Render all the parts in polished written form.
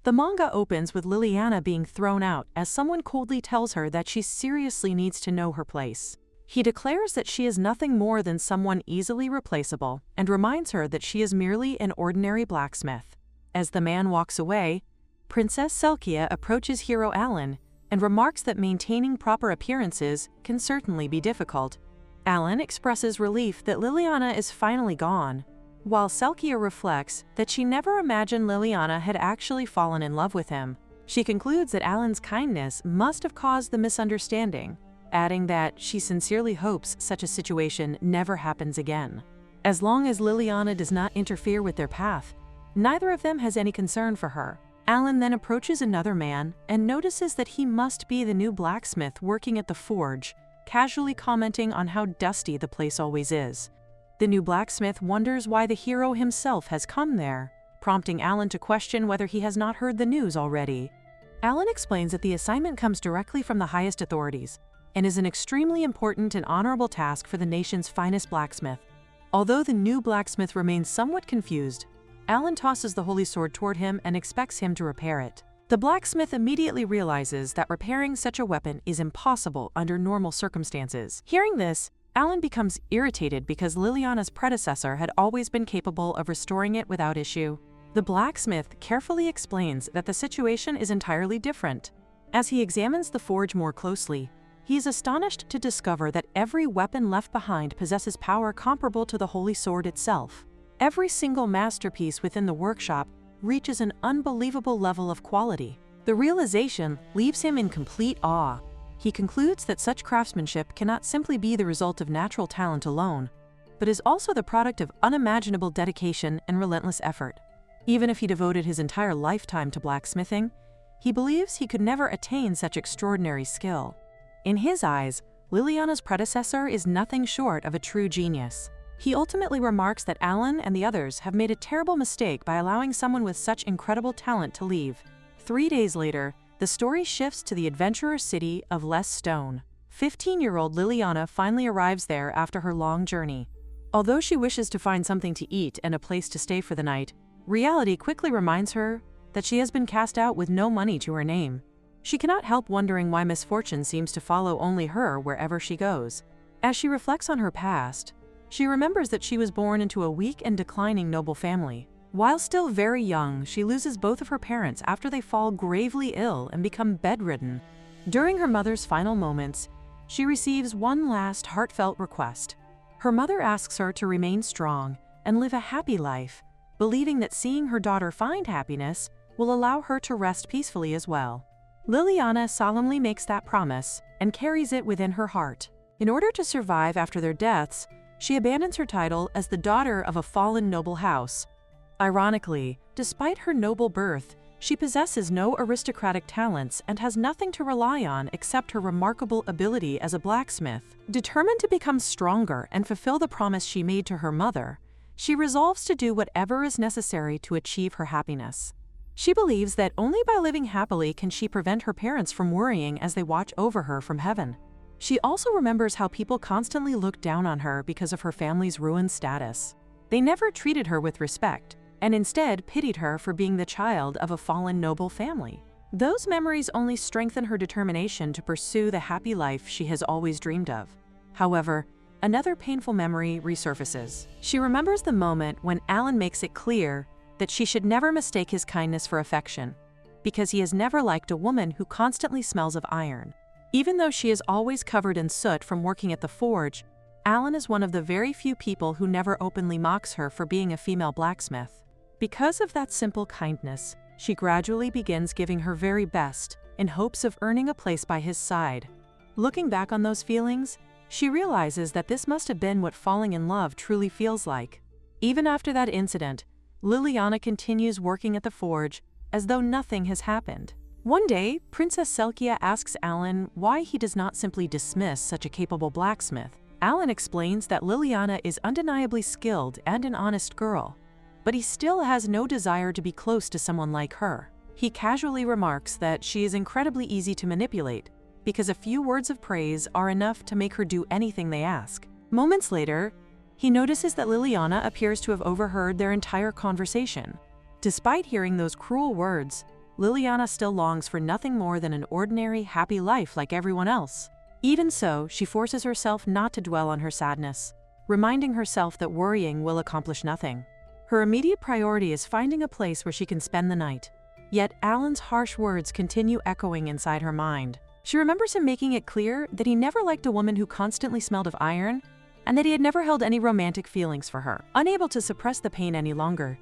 The manga opens with Liliana being thrown out as someone coldly tells her that she seriously needs to know her place. He declares that she is nothing more than someone easily replaceable and reminds her that she is merely an ordinary blacksmith. As the man walks away, Princess Selkia approaches hero Alan and remarks that maintaining proper appearances can certainly be difficult. Alan expresses relief that Liliana is finally gone, while Selkia reflects that she never imagined Liliana had actually fallen in love with him. She concludes that Alan's kindness must have caused the misunderstanding, adding that she sincerely hopes such a situation never happens again. As long as Liliana does not interfere with their path, neither of them has any concern for her. Alan then approaches another man and notices that he must be the new blacksmith working at the forge, casually commenting on how dusty the place always is. The new blacksmith wonders why the hero himself has come there, prompting Alan to question whether he has not heard the news already. Alan explains that the assignment comes directly from the highest authorities and is an extremely important and honorable task for the nation's finest blacksmith. Although the new blacksmith remains somewhat confused, Alan tosses the holy sword toward him and expects him to repair it. The blacksmith immediately realizes that repairing such a weapon is impossible under normal circumstances. Hearing this, Alan becomes irritated because Liliana's predecessor had always been capable of restoring it without issue. The blacksmith carefully explains that the situation is entirely different. As he examines the forge more closely, he is astonished to discover that every weapon left behind possesses power comparable to the holy sword itself. Every single masterpiece within the workshop reaches an unbelievable level of quality. The realization leaves him in complete awe. He concludes that such craftsmanship cannot simply be the result of natural talent alone, but is also the product of unimaginable dedication and relentless effort. Even if he devoted his entire lifetime to blacksmithing, he believes he could never attain such extraordinary skill. In his eyes, Liliana's predecessor is nothing short of a true genius. He ultimately remarks that Alan and the others have made a terrible mistake by allowing someone with such incredible talent to leave. 3 days later, the story shifts to the adventurer city of Les Stone. 15-year-old Liliana finally arrives there after her long journey. Although she wishes to find something to eat and a place to stay for the night, reality quickly reminds her that she has been cast out with no money to her name. She cannot help wondering why misfortune seems to follow only her wherever she goes. As she reflects on her past, she remembers that she was born into a weak and declining noble family. While still very young, she loses both of her parents after they fall gravely ill and become bedridden. During her mother's final moments, she receives one last heartfelt request. Her mother asks her to remain strong and live a happy life, believing that seeing her daughter find happiness will allow her to rest peacefully as well. Liliana solemnly makes that promise and carries it within her heart. In order to survive after their deaths, she abandons her title as the daughter of a fallen noble house. Ironically, despite her noble birth, she possesses no aristocratic talents and has nothing to rely on except her remarkable ability as a blacksmith. Determined to become stronger and fulfill the promise she made to her mother, she resolves to do whatever is necessary to achieve her happiness. She believes that only by living happily can she prevent her parents from worrying as they watch over her from heaven. She also remembers how people constantly looked down on her because of her family's ruined status. They never treated her with respect, and instead pitied her for being the child of a fallen noble family. Those memories only strengthen her determination to pursue the happy life she has always dreamed of. However, another painful memory resurfaces. She remembers the moment when Alan makes it clear that she should never mistake his kindness for affection, because he has never liked a woman who constantly smells of iron. Even though she is always covered in soot from working at the forge, Alan is one of the very few people who never openly mocks her for being a female blacksmith. Because of that simple kindness, she gradually begins giving her very best in hopes of earning a place by his side. Looking back on those feelings, she realizes that this must have been what falling in love truly feels like. Even after that incident, Liliana continues working at the forge as though nothing has happened. One day, Princess Selkia asks Alan why he does not simply dismiss such a capable blacksmith. Alan explains that Liliana is undeniably skilled and an honest girl, but he still has no desire to be close to someone like her. He casually remarks that she is incredibly easy to manipulate, because a few words of praise are enough to make her do anything they ask. Moments later, he notices that Liliana appears to have overheard their entire conversation. Despite hearing those cruel words, Liliana still longs for nothing more than an ordinary, happy life like everyone else. Even so, she forces herself not to dwell on her sadness, reminding herself that worrying will accomplish nothing. Her immediate priority is finding a place where she can spend the night. Yet Alan's harsh words continue echoing inside her mind. She remembers him making it clear that he never liked a woman who constantly smelled of iron, and that he had never held any romantic feelings for her. Unable to suppress the pain any longer,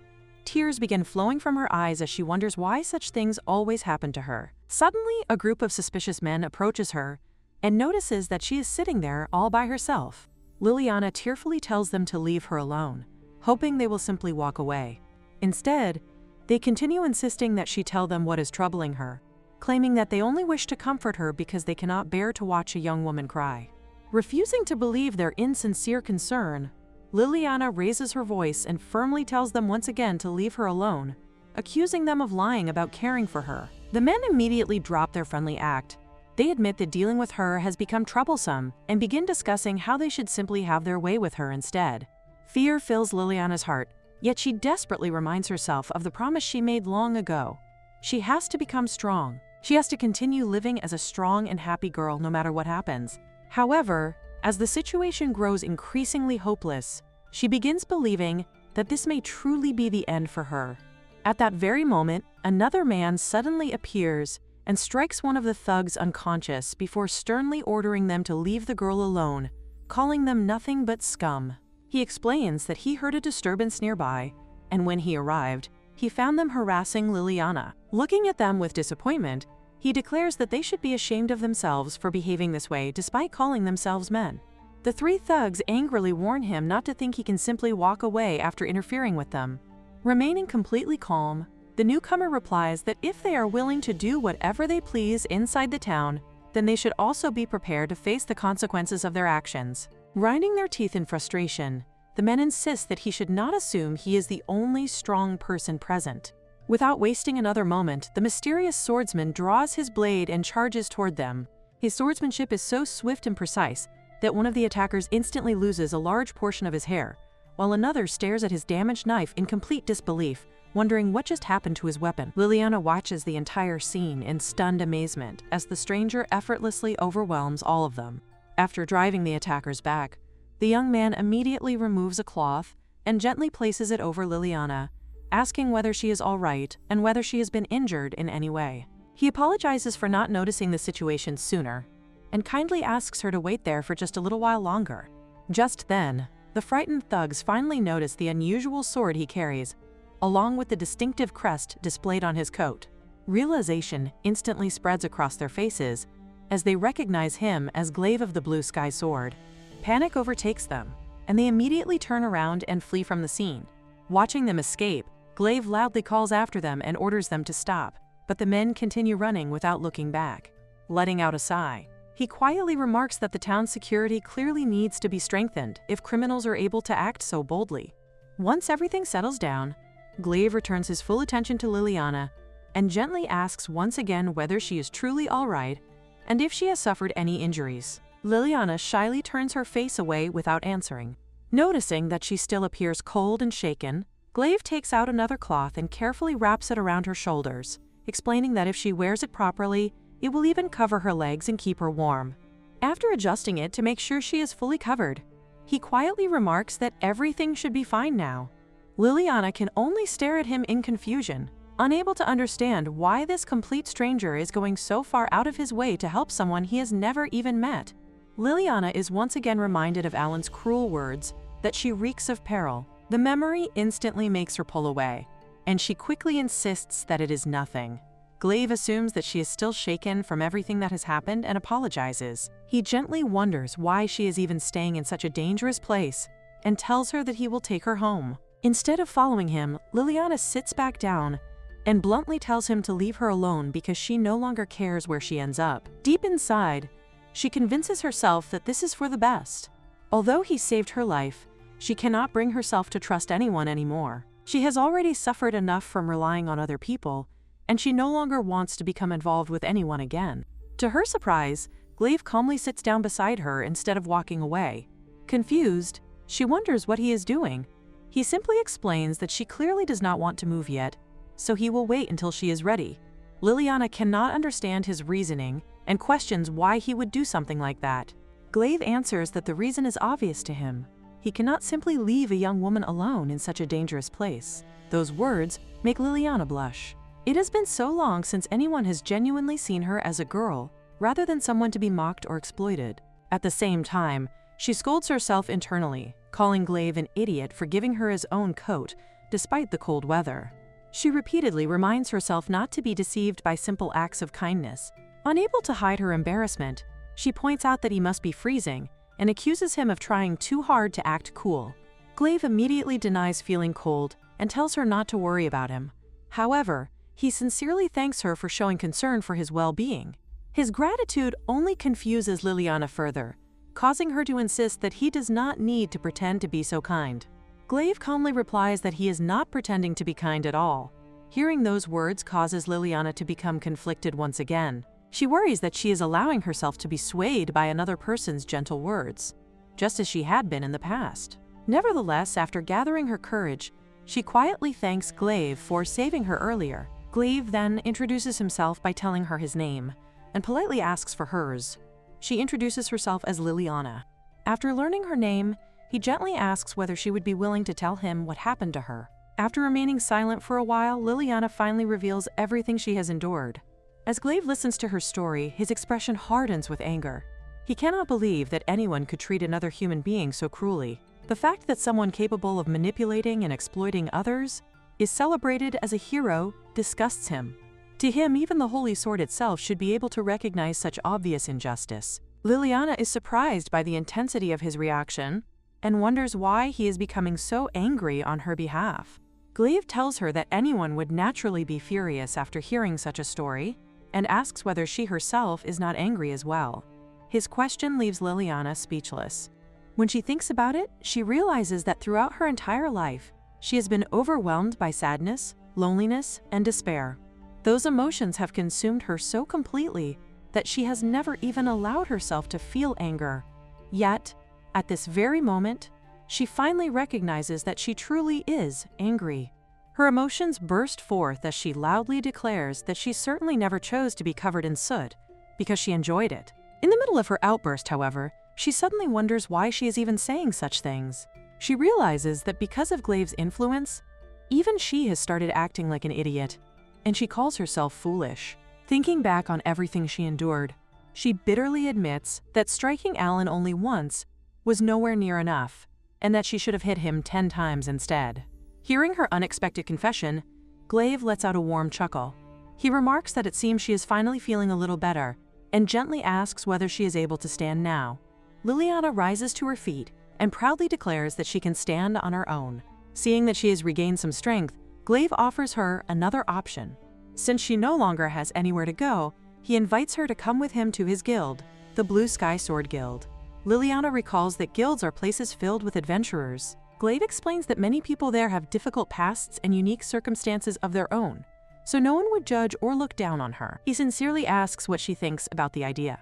tears begin flowing from her eyes as she wonders why such things always happen to her. Suddenly, a group of suspicious men approaches her and notices that she is sitting there all by herself. Liliana tearfully tells them to leave her alone, hoping they will simply walk away. Instead, they continue insisting that she tell them what is troubling her, claiming that they only wish to comfort her because they cannot bear to watch a young woman cry. Refusing to believe their insincere concern, Liliana raises her voice and firmly tells them once again to leave her alone, accusing them of lying about caring for her. The men immediately drop their friendly act. They admit that dealing with her has become troublesome and begin discussing how they should simply have their way with her instead. Fear fills Liliana's heart, yet she desperately reminds herself of the promise she made long ago. She has to become strong. She has to continue living as a strong and happy girl no matter what happens. However, as the situation grows increasingly hopeless, she begins believing that this may truly be the end for her. At that very moment, another man suddenly appears and strikes one of the thugs unconscious before sternly ordering them to leave the girl alone, calling them nothing but scum. He explains that he heard a disturbance nearby, and when he arrived, he found them harassing Liliana. Looking at them with disappointment, he declares that they should be ashamed of themselves for behaving this way despite calling themselves men. The three thugs angrily warn him not to think he can simply walk away after interfering with them. Remaining completely calm, the newcomer replies that if they are willing to do whatever they please inside the town, then they should also be prepared to face the consequences of their actions. Grinding their teeth in frustration, the men insist that he should not assume he is the only strong person present. Without wasting another moment, the mysterious swordsman draws his blade and charges toward them. His swordsmanship is so swift and precise that one of the attackers instantly loses a large portion of his hair, while another stares at his damaged knife in complete disbelief, wondering what just happened to his weapon. Liliana watches the entire scene in stunned amazement as the stranger effortlessly overwhelms all of them. After driving the attackers back, the young man immediately removes a cloth and gently places it over Liliana, asking whether she is all right and whether she has been injured in any way. He apologizes for not noticing the situation sooner and kindly asks her to wait there for just a little while longer. Just then, the frightened thugs finally notice the unusual sword he carries, along with the distinctive crest displayed on his coat. Realization instantly spreads across their faces as they recognize him as Glaive of the Blue Sky Sword. Panic overtakes them, and they immediately turn around and flee from the scene. Watching them escape, Glaive loudly calls after them and orders them to stop, but the men continue running without looking back. Letting out a sigh, he quietly remarks that the town's security clearly needs to be strengthened if criminals are able to act so boldly. Once everything settles down, Glaive returns his full attention to Liliana and gently asks once again whether she is truly all right and if she has suffered any injuries. Liliana shyly turns her face away without answering. Noticing that she still appears cold and shaken, Glaive takes out another cloth and carefully wraps it around her shoulders, explaining that if she wears it properly, it will even cover her legs and keep her warm. After adjusting it to make sure she is fully covered, he quietly remarks that everything should be fine now. Liliana can only stare at him in confusion, unable to understand why this complete stranger is going so far out of his way to help someone he has never even met. Liliana is once again reminded of Alan's cruel words that she reeks of peril. The memory instantly makes her pull away, and she quickly insists that it is nothing. Glaive assumes that she is still shaken from everything that has happened and apologizes. He gently wonders why she is even staying in such a dangerous place and tells her that he will take her home. Instead of following him, Liliana sits back down and bluntly tells him to leave her alone because she no longer cares where she ends up. Deep inside, she convinces herself that this is for the best. Although he saved her life, she cannot bring herself to trust anyone anymore. She has already suffered enough from relying on other people, and she no longer wants to become involved with anyone again. To her surprise, Glaive calmly sits down beside her instead of walking away. Confused, she wonders what he is doing. He simply explains that she clearly does not want to move yet, so he will wait until she is ready. Liliana cannot understand his reasoning and questions why he would do something like that. Glaive answers that the reason is obvious to him. He cannot simply leave a young woman alone in such a dangerous place. Those words make Liliana blush. It has been so long since anyone has genuinely seen her as a girl, rather than someone to be mocked or exploited. At the same time, she scolds herself internally, calling Glaive an idiot for giving her his own coat, despite the cold weather. She repeatedly reminds herself not to be deceived by simple acts of kindness. Unable to hide her embarrassment, she points out that he must be freezing and accuses him of trying too hard to act cool. Glaive immediately denies feeling cold and tells her not to worry about him. However, he sincerely thanks her for showing concern for his well-being. His gratitude only confuses Liliana further, causing her to insist that he does not need to pretend to be so kind. Glaive calmly replies that he is not pretending to be kind at all. Hearing those words causes Liliana to become conflicted once again. She worries that she is allowing herself to be swayed by another person's gentle words, just as she had been in the past. Nevertheless, after gathering her courage, she quietly thanks Glaive for saving her earlier. Glaive then introduces himself by telling her his name, and politely asks for hers. She introduces herself as Liliana. After learning her name, he gently asks whether she would be willing to tell him what happened to her. After remaining silent for a while, Liliana finally reveals everything she has endured. As Glaive listens to her story, his expression hardens with anger. He cannot believe that anyone could treat another human being so cruelly. The fact that someone capable of manipulating and exploiting others is celebrated as a hero disgusts him. To him, even the Holy Sword itself should be able to recognize such obvious injustice. Liliana is surprised by the intensity of his reaction and wonders why he is becoming so angry on her behalf. Glaive tells her that anyone would naturally be furious after hearing such a story, and asks whether she herself is not angry as well. His question leaves Liliana speechless. When she thinks about it, she realizes that throughout her entire life, she has been overwhelmed by sadness, loneliness, and despair. Those emotions have consumed her so completely that she has never even allowed herself to feel anger. Yet, at this very moment, she finally recognizes that she truly is angry. Her emotions burst forth as she loudly declares that she certainly never chose to be covered in soot, because she enjoyed it. In the middle of her outburst, however, she suddenly wonders why she is even saying such things. She realizes that because of Glaive's influence, even she has started acting like an idiot, and she calls herself foolish. Thinking back on everything she endured, she bitterly admits that striking Alan only once was nowhere near enough, and that she should have hit him 10 times instead. Hearing her unexpected confession, Glaive lets out a warm chuckle. He remarks that it seems she is finally feeling a little better, and gently asks whether she is able to stand now. Liliana rises to her feet and proudly declares that she can stand on her own. Seeing that she has regained some strength, Glaive offers her another option. Since she no longer has anywhere to go, he invites her to come with him to his guild, the Blue Sky Sword Guild. Liliana recalls that guilds are places filled with adventurers. Glaive explains that many people there have difficult pasts and unique circumstances of their own, so no one would judge or look down on her. He sincerely asks what she thinks about the idea.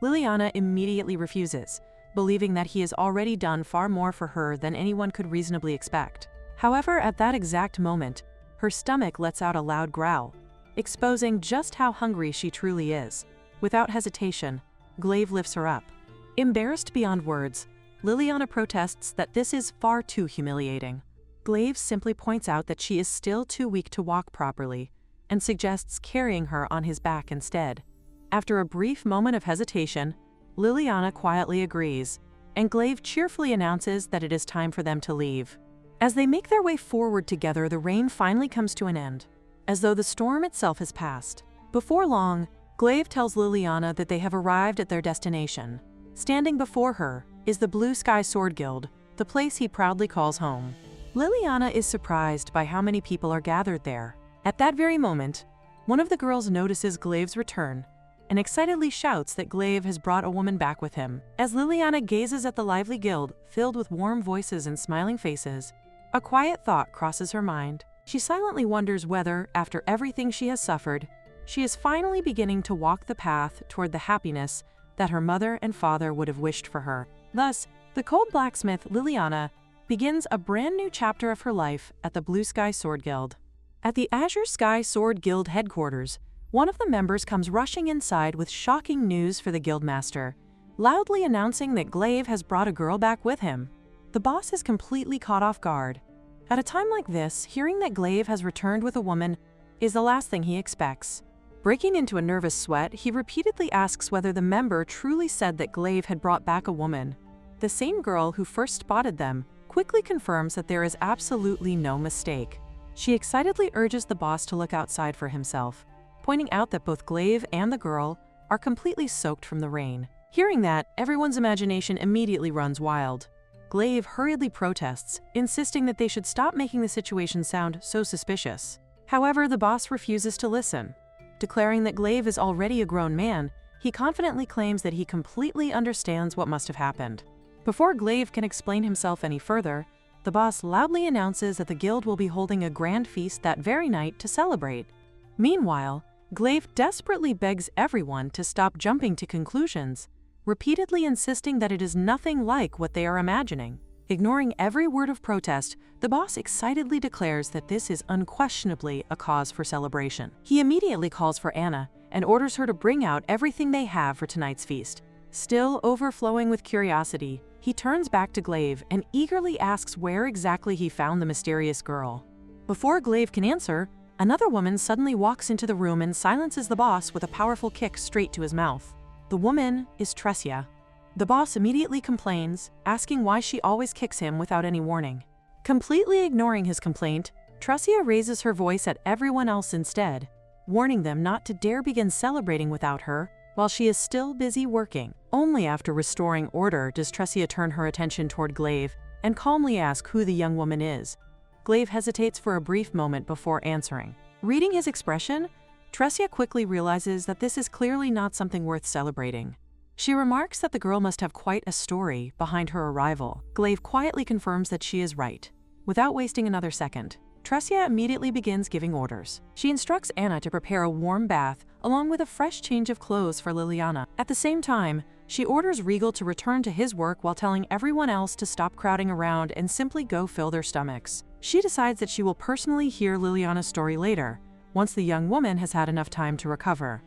Liliana immediately refuses, believing that he has already done far more for her than anyone could reasonably expect. However, at that exact moment, her stomach lets out a loud growl, exposing just how hungry she truly is. Without hesitation, Glaive lifts her up. Embarrassed beyond words, Liliana protests that this is far too humiliating. Glaive simply points out that she is still too weak to walk properly and suggests carrying her on his back instead. After a brief moment of hesitation, Liliana quietly agrees, and Glaive cheerfully announces that it is time for them to leave. As they make their way forward together, the rain finally comes to an end, as though the storm itself has passed. Before long, Glaive tells Liliana that they have arrived at their destination. Standing before her is the Blue Sky Sword Guild, the place he proudly calls home. Liliana is surprised by how many people are gathered there. At that very moment, one of the girls notices Glaive's return and excitedly shouts that Glaive has brought a woman back with him. As Liliana gazes at the lively guild filled with warm voices and smiling faces, a quiet thought crosses her mind. She silently wonders whether, after everything she has suffered, she is finally beginning to walk the path toward the happiness that her mother and father would have wished for her. Thus, the cold blacksmith Liliana begins a brand new chapter of her life at the Blue Sky Sword Guild. At the Azure Sky Sword Guild headquarters, one of the members comes rushing inside with shocking news for the guildmaster, loudly announcing that Glaive has brought a girl back with him. The boss is completely caught off guard. At a time like this, hearing that Glaive has returned with a woman is the last thing he expects. Breaking into a nervous sweat, he repeatedly asks whether the member truly said that Glaive had brought back a woman. The same girl who first spotted them quickly confirms that there is absolutely no mistake. She excitedly urges the boss to look outside for himself, pointing out that both Glaive and the girl are completely soaked from the rain. Hearing that, everyone's imagination immediately runs wild. Glaive hurriedly protests, insisting that they should stop making the situation sound so suspicious. However, the boss refuses to listen. Declaring that Glaive is already a grown man, he confidently claims that he completely understands what must have happened. Before Glaive can explain himself any further, the boss loudly announces that the guild will be holding a grand feast that very night to celebrate. Meanwhile, Glaive desperately begs everyone to stop jumping to conclusions, repeatedly insisting that it is nothing like what they are imagining. Ignoring every word of protest, the boss excitedly declares that this is unquestionably a cause for celebration. He immediately calls for Anna and orders her to bring out everything they have for tonight's feast. Still overflowing with curiosity, he turns back to Glaive and eagerly asks where exactly he found the mysterious girl. Before Glaive can answer, another woman suddenly walks into the room and silences the boss with a powerful kick straight to his mouth. The woman is Tresia. The boss immediately complains, asking why she always kicks him without any warning. Completely ignoring his complaint, Tresia raises her voice at everyone else instead, warning them not to dare begin celebrating without her while she is still busy working. Only after restoring order does Tresia turn her attention toward Glaive and calmly ask who the young woman is. Glaive hesitates for a brief moment before answering. Reading his expression, Tresia quickly realizes that this is clearly not something worth celebrating. She remarks that the girl must have quite a story behind her arrival. Glaive quietly confirms that she is right. Without wasting another second, Tresia immediately begins giving orders. She instructs Anna to prepare a warm bath along with a fresh change of clothes for Liliana. At the same time, she orders Regal to return to his work while telling everyone else to stop crowding around and simply go fill their stomachs. She decides that she will personally hear Liliana's story later, once the young woman has had enough time to recover.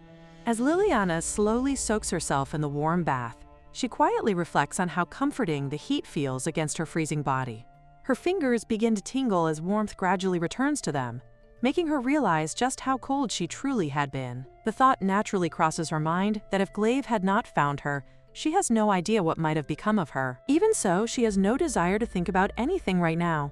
As Liliana slowly soaks herself in the warm bath, she quietly reflects on how comforting the heat feels against her freezing body. Her fingers begin to tingle as warmth gradually returns to them, making her realize just how cold she truly had been. The thought naturally crosses her mind that if Glaive had not found her, she has no idea what might have become of her. Even so, she has no desire to think about anything right now.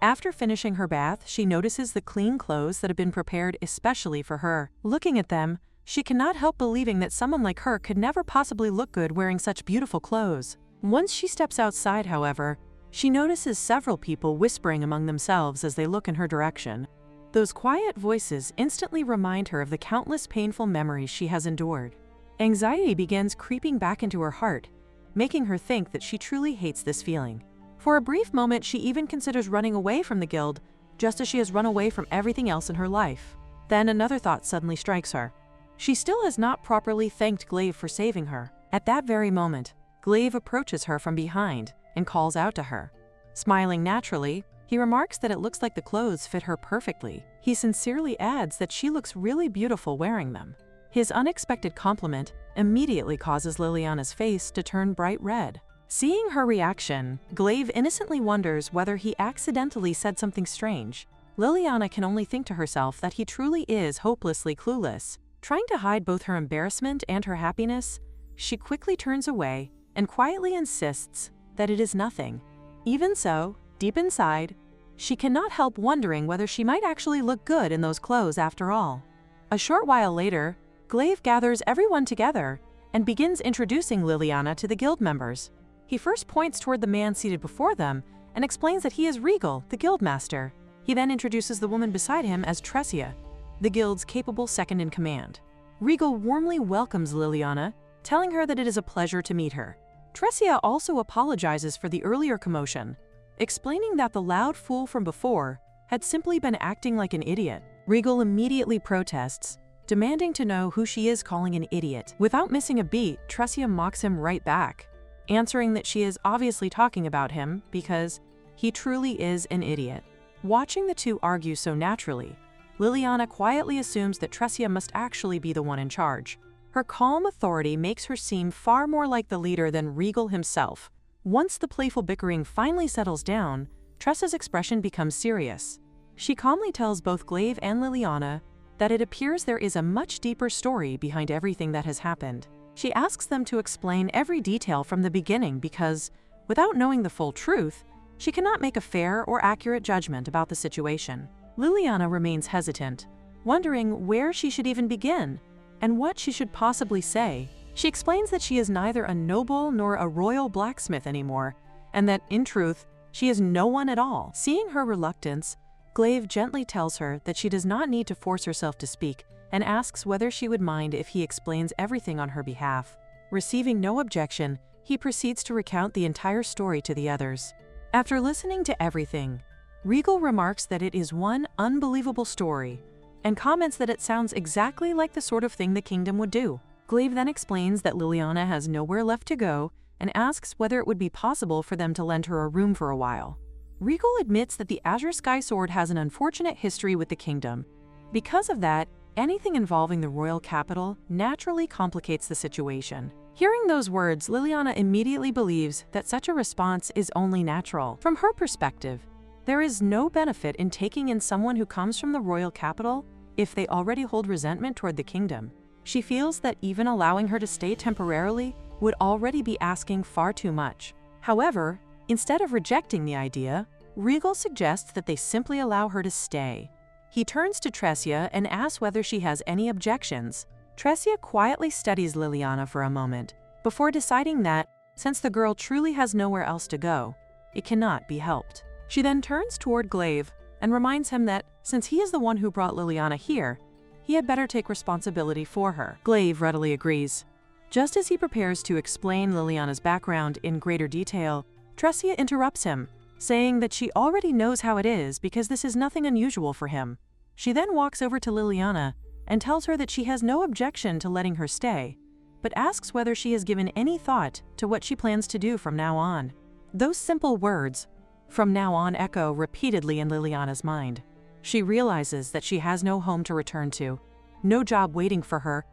After finishing her bath, she notices the clean clothes that have been prepared especially for her. Looking at them, she cannot help believing that someone like her could never possibly look good wearing such beautiful clothes. Once she steps outside, however, she notices several people whispering among themselves as they look in her direction. Those quiet voices instantly remind her of the countless painful memories she has endured. Anxiety begins creeping back into her heart, making her think that she truly hates this feeling. For a brief moment, she even considers running away from the guild, just as she has run away from everything else in her life. Then another thought suddenly strikes her. She still has not properly thanked Glaive for saving her. At that very moment, Glaive approaches her from behind and calls out to her. Smiling naturally, he remarks that it looks like the clothes fit her perfectly. He sincerely adds that she looks really beautiful wearing them. His unexpected compliment immediately causes Liliana's face to turn bright red. Seeing her reaction, Glaive innocently wonders whether he accidentally said something strange. Liliana can only think to herself that he truly is hopelessly clueless. Trying to hide both her embarrassment and her happiness, she quickly turns away and quietly insists that it is nothing. Even so, deep inside, she cannot help wondering whether she might actually look good in those clothes after all. A short while later, Glaive gathers everyone together and begins introducing Liliana to the guild members. He first points toward the man seated before them and explains that he is Regal, the guildmaster. He then introduces the woman beside him as Tresia, the guild's capable second-in-command. Regal warmly welcomes Liliana, telling her that it is a pleasure to meet her. Tresia also apologizes for the earlier commotion, explaining that the loud fool from before had simply been acting like an idiot. Regal immediately protests, demanding to know who she is calling an idiot. Without missing a beat, Tresia mocks him right back, answering that she is obviously talking about him because he truly is an idiot. Watching the two argue so naturally, Liliana quietly assumes that Tressia must actually be the one in charge. Her calm authority makes her seem far more like the leader than Regal himself. Once the playful bickering finally settles down, Tressa's expression becomes serious. She calmly tells both Glaive and Liliana that it appears there is a much deeper story behind everything that has happened. She asks them to explain every detail from the beginning because, without knowing the full truth, she cannot make a fair or accurate judgment about the situation. Liliana remains hesitant, wondering where she should even begin and what she should possibly say. She explains that she is neither a noble nor a royal blacksmith anymore, and that, in truth, she is no one at all. Seeing her reluctance, Glaive gently tells her that she does not need to force herself to speak and asks whether she would mind if he explains everything on her behalf. Receiving no objection, he proceeds to recount the entire story to the others. After listening to everything, Regal remarks that it is one unbelievable story and comments that it sounds exactly like the sort of thing the kingdom would do. Glaive then explains that Liliana has nowhere left to go and asks whether it would be possible for them to lend her a room for a while. Regal admits that the Azure Sky Sword has an unfortunate history with the kingdom. Because of that, anything involving the royal capital naturally complicates the situation. Hearing those words, Liliana immediately believes that such a response is only natural. From her perspective, there is no benefit in taking in someone who comes from the royal capital if they already hold resentment toward the kingdom. She feels that even allowing her to stay temporarily would already be asking far too much. However, instead of rejecting the idea, Regal suggests that they simply allow her to stay. He turns to Tressia and asks whether she has any objections. Tressia quietly studies Liliana for a moment, before deciding that, since the girl truly has nowhere else to go, it cannot be helped. She then turns toward Glaive and reminds him that, since he is the one who brought Liliana here, he had better take responsibility for her. Glaive readily agrees. Just as he prepares to explain Liliana's background in greater detail, Tressia interrupts him, saying that she already knows how it is because this is nothing unusual for him. She then walks over to Liliana and tells her that she has no objection to letting her stay, but asks whether she has given any thought to what she plans to do from now on. Those simple words, "from now on," echo repeatedly in Liliana's mind. She realizes that she has no home to return to, no job waiting for her,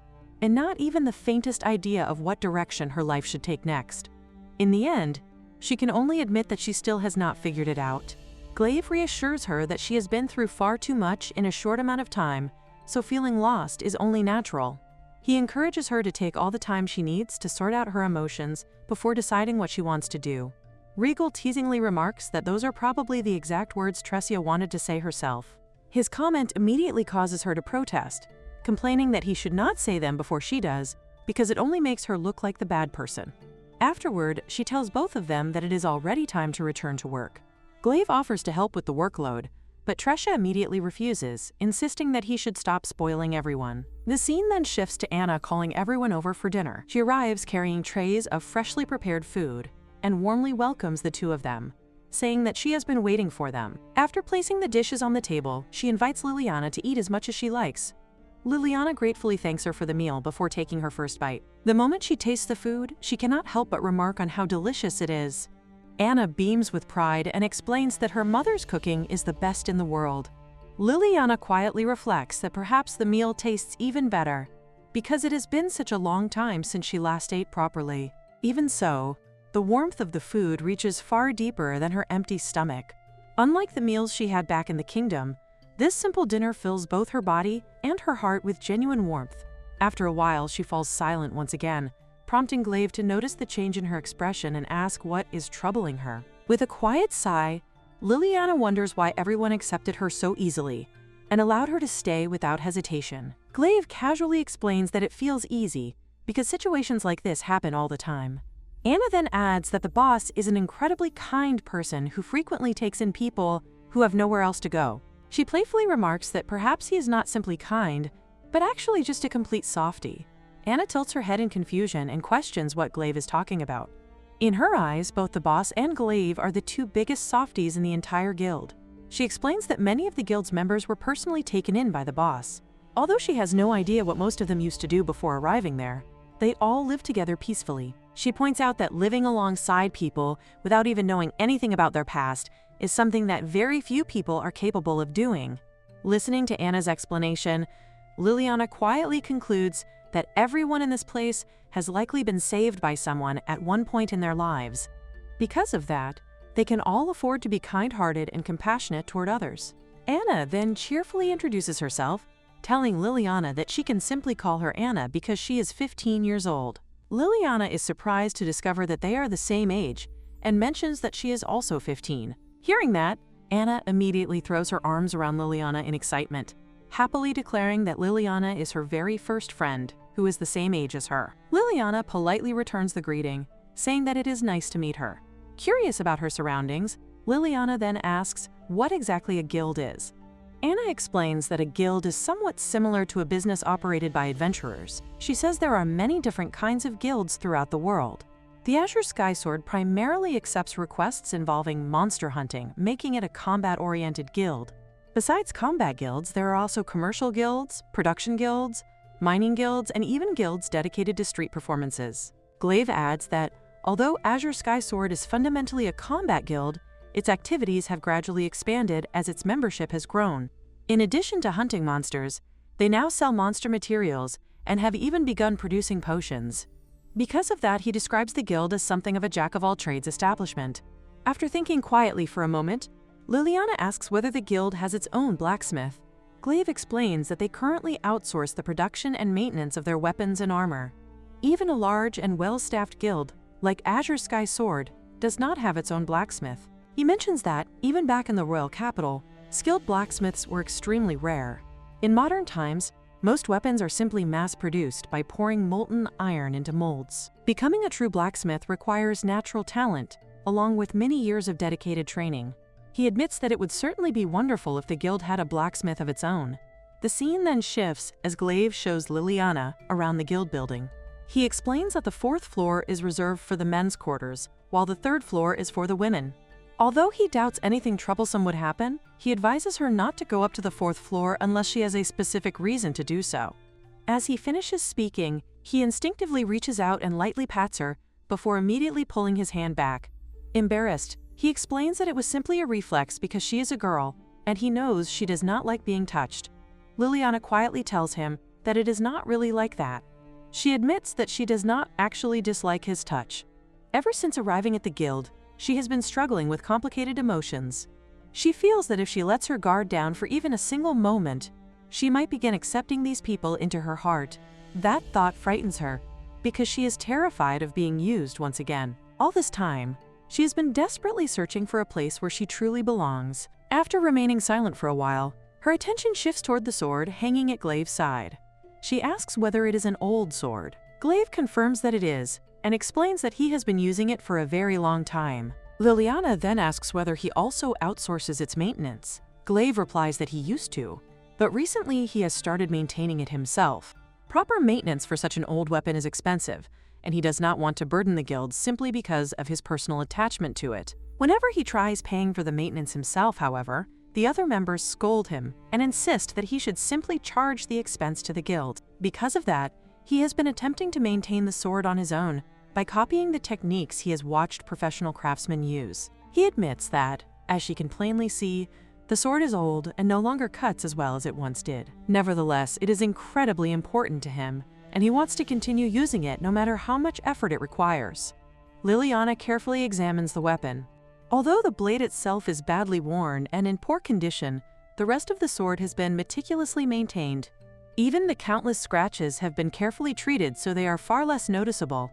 and not even the faintest idea of what direction her life should take next. In the end, she can only admit that she still has not figured it out. Glaive reassures her that she has been through far too much in a short amount of time, so feeling lost is only natural. He encourages her to take all the time she needs to sort out her emotions before deciding what she wants to do. Regal teasingly remarks that those are probably the exact words Tressia wanted to say herself. His comment immediately causes her to protest, complaining that he should not say them before she does, because it only makes her look like the bad person. Afterward, she tells both of them that it is already time to return to work. Glaive offers to help with the workload, but Tressia immediately refuses, insisting that he should stop spoiling everyone. The scene then shifts to Anna calling everyone over for dinner. She arrives carrying trays of freshly prepared food and warmly welcomes the two of them, saying that she has been waiting for them. After placing the dishes on the table, she invites Liliana to eat as much as she likes. Liliana gratefully thanks her for the meal before taking her first bite. The moment she tastes the food, she cannot help but remark on how delicious it is. Anna beams with pride and explains that her mother's cooking is the best in the world. Liliana quietly reflects that perhaps the meal tastes even better, because it has been such a long time since she last ate properly. Even so, the warmth of the food reaches far deeper than her empty stomach. Unlike the meals she had back in the kingdom, this simple dinner fills both her body and her heart with genuine warmth. After a while, she falls silent once again, prompting Glaive to notice the change in her expression and ask what is troubling her. With a quiet sigh, Liliana wonders why everyone accepted her so easily and allowed her to stay without hesitation. Glaive casually explains that it feels easy because situations like this happen all the time. Anna then adds that the boss is an incredibly kind person who frequently takes in people who have nowhere else to go. She playfully remarks that perhaps he is not simply kind, but actually just a complete softie. Anna tilts her head in confusion and questions what Glaive is talking about. In her eyes, both the boss and Glaive are the two biggest softies in the entire guild. She explains that many of the guild's members were personally taken in by the boss. Although she has no idea what most of them used to do before arriving there, they all live together peacefully. She points out that living alongside people without even knowing anything about their past is something that very few people are capable of doing. Listening to Anna's explanation, Liliana quietly concludes that everyone in this place has likely been saved by someone at one point in their lives. Because of that, they can all afford to be kind-hearted and compassionate toward others. Anna then cheerfully introduces herself, telling Liliana that she can simply call her Anna because she is 15 years old. Liliana is surprised to discover that they are the same age and mentions that she is also 15. Hearing that, Anna immediately throws her arms around Liliana in excitement, happily declaring that Liliana is her very first friend, who is the same age as her. Liliana politely returns the greeting, saying that it is nice to meet her. Curious about her surroundings, Liliana then asks what exactly a guild is. Anna explains that a guild is somewhat similar to a business operated by adventurers. She says there are many different kinds of guilds throughout the world. The Azure Sky Sword primarily accepts requests involving monster hunting, making it a combat-oriented guild. Besides combat guilds, there are also commercial guilds, production guilds, mining guilds, and even guilds dedicated to street performances. Glaive adds that, although Azure Sky Sword is fundamentally a combat guild, its activities have gradually expanded as its membership has grown. In addition to hunting monsters, they now sell monster materials and have even begun producing potions. Because of that, he describes the guild as something of a jack-of-all-trades establishment. After thinking quietly for a moment, Liliana asks whether the guild has its own blacksmith. Glaive explains that they currently outsource the production and maintenance of their weapons and armor. Even a large and well-staffed guild, like Azure Sky Sword, does not have its own blacksmith. He mentions that, even back in the royal capital, skilled blacksmiths were extremely rare. In modern times, most weapons are simply mass-produced by pouring molten iron into molds. Becoming a true blacksmith requires natural talent, along with many years of dedicated training. He admits that it would certainly be wonderful if the guild had a blacksmith of its own. The scene then shifts as Glaive shows Liliana around the guild building. He explains that the 4th floor is reserved for the men's quarters, while the 3rd floor is for the women. Although he doubts anything troublesome would happen, he advises her not to go up to the 4th floor unless she has a specific reason to do so. As he finishes speaking, he instinctively reaches out and lightly pats her before immediately pulling his hand back. Embarrassed, he explains that it was simply a reflex because she is a girl and he knows she does not like being touched. Liliana quietly tells him that it is not really like that. She admits that she does not actually dislike his touch. Ever since arriving at the guild, she has been struggling with complicated emotions. She feels that if she lets her guard down for even a single moment, she might begin accepting these people into her heart. That thought frightens her, because she is terrified of being used once again. All this time, she has been desperately searching for a place where she truly belongs. After remaining silent for a while, her attention shifts toward the sword hanging at Glaive's side. She asks whether it is an old sword. Glaive confirms that it is, and explains that he has been using it for a very long time. Liliana then asks whether he also outsources its maintenance. Glaive replies that he used to, but recently he has started maintaining it himself. Proper maintenance for such an old weapon is expensive, and he does not want to burden the guild simply because of his personal attachment to it. Whenever he tries paying for the maintenance himself, however, the other members scold him and insist that he should simply charge the expense to the guild. Because of that, he has been attempting to maintain the sword on his own by copying the techniques he has watched professional craftsmen use. He admits that, as she can plainly see, the sword is old and no longer cuts as well as it once did. Nevertheless, it is incredibly important to him, and he wants to continue using it no matter how much effort it requires. Liliana carefully examines the weapon. Although the blade itself is badly worn and in poor condition, the rest of the sword has been meticulously maintained. Even the countless scratches have been carefully treated so they are far less noticeable.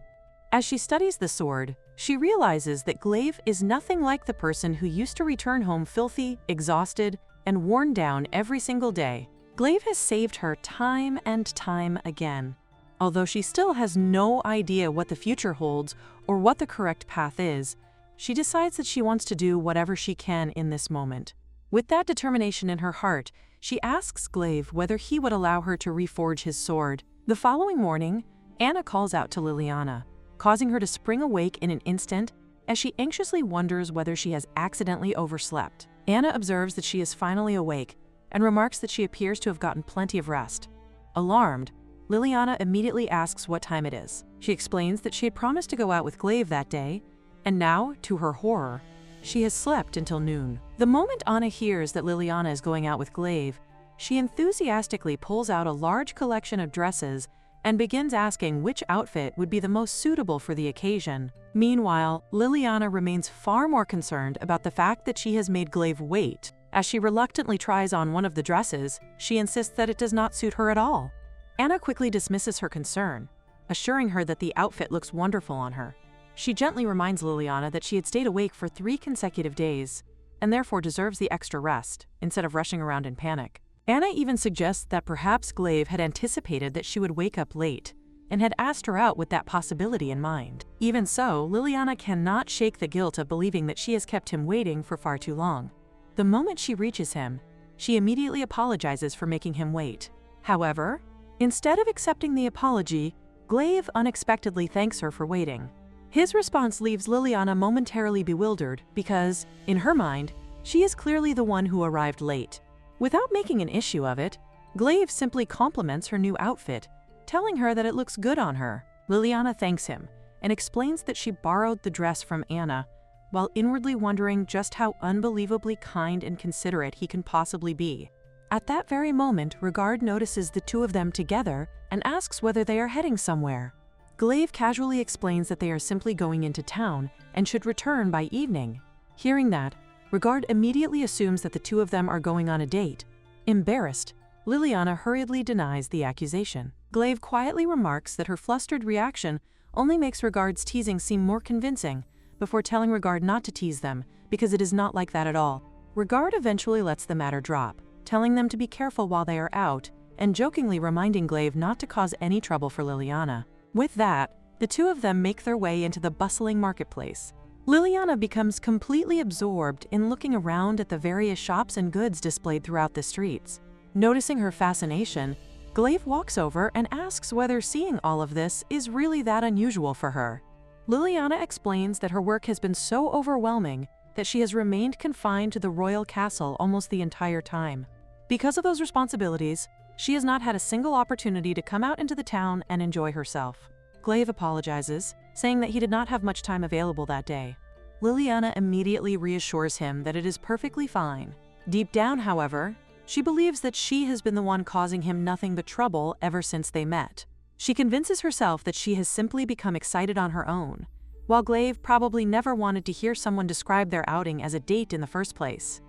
As she studies the sword, she realizes that Glaive is nothing like the person who used to return home filthy, exhausted, and worn down every single day. Glaive has saved her time and time again. Although she still has no idea what the future holds or what the correct path is, she decides that she wants to do whatever she can in this moment. With that determination in her heart, she asks Glaive whether he would allow her to reforge his sword. The following morning, Anna calls out to Liliana, causing her to spring awake in an instant as she anxiously wonders whether she has accidentally overslept. Anna observes that she is finally awake and remarks that she appears to have gotten plenty of rest. Alarmed, Liliana immediately asks what time it is. She explains that she had promised to go out with Glaive that day, and now, to her horror, she has slept until noon. The moment Anna hears that Liliana is going out with Glaive, she enthusiastically pulls out a large collection of dresses and begins asking which outfit would be the most suitable for the occasion. Meanwhile, Liliana remains far more concerned about the fact that she has made Glaive wait. As she reluctantly tries on one of the dresses, she insists that it does not suit her at all. Anna quickly dismisses her concern, assuring her that the outfit looks wonderful on her. She gently reminds Liliana that she had stayed awake for 3 consecutive days and therefore deserves the extra rest, instead of rushing around in panic. Anna even suggests that perhaps Glaive had anticipated that she would wake up late and had asked her out with that possibility in mind. Even so, Liliana cannot shake the guilt of believing that she has kept him waiting for far too long. The moment she reaches him, she immediately apologizes for making him wait. However, instead of accepting the apology, Glaive unexpectedly thanks her for waiting. His response leaves Liliana momentarily bewildered because, in her mind, she is clearly the one who arrived late. Without making an issue of it, Glaive simply compliments her new outfit, telling her that it looks good on her. Liliana thanks him and explains that she borrowed the dress from Anna, while inwardly wondering just how unbelievably kind and considerate he can possibly be. At that very moment, Regard notices the two of them together and asks whether they are heading somewhere. Glaive casually explains that they are simply going into town and should return by evening. Hearing that, Regard immediately assumes that the two of them are going on a date. Embarrassed, Liliana hurriedly denies the accusation. Glaive quietly remarks that her flustered reaction only makes Regard's teasing seem more convincing, before telling Regard not to tease them, because it is not like that at all. Regard eventually lets the matter drop, telling them to be careful while they are out, and jokingly reminding Glaive not to cause any trouble for Liliana. With that, the two of them make their way into the bustling marketplace. Liliana becomes completely absorbed in looking around at the various shops and goods displayed throughout the streets. Noticing her fascination, Glaive walks over and asks whether seeing all of this is really that unusual for her. Liliana explains that her work has been so overwhelming that she has remained confined to the royal castle almost the entire time. Because of those responsibilities, she has not had a single opportunity to come out into the town and enjoy herself. Glaive apologizes, saying that he did not have much time available that day. Liliana immediately reassures him that it is perfectly fine. Deep down, however, she believes that she has been the one causing him nothing but trouble ever since they met. She convinces herself that she has simply become excited on her own, while Glaive probably never wanted to hear someone describe their outing as a date in the first place.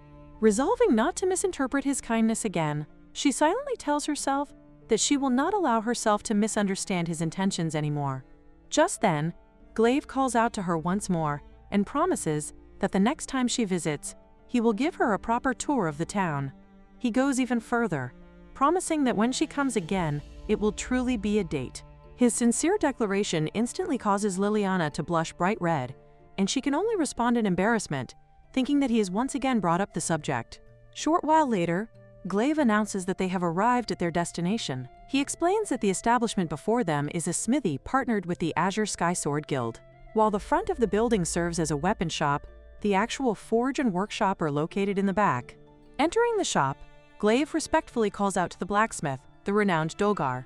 Resolving not to misinterpret his kindness again, she silently tells herself that she will not allow herself to misunderstand his intentions anymore. Just then, Glaive calls out to her once more and promises that the next time she visits, he will give her a proper tour of the town. He goes even further, promising that when she comes again, it will truly be a date. His sincere declaration instantly causes Liliana to blush bright red, and she can only respond in embarrassment, thinking that he has once again brought up the subject. Short while later, Glaive announces that they have arrived at their destination. He explains that the establishment before them is a smithy partnered with the Azure Sky Sword Guild. While the front of the building serves as a weapon shop, the actual forge and workshop are located in the back. Entering the shop, Glaive respectfully calls out to the blacksmith, the renowned Dogar.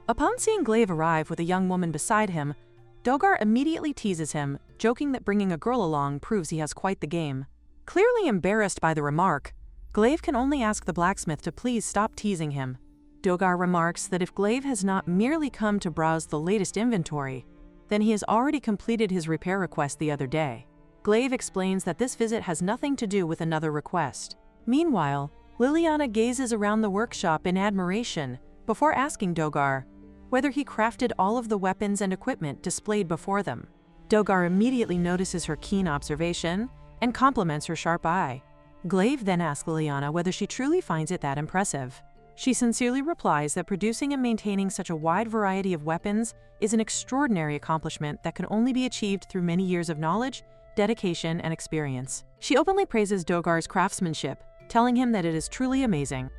Upon seeing Glaive arrive with a young woman beside him, Dogar immediately teases him, joking that bringing a girl along proves he has quite the game. Clearly embarrassed by the remark, Glaive can only ask the blacksmith to please stop teasing him. Dogar remarks that if Glaive has not merely come to browse the latest inventory, then he has already completed his repair request the other day. Glaive explains that this visit has nothing to do with another request. Meanwhile, Liliana gazes around the workshop in admiration before asking Dogar whether he crafted all of the weapons and equipment displayed before them. Dogar immediately notices her keen observation and compliments her sharp eye. Glaive then asks Liliana whether she truly finds it that impressive. She sincerely replies that producing and maintaining such a wide variety of weapons is an extraordinary accomplishment that can only be achieved through many years of knowledge, dedication, and experience. She openly praises Dogar's craftsmanship, telling him that it is truly amazing.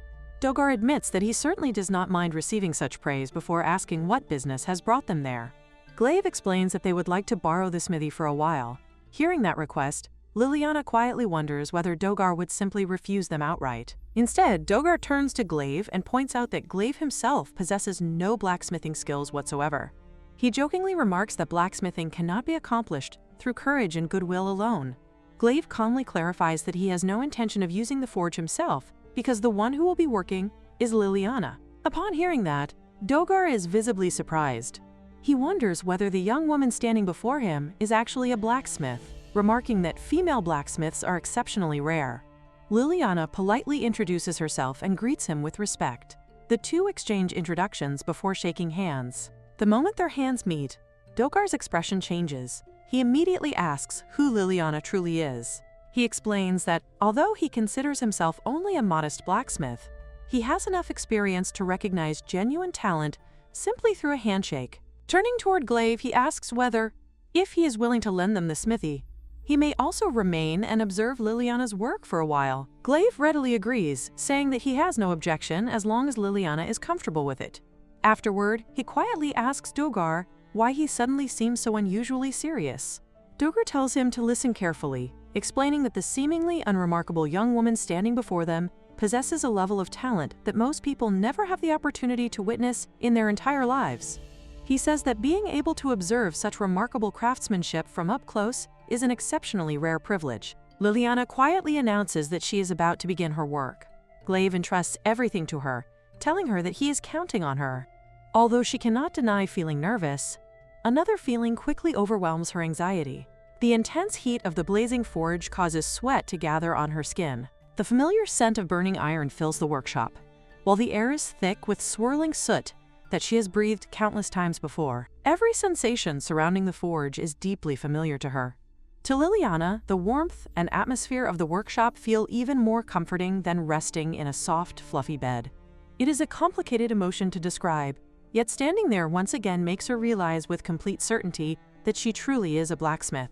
Dogar admits that he certainly does not mind receiving such praise before asking what business has brought them there. Glaive explains that they would like to borrow the smithy for a while. Hearing that request, Liliana quietly wonders whether Dogar would simply refuse them outright. Instead, Dogar turns to Glaive and points out that Glaive himself possesses no blacksmithing skills whatsoever. He jokingly remarks that blacksmithing cannot be accomplished through courage and goodwill alone. Glaive calmly clarifies that he has no intention of using the forge himself because the one who will be working is Liliana. Upon hearing that, Dogar is visibly surprised. He wonders whether the young woman standing before him is actually a blacksmith, remarking that female blacksmiths are exceptionally rare. Liliana politely introduces herself and greets him with respect. The two exchange introductions before shaking hands. The moment their hands meet, Dogar's expression changes. He immediately asks who Liliana truly is. He explains that although he considers himself only a modest blacksmith, he has enough experience to recognize genuine talent simply through a handshake. Turning toward Glaive, he asks whether, if he is willing to lend them the smithy, he may also remain and observe Liliana's work for a while. Glaive readily agrees, saying that he has no objection as long as Liliana is comfortable with it. Afterward, he quietly asks Dogar why he suddenly seems so unusually serious. Dogar tells him to listen carefully, explaining that the seemingly unremarkable young woman standing before them possesses a level of talent that most people never have the opportunity to witness in their entire lives. He says that being able to observe such remarkable craftsmanship from up close is an exceptionally rare privilege. Liliana quietly announces that she is about to begin her work. Glaive entrusts everything to her, telling her that he is counting on her. Although she cannot deny feeling nervous, another feeling quickly overwhelms her anxiety. The intense heat of the blazing forge causes sweat to gather on her skin. The familiar scent of burning iron fills the workshop, while the air is thick with swirling soot that she has breathed countless times before. Every sensation surrounding the forge is deeply familiar to her. To Liliana, the warmth and atmosphere of the workshop feel even more comforting than resting in a soft, fluffy bed. It is a complicated emotion to describe, yet standing there once again makes her realize with complete certainty that she truly is a blacksmith.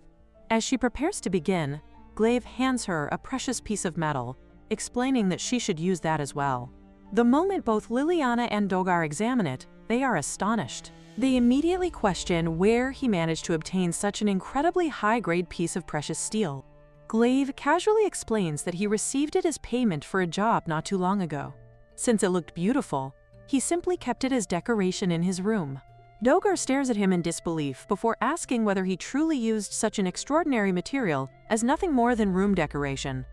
As she prepares to begin, Glaive hands her a precious piece of metal, explaining that she should use that as well. The moment both Liliana and Dogar examine it, they are astonished. They immediately question where he managed to obtain such an incredibly high-grade piece of precious steel. Glaive casually explains that he received it as payment for a job not too long ago. Since it looked beautiful, he simply kept it as decoration in his room. Dogar stares at him in disbelief before asking whether he truly used such an extraordinary material as nothing more than room decoration,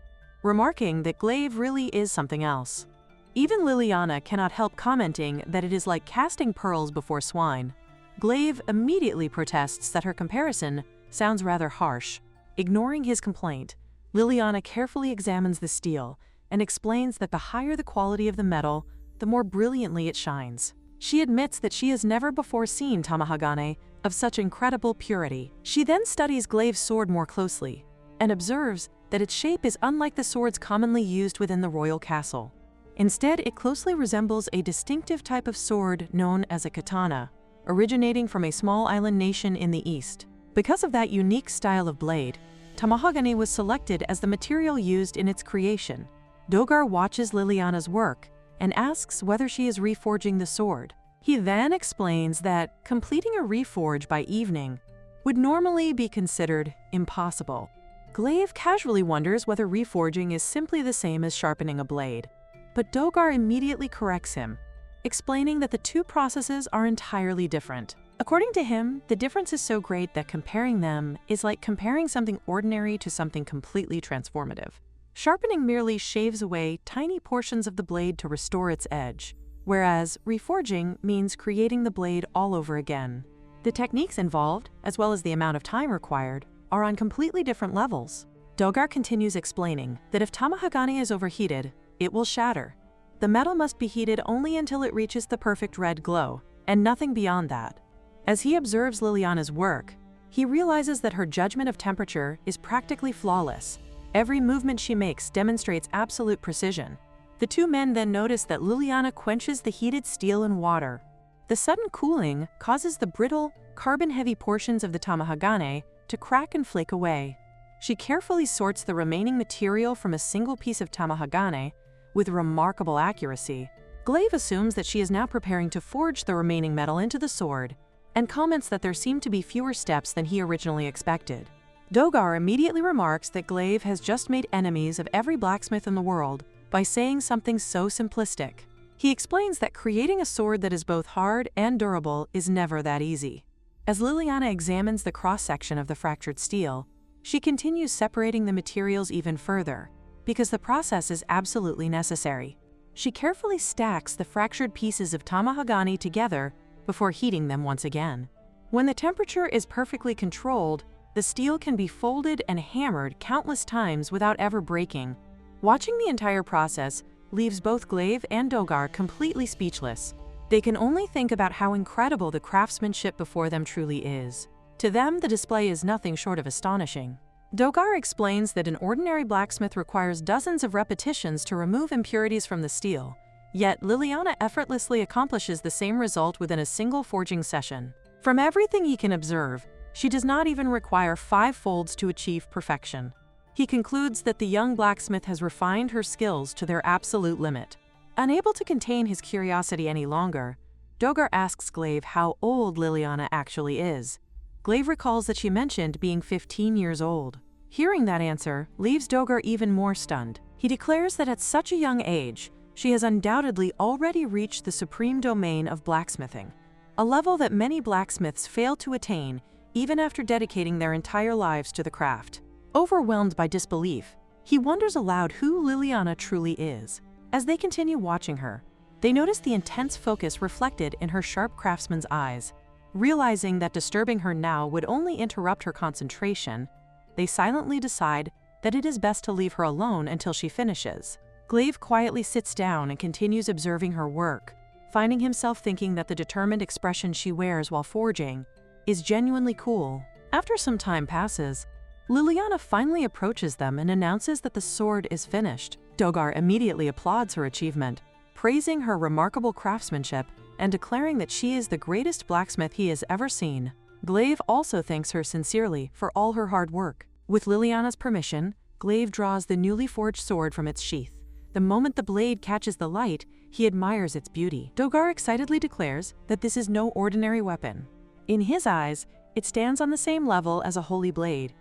remarking that Glaive really is something else. Even Liliana cannot help commenting that it is like casting pearls before swine. Glaive immediately protests that her comparison sounds rather harsh. Ignoring his complaint, Liliana carefully examines the steel and explains that the higher the quality of the metal, the more brilliantly it shines. She admits that she has never before seen tamahagane of such incredible purity. She then studies Glaive's sword more closely and observes that its shape is unlike the swords commonly used within the royal castle. Instead, it closely resembles a distinctive type of sword known as a katana, originating from a small island nation in the east. Because of that unique style of blade, tamahagane was selected as the material used in its creation. Dogar watches Liliana's work and asks whether she is reforging the sword. He then explains that completing a reforge by evening would normally be considered impossible. Glaive casually wonders whether reforging is simply the same as sharpening a blade, but Dogar immediately corrects him, explaining that the two processes are entirely different. According to him, the difference is so great that comparing them is like comparing something ordinary to something completely transformative. Sharpening merely shaves away tiny portions of the blade to restore its edge, whereas reforging means creating the blade all over again. The techniques involved, as well as the amount of time required, are on completely different levels. Dogar continues explaining that if tamahagane is overheated, it will shatter. The metal must be heated only until it reaches the perfect red glow, and nothing beyond that. As he observes Liliana's work, he realizes that her judgment of temperature is practically flawless. Every movement she makes demonstrates absolute precision. The two men then notice that Liliana quenches the heated steel in water. The sudden cooling causes the brittle, carbon-heavy portions of the tamahagane to crack and flake away. She carefully sorts the remaining material from a single piece of tamahagane with remarkable accuracy. Glaive assumes that she is now preparing to forge the remaining metal into the sword, and comments that there seem to be fewer steps than he originally expected. Dogar immediately remarks that Glaive has just made enemies of every blacksmith in the world by saying something so simplistic. He explains that creating a sword that is both hard and durable is never that easy. As Liliana examines the cross-section of the fractured steel, she continues separating the materials even further, because the process is absolutely necessary. She carefully stacks the fractured pieces of tamahagani together before heating them once again. When the temperature is perfectly controlled, the steel can be folded and hammered countless times without ever breaking. Watching the entire process leaves both Glaive and Dogar completely speechless. They can only think about how incredible the craftsmanship before them truly is. To them, the display is nothing short of astonishing. Dogar explains that an ordinary blacksmith requires dozens of repetitions to remove impurities from the steel, yet Liliana effortlessly accomplishes the same result within a single forging session. From everything he can observe, she does not even require 5 folds to achieve perfection. He concludes that the young blacksmith has refined her skills to their absolute limit. Unable to contain his curiosity any longer, Dogar asks Glaive how old Liliana actually is. Glaive recalls that she mentioned being 15 years old. Hearing that answer leaves Dogar even more stunned. He declares that at such a young age, she has undoubtedly already reached the supreme domain of blacksmithing, a level that many blacksmiths fail to attain even after dedicating their entire lives to the craft. Overwhelmed by disbelief, he wonders aloud who Liliana truly is. As they continue watching her, they notice the intense focus reflected in her sharp craftsman's eyes. Realizing that disturbing her now would only interrupt her concentration, they silently decide that it is best to leave her alone until she finishes. Glaive quietly sits down and continues observing her work, finding himself thinking that the determined expression she wears while forging is genuinely cool. After some time passes, Liliana finally approaches them and announces that the sword is finished. Dogar immediately applauds her achievement, praising her remarkable craftsmanship and declaring that she is the greatest blacksmith he has ever seen. Glaive also thanks her sincerely for all her hard work. With Liliana's permission, Glaive draws the newly forged sword from its sheath. The moment the blade catches the light, he admires its beauty. Dogar excitedly declares that this is no ordinary weapon. In his eyes, it stands on the same level as a holy blade,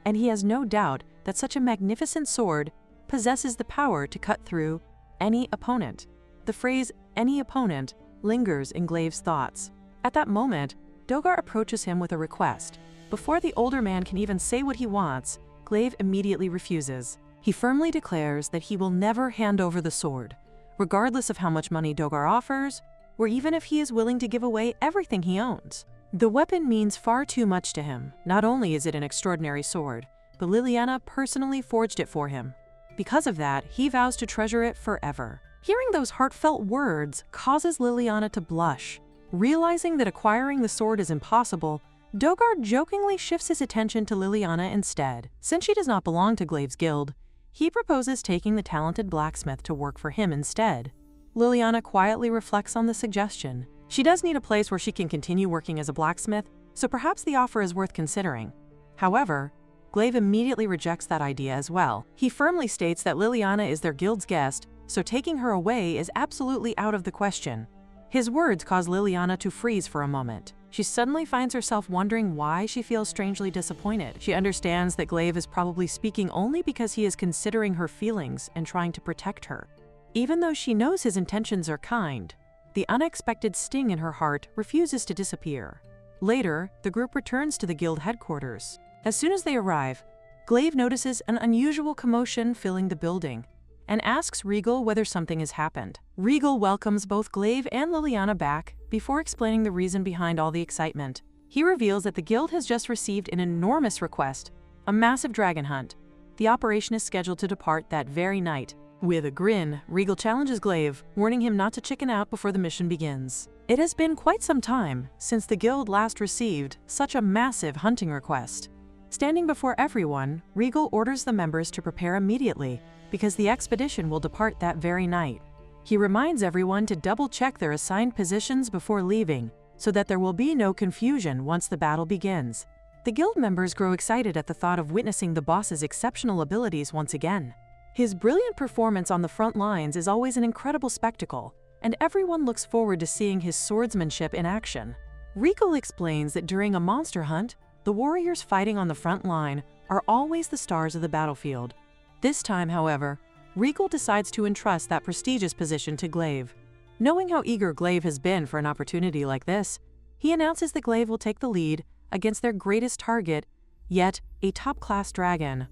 and he has no doubt that such a magnificent sword possesses the power to cut through any opponent. The phrase, any opponent, lingers in Glaive's thoughts. At that moment, Dogar approaches him with a request. Before the older man can even say what he wants, Glaive immediately refuses. He firmly declares that he will never hand over the sword, regardless of how much money Dogar offers, or even if he is willing to give away everything he owns. The weapon means far too much to him. Not only is it an extraordinary sword, but Liliana personally forged it for him. Because of that, he vows to treasure it forever. Hearing those heartfelt words causes Liliana to blush. Realizing that acquiring the sword is impossible, Dogar jokingly shifts his attention to Liliana instead. Since she does not belong to Glaive's guild, he proposes taking the talented blacksmith to work for him instead. Liliana quietly reflects on the suggestion. She does need a place where she can continue working as a blacksmith, so perhaps the offer is worth considering. However, Glaive immediately rejects that idea as well. He firmly states that Liliana is their guild's guest, so taking her away is absolutely out of the question. His words cause Liliana to freeze for a moment. She suddenly finds herself wondering why she feels strangely disappointed. She understands that Glaive is probably speaking only because he is considering her feelings and trying to protect her. Even though she knows his intentions are kind, the unexpected sting in her heart refuses to disappear. Later, the group returns to the guild headquarters. As soon as they arrive, Glaive notices an unusual commotion filling the building and asks Regal whether something has happened. Regal welcomes both Glaive and Liliana back before explaining the reason behind all the excitement. He reveals that the guild has just received an enormous request, a massive dragon hunt. The operation is scheduled to depart that very night. With a grin, Regal challenges Glaive, warning him not to chicken out before the mission begins. It has been quite some time since the guild last received such a massive hunting request. Standing before everyone, Regal orders the members to prepare immediately because the expedition will depart that very night. He reminds everyone to double-check their assigned positions before leaving so that there will be no confusion once the battle begins. The guild members grow excited at the thought of witnessing the boss's exceptional abilities once again. His brilliant performance on the front lines is always an incredible spectacle, and everyone looks forward to seeing his swordsmanship in action. Regal explains that during a monster hunt, the warriors fighting on the front line are always the stars of the battlefield. This time, however, Regal decides to entrust that prestigious position to Glaive. Knowing how eager Glaive has been for an opportunity like this, he announces that Glaive will take the lead against their greatest target, yet a top-class dragon.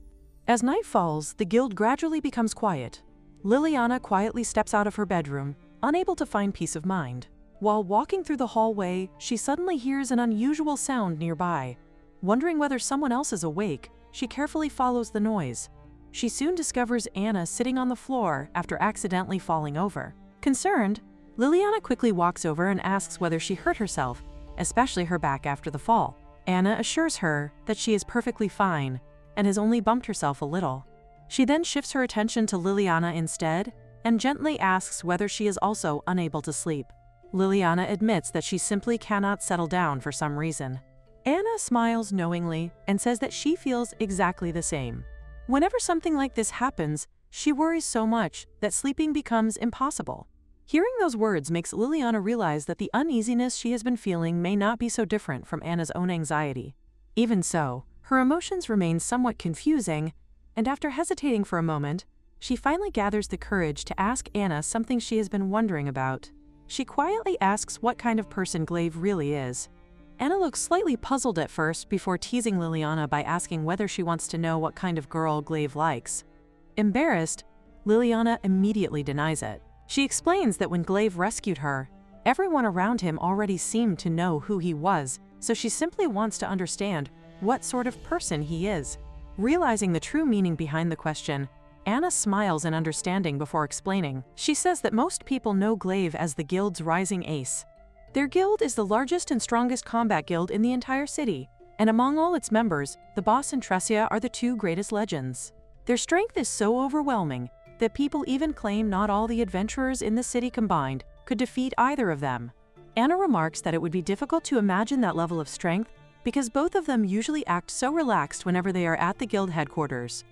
As night falls, the guild gradually becomes quiet. Liliana quietly steps out of her bedroom, unable to find peace of mind. While walking through the hallway, she suddenly hears an unusual sound nearby. Wondering whether someone else is awake, she carefully follows the noise. She soon discovers Anna sitting on the floor after accidentally falling over. Concerned, Liliana quickly walks over and asks whether she hurt herself, especially her back after the fall. Anna assures her that she is perfectly fine and has only bumped herself a little. She then shifts her attention to Liliana instead and gently asks whether she is also unable to sleep. Liliana admits that she simply cannot settle down for some reason. Anna smiles knowingly and says that she feels exactly the same. Whenever something like this happens, she worries so much that sleeping becomes impossible. Hearing those words makes Liliana realize that the uneasiness she has been feeling may not be so different from Anna's own anxiety. Even so, her emotions remain somewhat confusing, and after hesitating for a moment, she finally gathers the courage to ask Anna something she has been wondering about. She quietly asks what kind of person Glaive really is. Anna looks slightly puzzled at first before teasing Liliana by asking whether she wants to know what kind of girl Glaive likes. Embarrassed, Liliana immediately denies it. She explains that when Glaive rescued her, everyone around him already seemed to know who he was, so she simply wants to understand what sort of person he is. Realizing the true meaning behind the question, Anna smiles in understanding before explaining. She says that most people know Glaive as the guild's rising ace. Their guild is the largest and strongest combat guild in the entire city, and among all its members, the boss and Tresia are the two greatest legends. Their strength is so overwhelming that people even claim not all the adventurers in the city combined could defeat either of them. Anna remarks that it would be difficult to imagine that level of strength because both of them usually act so relaxed whenever they are at the guild headquarters.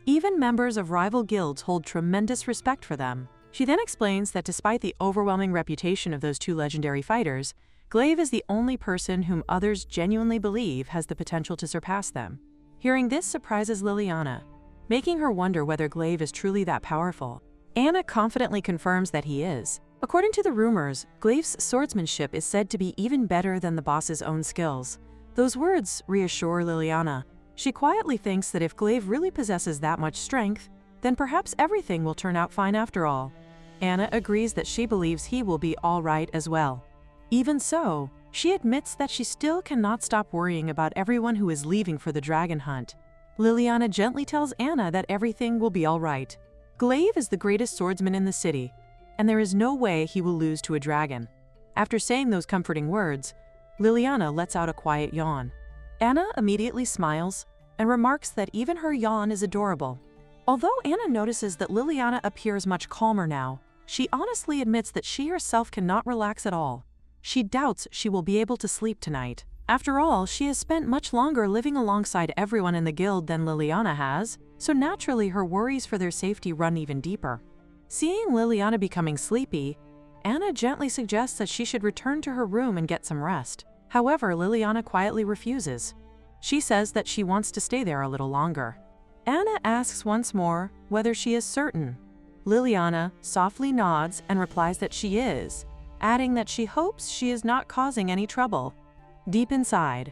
Even members of rival guilds hold tremendous respect for them. She then explains that despite the overwhelming reputation of those two legendary fighters, Glaive is the only person whom others genuinely believe has the potential to surpass them. Hearing this surprises Liliana, making her wonder whether Glaive is truly that powerful. Anna confidently confirms that he is. According to the rumors, Glaive's swordsmanship is said to be even better than the boss's own skills. Those words reassure Liliana. She quietly thinks that if Glaive really possesses that much strength, then perhaps everything will turn out fine after all. Anna agrees that she believes he will be all right as well. Even so, she admits that she still cannot stop worrying about everyone who is leaving for the dragon hunt. Liliana gently tells Anna that everything will be all right. Glaive is the greatest swordsman in the city, and there is no way he will lose to a dragon. After saying those comforting words, Liliana lets out a quiet yawn. Anna immediately smiles and remarks that even her yawn is adorable. Although Anna notices that Liliana appears much calmer now, she honestly admits that she herself cannot relax at all. She doubts she will be able to sleep tonight. After all, she has spent much longer living alongside everyone in the guild than Liliana has, so naturally her worries for their safety run even deeper. Seeing Liliana becoming sleepy, Anna gently suggests that she should return to her room and get some rest. However, Liliana quietly refuses. She says that she wants to stay there a little longer. Anna asks once more whether she is certain. Liliana softly nods and replies that she is, adding that she hopes she is not causing any trouble. Deep inside,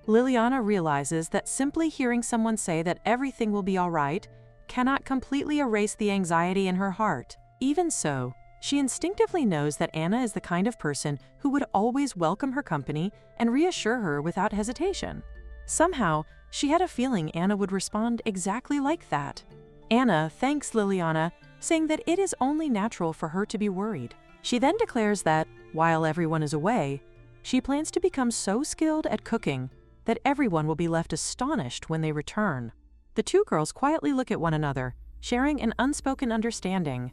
Liliana realizes that simply hearing someone say that everything will be all right cannot completely erase the anxiety in her heart. Even so, she instinctively knows that Anna is the kind of person who would always welcome her company and reassure her without hesitation. Somehow, she had a feeling Anna would respond exactly like that. Anna thanks Liliana, saying that it is only natural for her to be worried. She then declares that, while everyone is away, she plans to become so skilled at cooking that everyone will be left astonished when they return. The two girls quietly look at one another, sharing an unspoken understanding.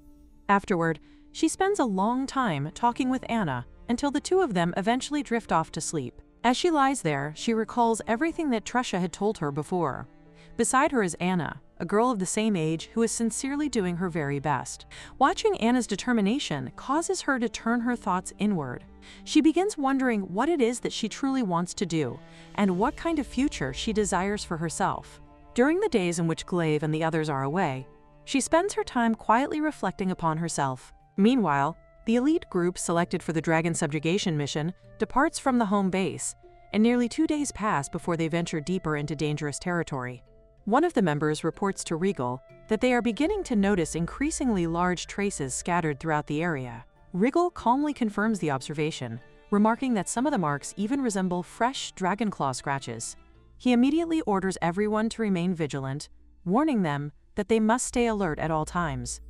Afterward, she spends a long time talking with Anna until the two of them eventually drift off to sleep. As she lies there, she recalls everything that Tresia had told her before. Beside her is Anna, a girl of the same age who is sincerely doing her very best. Watching Anna's determination causes her to turn her thoughts inward. She begins wondering what it is that she truly wants to do and what kind of future she desires for herself. During the days in which Glaive and the others are away, she spends her time quietly reflecting upon herself. Meanwhile, the elite group selected for the dragon subjugation mission departs from the home base, and nearly 2 days pass before they venture deeper into dangerous territory. One of the members reports to Regal that they are beginning to notice increasingly large traces scattered throughout the area. Regal calmly confirms the observation, remarking that some of the marks even resemble fresh dragon claw scratches. He immediately orders everyone to remain vigilant, warning them that they must stay alert at all times.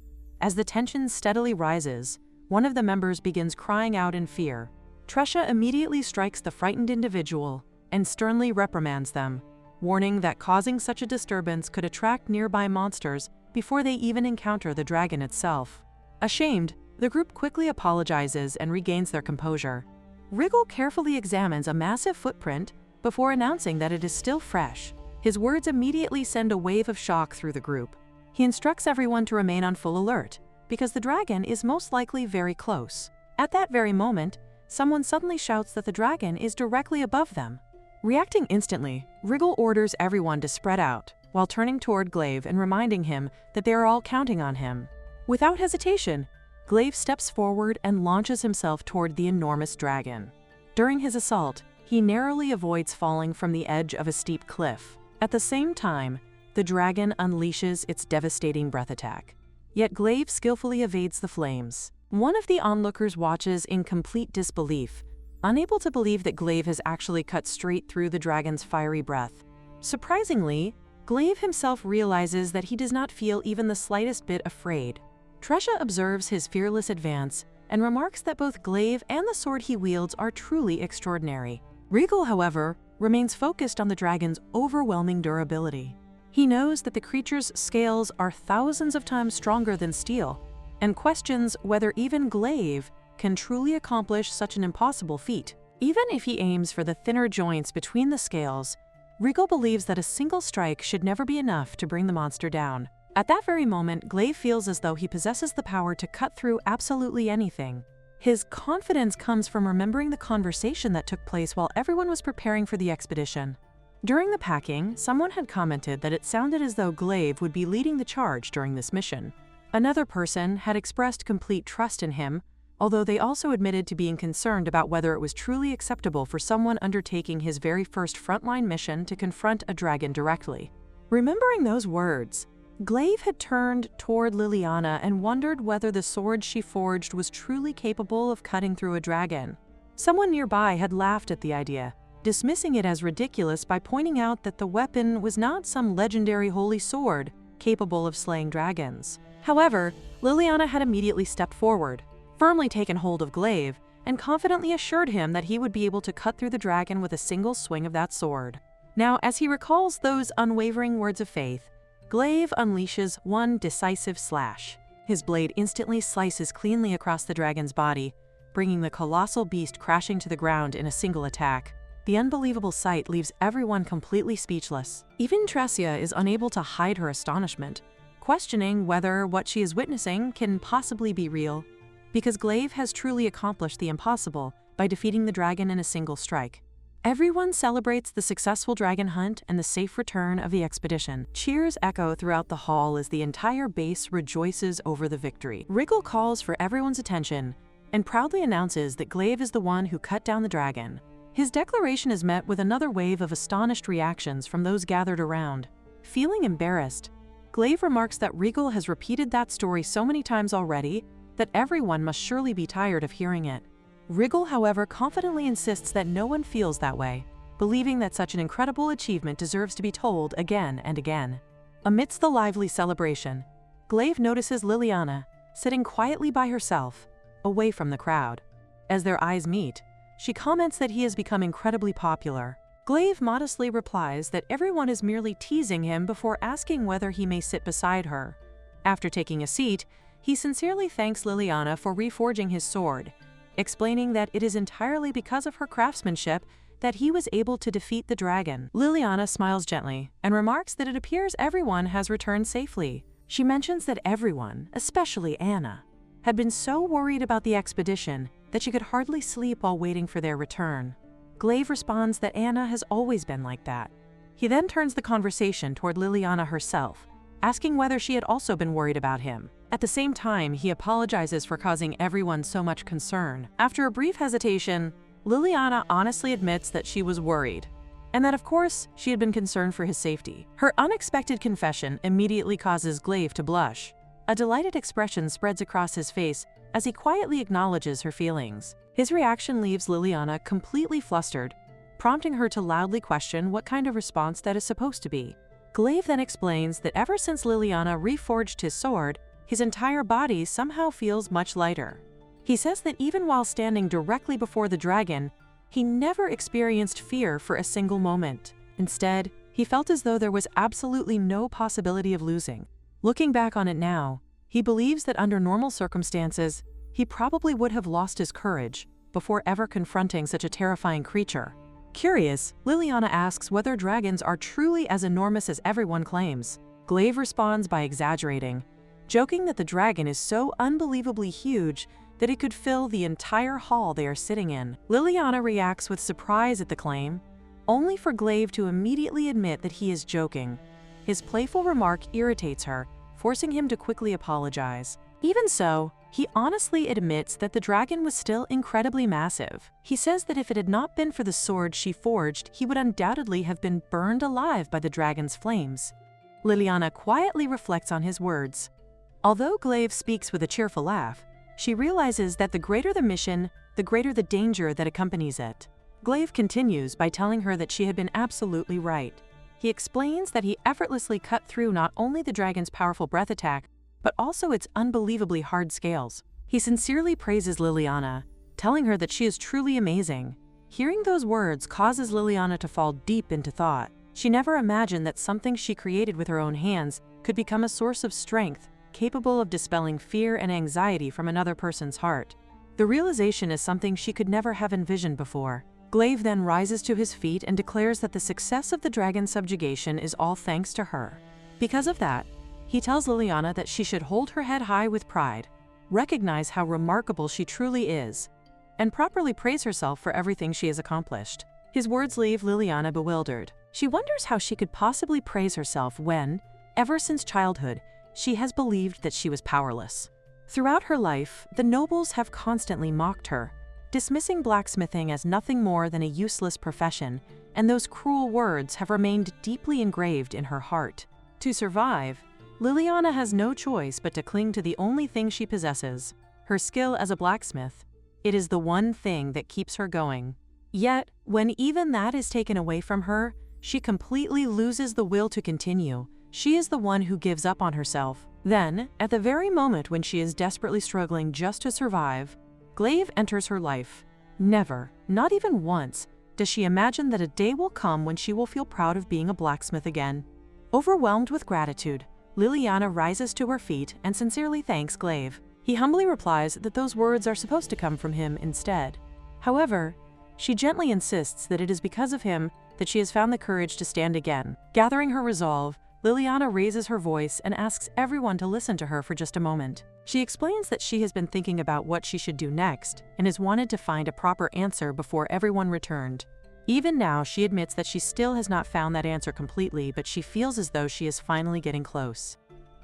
As the tension steadily rises, one of the members begins crying out in fear. Tresha immediately strikes the frightened individual and sternly reprimands them, warning that causing such a disturbance could attract nearby monsters before they even encounter the dragon itself. Ashamed, the group quickly apologizes and regains their composure. Regal carefully examines a massive footprint before announcing that it is still fresh. His words immediately send a wave of shock through the group. He instructs everyone to remain on full alert, because the dragon is most likely very close. At that very moment, someone suddenly shouts that the dragon is directly above them. Reacting instantly, Regal orders everyone to spread out, while turning toward Glaive and reminding him that they are all counting on him. Without hesitation, Glaive steps forward and launches himself toward the enormous dragon. During his assault, he narrowly avoids falling from the edge of a steep cliff. At the same time, the dragon unleashes its devastating breath attack. Yet Glaive skillfully evades the flames. One of the onlookers watches in complete disbelief, unable to believe that Glaive has actually cut straight through the dragon's fiery breath. Surprisingly, Glaive himself realizes that he does not feel even the slightest bit afraid. Tresha observes his fearless advance and remarks that both Glaive and the sword he wields are truly extraordinary. Regal, however, remains focused on the dragon's overwhelming durability. He knows that the creature's scales are thousands of times stronger than steel, and questions whether even Glaive can truly accomplish such an impossible feat. Even if he aims for the thinner joints between the scales, Regal believes that a single strike should never be enough to bring the monster down. At that very moment, Glaive feels as though he possesses the power to cut through absolutely anything. His confidence comes from remembering the conversation that took place while everyone was preparing for the expedition. During the packing, someone had commented that it sounded as though Glaive would be leading the charge during this mission. Another person had expressed complete trust in him, although they also admitted to being concerned about whether it was truly acceptable for someone undertaking his very first frontline mission to confront a dragon directly. Remembering those words, Glaive had turned toward Liliana and wondered whether the sword she forged was truly capable of cutting through a dragon. Someone nearby had laughed at the idea, dismissing it as ridiculous by pointing out that the weapon was not some legendary holy sword capable of slaying dragons. However, Liliana had immediately stepped forward, firmly taken hold of Glaive, and confidently assured him that he would be able to cut through the dragon with a single swing of that sword. Now, as he recalls those unwavering words of faith, Glaive unleashes one decisive slash. His blade instantly slices cleanly across the dragon's body, bringing the colossal beast crashing to the ground in a single attack. The unbelievable sight leaves everyone completely speechless. Even Tressia is unable to hide her astonishment, questioning whether what she is witnessing can possibly be real, because Glaive has truly accomplished the impossible by defeating the dragon in a single strike. Everyone celebrates the successful dragon hunt and the safe return of the expedition. Cheers echo throughout the hall as the entire base rejoices over the victory. Regal calls for everyone's attention and proudly announces that Glaive is the one who cut down the dragon. His declaration is met with another wave of astonished reactions from those gathered around. Feeling embarrassed, Glaive remarks that Regal has repeated that story so many times already that everyone must surely be tired of hearing it. Regal, however, confidently insists that no one feels that way, believing that such an incredible achievement deserves to be told again and again. Amidst the lively celebration, Glaive notices Liliana, sitting quietly by herself, away from the crowd. As their eyes meet, she comments that he has become incredibly popular. Glaive modestly replies that everyone is merely teasing him before asking whether he may sit beside her. After taking a seat, he sincerely thanks Liliana for reforging his sword, explaining that it is entirely because of her craftsmanship that he was able to defeat the dragon. Liliana smiles gently and remarks that it appears everyone has returned safely. She mentions that everyone, especially Anna, had been so worried about the expedition that she could hardly sleep while waiting for their return. Glaive responds that Anna has always been like that. He then turns the conversation toward Liliana herself, asking whether she had also been worried about him. At the same time, he apologizes for causing everyone so much concern. After a brief hesitation, Liliana honestly admits that she was worried, and that of course she had been concerned for his safety. Her unexpected confession immediately causes Glaive to blush. A delighted expression spreads across his face as he quietly acknowledges her feelings. His reaction leaves Liliana completely flustered, prompting her to loudly question what kind of response that is supposed to be. Glaive then explains that ever since Liliana reforged his sword, his entire body somehow feels much lighter. He says that even while standing directly before the dragon, he never experienced fear for a single moment. Instead, he felt as though there was absolutely no possibility of losing. Looking back on it now, he believes that under normal circumstances, he probably would have lost his courage before ever confronting such a terrifying creature. Curious, Liliana asks whether dragons are truly as enormous as everyone claims. Glaive responds by exaggerating, joking that the dragon is so unbelievably huge that it could fill the entire hall they are sitting in. Liliana reacts with surprise at the claim, only for Glaive to immediately admit that he is joking. His playful remark irritates her, forcing him to quickly apologize. Even so, he honestly admits that the dragon was still incredibly massive. He says that if it had not been for the sword she forged, he would undoubtedly have been burned alive by the dragon's flames. Liliana quietly reflects on his words. Although Glaive speaks with a cheerful laugh, she realizes that the greater the mission, the greater the danger that accompanies it. Glaive continues by telling her that she had been absolutely right. He explains that he effortlessly cut through not only the dragon's powerful breath attack, but also its unbelievably hard scales. He sincerely praises Liliana, telling her that she is truly amazing. Hearing those words causes Liliana to fall deep into thought. She never imagined that something she created with her own hands could become a source of strength, capable of dispelling fear and anxiety from another person's heart. The realization is something she could never have envisioned before. Glaive then rises to his feet and declares that the success of the dragon's subjugation is all thanks to her. Because of that, he tells Liliana that she should hold her head high with pride, recognize how remarkable she truly is, and properly praise herself for everything she has accomplished. His words leave Liliana bewildered. She wonders how she could possibly praise herself when, ever since childhood, she has believed that she was powerless. Throughout her life, the nobles have constantly mocked her, dismissing blacksmithing as nothing more than a useless profession, and those cruel words have remained deeply engraved in her heart. To survive, Liliana has no choice but to cling to the only thing she possesses, her skill as a blacksmith. It is the one thing that keeps her going. Yet, when even that is taken away from her, she completely loses the will to continue. She is the one who gives up on herself. Then, at the very moment when she is desperately struggling just to survive, Glaive enters her life. Never, not even once, does she imagine that a day will come when she will feel proud of being a blacksmith again. Overwhelmed with gratitude, Liliana rises to her feet and sincerely thanks Glaive. He humbly replies that those words are supposed to come from him instead. However, she gently insists that it is because of him that she has found the courage to stand again. Gathering her resolve, Liliana raises her voice and asks everyone to listen to her for just a moment. She explains that she has been thinking about what she should do next and has wanted to find a proper answer before everyone returned. Even now, she admits that she still has not found that answer completely, but she feels as though she is finally getting close.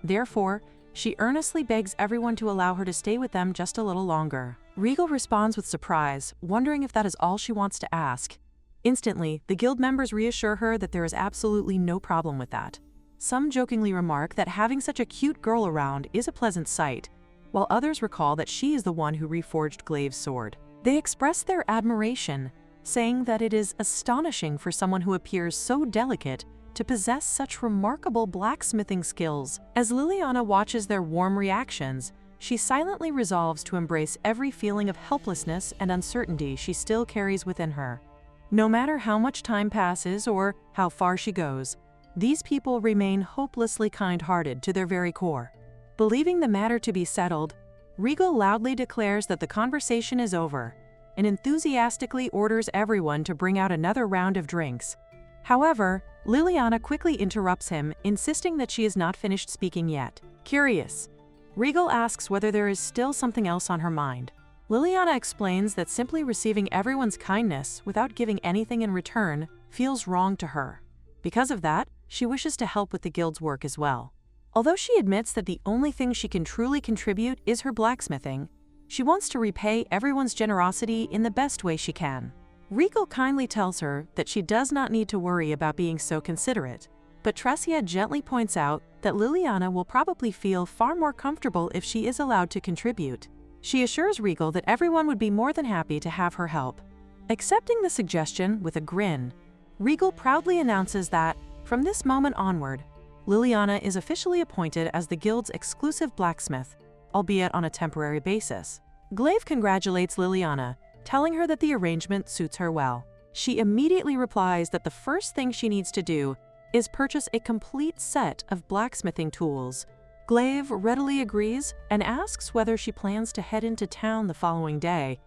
Therefore, she earnestly begs everyone to allow her to stay with them just a little longer. Regal responds with surprise, wondering if that is all she wants to ask. Instantly, the guild members reassure her that there is absolutely no problem with that. Some jokingly remark that having such a cute girl around is a pleasant sight, while others recall that she is the one who reforged Glaive's sword. They express their admiration, saying that it is astonishing for someone who appears so delicate to possess such remarkable blacksmithing skills. As Liliana watches their warm reactions, she silently resolves to embrace every feeling of helplessness and uncertainty she still carries within her. No matter how much time passes or how far she goes, these people remain hopelessly kind-hearted to their very core. Believing the matter to be settled, Regal loudly declares that the conversation is over and enthusiastically orders everyone to bring out another round of drinks. However, Liliana quickly interrupts him, insisting that she is not finished speaking yet. Curious, Regal asks whether there is still something else on her mind. Liliana explains that simply receiving everyone's kindness without giving anything in return feels wrong to her. Because of that, she wishes to help with the guild's work as well. Although she admits that the only thing she can truly contribute is her blacksmithing, she wants to repay everyone's generosity in the best way she can. Regal kindly tells her that she does not need to worry about being so considerate, but Tressia gently points out that Liliana will probably feel far more comfortable if she is allowed to contribute. She assures Regal that everyone would be more than happy to have her help. Accepting the suggestion with a grin, Regal proudly announces that, from this moment onward, Liliana is officially appointed as the guild's exclusive blacksmith, albeit on a temporary basis. Glaive congratulates Liliana, telling her that the arrangement suits her well. She immediately replies that the first thing she needs to do is purchase a complete set of blacksmithing tools. Glaive readily agrees and asks whether she plans to head into town the following day.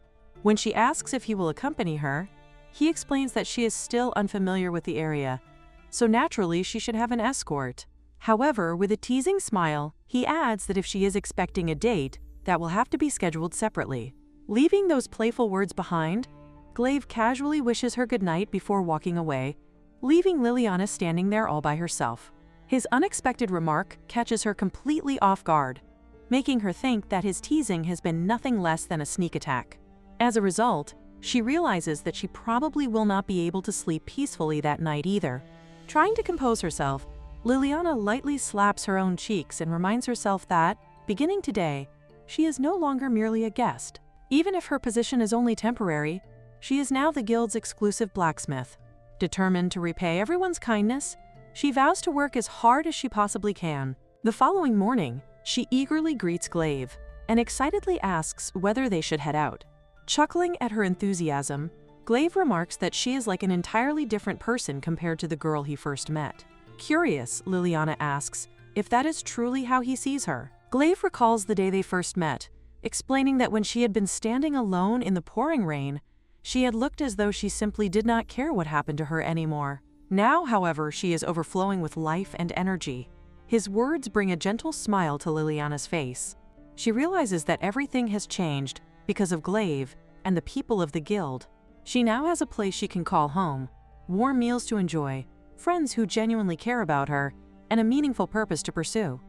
When she asks if he will accompany her, he explains that she is still unfamiliar with the area, so naturally she should have an escort. However, with a teasing smile, he adds that if she is expecting a date, that will have to be scheduled separately. Leaving those playful words behind, Glaive casually wishes her goodnight before walking away, leaving Liliana standing there all by herself. His unexpected remark catches her completely off guard, making her think that his teasing has been nothing less than a sneak attack. As a result, she realizes that she probably will not be able to sleep peacefully that night either. Trying to compose herself, Liliana lightly slaps her own cheeks and reminds herself that, beginning today, she is no longer merely a guest. Even if her position is only temporary, she is now the guild's exclusive blacksmith. Determined to repay everyone's kindness, she vows to work as hard as she possibly can. The following morning, she eagerly greets Glaive and excitedly asks whether they should head out. Chuckling at her enthusiasm, Glaive remarks that she is like an entirely different person compared to the girl he first met. Curious, Liliana asks if that is truly how he sees her. Glaive recalls the day they first met, explaining that when she had been standing alone in the pouring rain, she had looked as though she simply did not care what happened to her anymore. Now, however, she is overflowing with life and energy. His words bring a gentle smile to Liliana's face. She realizes that everything has changed because of Glaive and the people of the guild. She now has a place she can call home, warm meals to enjoy, friends who genuinely care about her, and a meaningful purpose to pursue.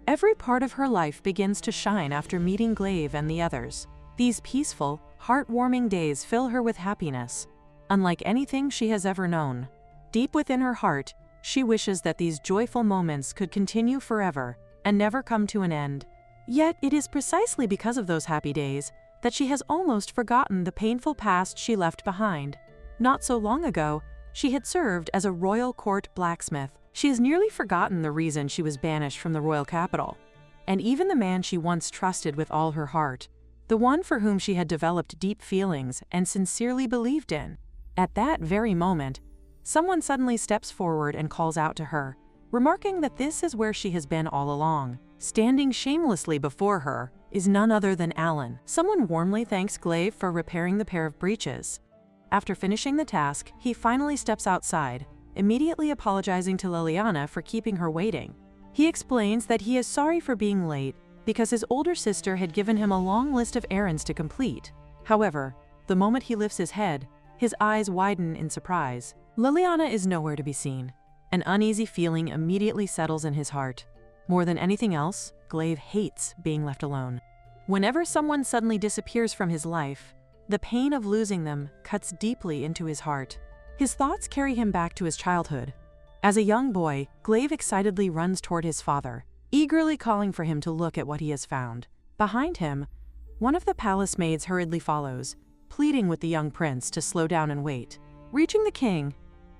Every part of her life begins to shine after meeting Glaive and the others. These peaceful, heartwarming days fill her with happiness, unlike anything she has ever known. Deep within her heart, she wishes that these joyful moments could continue forever and never come to an end. Yet it is precisely because of those happy days that she has almost forgotten the painful past she left behind. Not so long ago, she had served as a royal court blacksmith. She has nearly forgotten the reason she was banished from the royal capital, and even the man she once trusted with all her heart, the one for whom she had developed deep feelings and sincerely believed in. At that very moment, someone suddenly steps forward and calls out to her, remarking that this is where she has been all along. Standing shamelessly before her is none other than Alan. Someone warmly thanks Glaive for repairing the pair of breeches. After finishing the task, he finally steps outside, immediately apologizing to Liliana for keeping her waiting. He explains that he is sorry for being late because his older sister had given him a long list of errands to complete. However, the moment he lifts his head, his eyes widen in surprise. Liliana is nowhere to be seen. An uneasy feeling immediately settles in his heart. More than anything else, Glaive hates being left alone. Whenever someone suddenly disappears from his life, the pain of losing them cuts deeply into his heart. His thoughts carry him back to his childhood. As a young boy, Glaive excitedly runs toward his father, eagerly calling for him to look at what he has found. Behind him, one of the palace maids hurriedly follows, pleading with the young prince to slow down and wait. Reaching the king,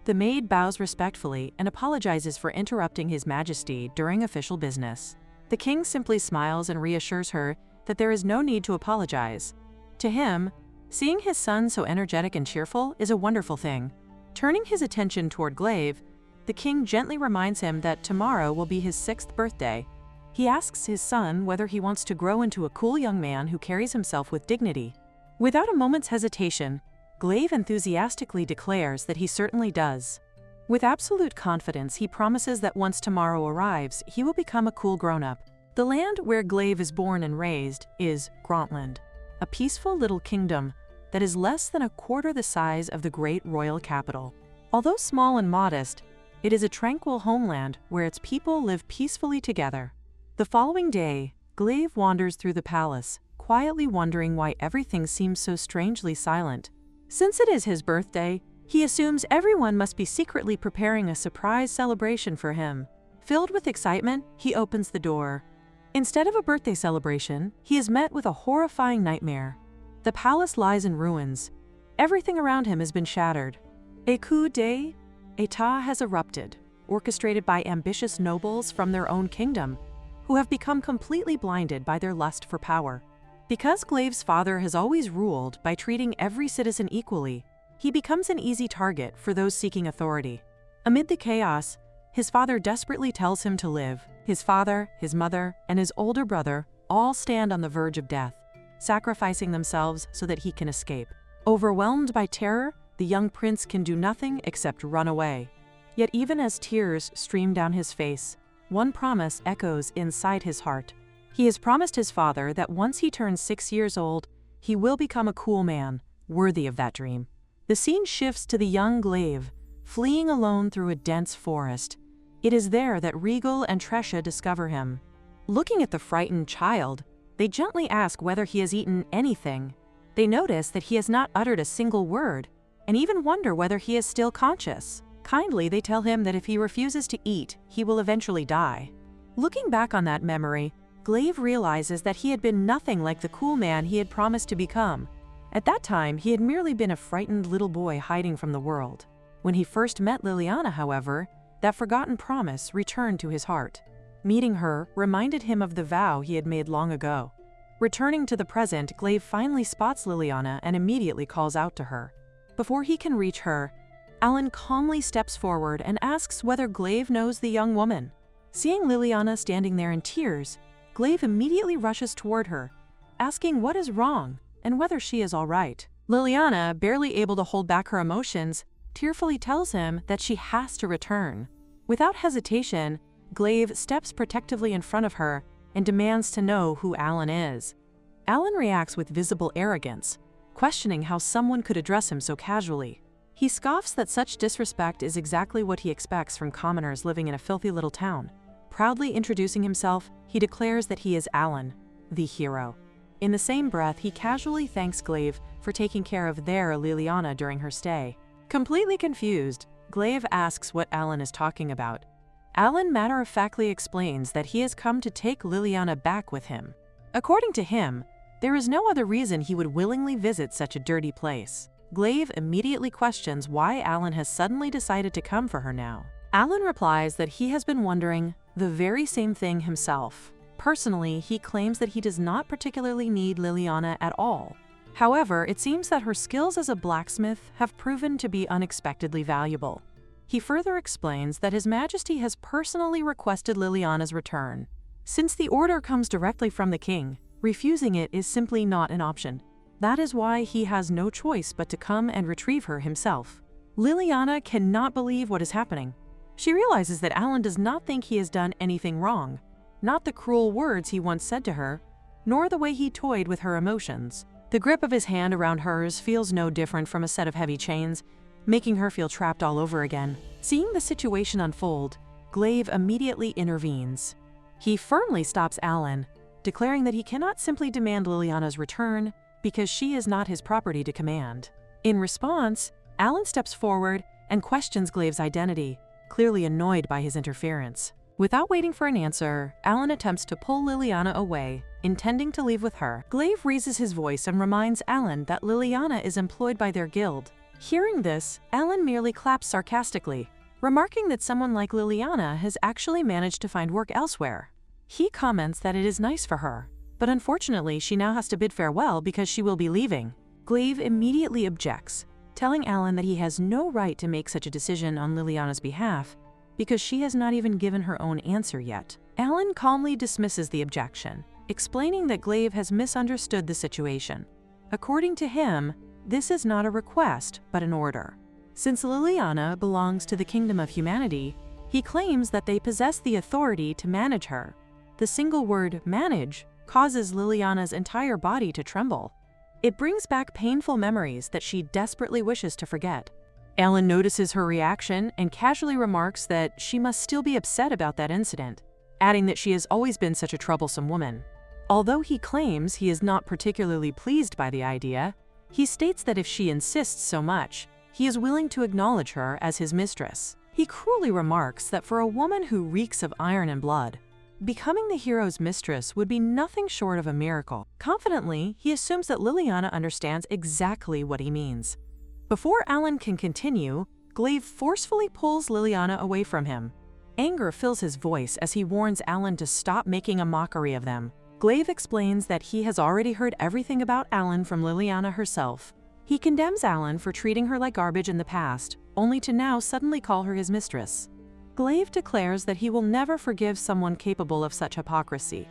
the maid bows respectfully and apologizes for interrupting His Majesty during official business. The king simply smiles and reassures her that there is no need to apologize. To him, seeing his son so energetic and cheerful is a wonderful thing. Turning his attention toward Glaive, the king gently reminds him that tomorrow will be his 6th birthday. He asks his son whether he wants to grow into a cool young man who carries himself with dignity. Without a moment's hesitation, Glaive enthusiastically declares that he certainly does. With absolute confidence, he promises that once tomorrow arrives, he will become a cool grown-up. The land where Glaive is born and raised is Grantland, a peaceful little kingdom that is less than a quarter the size of the great royal capital. Although small and modest, it is a tranquil homeland where its people live peacefully together. The following day, Glaive wanders through the palace, quietly wondering why everything seems so strangely silent. Since it is his birthday, he assumes everyone must be secretly preparing a surprise celebration for him. Filled with excitement, he opens the door. Instead of a birthday celebration, he is met with a horrifying nightmare. The palace lies in ruins. Everything around him has been shattered. A coup d'état has erupted, orchestrated by ambitious nobles from their own kingdom, who have become completely blinded by their lust for power. Because Glaive's father has always ruled by treating every citizen equally, he becomes an easy target for those seeking authority. Amid the chaos, his father desperately tells him to live. His father, his mother, and his older brother all stand on the verge of death, sacrificing themselves so that he can escape. Overwhelmed by terror, the young prince can do nothing except run away. Yet even as tears stream down his face, one promise echoes inside his heart. He has promised his father that once he turns 6 years old, he will become a cool man, worthy of that dream. The scene shifts to the young Glaive, fleeing alone through a dense forest. It is there that Regal and Tresha discover him. Looking at the frightened child, they gently ask whether he has eaten anything. They notice that he has not uttered a single word, and even wonder whether he is still conscious. Kindly, they tell him that if he refuses to eat, he will eventually die. Looking back on that memory, Glaive realizes that he had been nothing like the cool man he had promised to become. At that time, he had merely been a frightened little boy hiding from the world. When he first met Liliana, however, that forgotten promise returned to his heart. Meeting her reminded him of the vow he had made long ago. Returning to the present, Glaive finally spots Liliana and immediately calls out to her. Before he can reach her, Alan calmly steps forward and asks whether Glaive knows the young woman. Seeing Liliana standing there in tears, Glaive immediately rushes toward her, asking what is wrong and whether she is all right. Liliana, barely able to hold back her emotions, tearfully tells him that she has to return. Without hesitation, Glaive steps protectively in front of her and demands to know who Alan is. Alan reacts with visible arrogance, questioning how someone could address him so casually. He scoffs that such disrespect is exactly what he expects from commoners living in a filthy little town. Proudly introducing himself, he declares that he is Alan, the hero. In the same breath, he casually thanks Glaive for taking care of their Liliana during her stay. Completely confused, Glaive asks what Alan is talking about. Alan matter-of-factly explains that he has come to take Liliana back with him. According to him, there is no other reason he would willingly visit such a dirty place. Glaive immediately questions why Alan has suddenly decided to come for her now. Alan replies that he has been wondering the very same thing himself. Personally, he claims that he does not particularly need Liliana at all. However, it seems that her skills as a blacksmith have proven to be unexpectedly valuable. He further explains that His Majesty has personally requested Liliana's return. Since the order comes directly from the king, refusing it is simply not an option. That is why he has no choice but to come and retrieve her himself. Liliana cannot believe what is happening. She realizes that Alan does not think he has done anything wrong, not the cruel words he once said to her, nor the way he toyed with her emotions. The grip of his hand around hers feels no different from a set of heavy chains, making her feel trapped all over again. Seeing the situation unfold, Glaive immediately intervenes. He firmly stops Alan, declaring that he cannot simply demand Liliana's return because she is not his property to command. In response, Alan steps forward and questions Glaive's identity, clearly annoyed by his interference. Without waiting for an answer, Alan attempts to pull Liliana away, intending to leave with her. Glaive raises his voice and reminds Alan that Liliana is employed by their guild. Hearing this, Alan merely claps sarcastically, remarking that someone like Liliana has actually managed to find work elsewhere. He comments that it is nice for her, but unfortunately she now has to bid farewell because she will be leaving. Glaive immediately objects, telling Alan that he has no right to make such a decision on Liliana's behalf because she has not even given her own answer yet. Alan calmly dismisses the objection, explaining that Glaive has misunderstood the situation. According to him, this is not a request, but an order. Since Liliana belongs to the kingdom of humanity, he claims that they possess the authority to manage her. The single word manage causes Liliana's entire body to tremble. It brings back painful memories that she desperately wishes to forget. Alan notices her reaction and casually remarks that she must still be upset about that incident, adding that she has always been such a troublesome woman. Although he claims he is not particularly pleased by the idea, He states that if she insists so much, he is willing to acknowledge her as his mistress. He cruelly remarks that for a woman who reeks of iron and blood, becoming the hero's mistress would be nothing short of a miracle. Confidently, he assumes that Liliana understands exactly what he means. Before Alan can continue, Glaive forcefully pulls Liliana away from him. Anger fills his voice as he warns Alan to stop making a mockery of them. Glaive explains that he has already heard everything about Alan from Liliana herself. He condemns Alan for treating her like garbage in the past, only to now suddenly call her his mistress. Glaive declares that he will never forgive someone capable of such hypocrisy.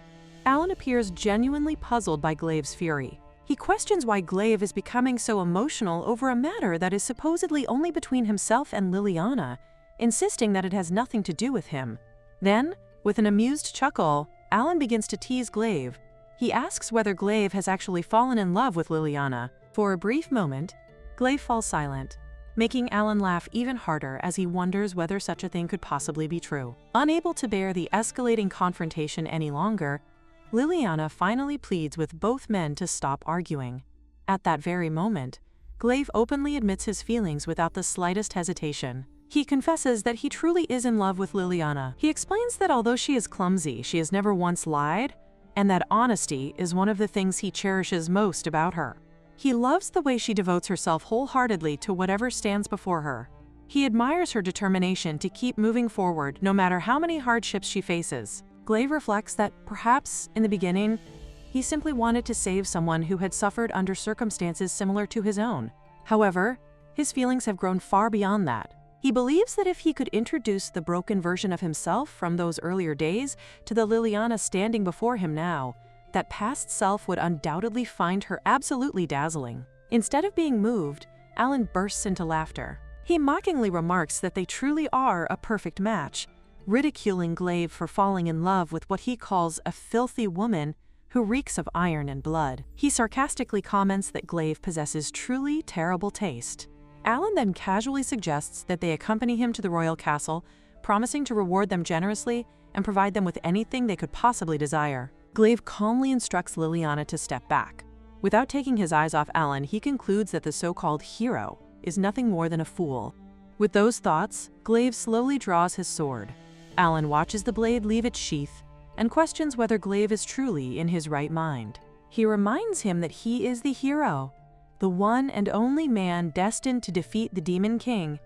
Alan appears genuinely puzzled by Glaive's fury. He questions why Glaive is becoming so emotional over a matter that is supposedly only between himself and Liliana, insisting that it has nothing to do with him. Then, with an amused chuckle, Alan begins to tease Glaive. He asks whether Glaive has actually fallen in love with Liliana. For a brief moment, Glaive falls silent, making Alan laugh even harder as he wonders whether such a thing could possibly be true. Unable to bear the escalating confrontation any longer, Liliana finally pleads with both men to stop arguing. At that very moment, Glaive openly admits his feelings without the slightest hesitation. He confesses that he truly is in love with Liliana. He explains that although she is clumsy, she has never once lied, and that honesty is one of the things he cherishes most about her. He loves the way she devotes herself wholeheartedly to whatever stands before her. He admires her determination to keep moving forward no matter how many hardships she faces. Glaive reflects that perhaps, in the beginning, he simply wanted to save someone who had suffered under circumstances similar to his own. However, his feelings have grown far beyond that. He believes that if he could introduce the broken version of himself from those earlier days to the Liliana standing before him now, that past self would undoubtedly find her absolutely dazzling. Instead of being moved, Alan bursts into laughter. He mockingly remarks that they truly are a perfect match, ridiculing Glaive for falling in love with what he calls a filthy woman who reeks of iron and blood. He sarcastically comments that Glaive possesses truly terrible taste. Alan then casually suggests that they accompany him to the royal castle, promising to reward them generously and provide them with anything they could possibly desire. Glaive calmly instructs Liliana to step back. Without taking his eyes off Alan, he concludes that the so-called hero is nothing more than a fool. With those thoughts, Glaive slowly draws his sword. Alan watches the blade leave its sheath and questions whether Glaive is truly in his right mind. He reminds him that he is the hero, the one and only man destined to defeat the Demon King,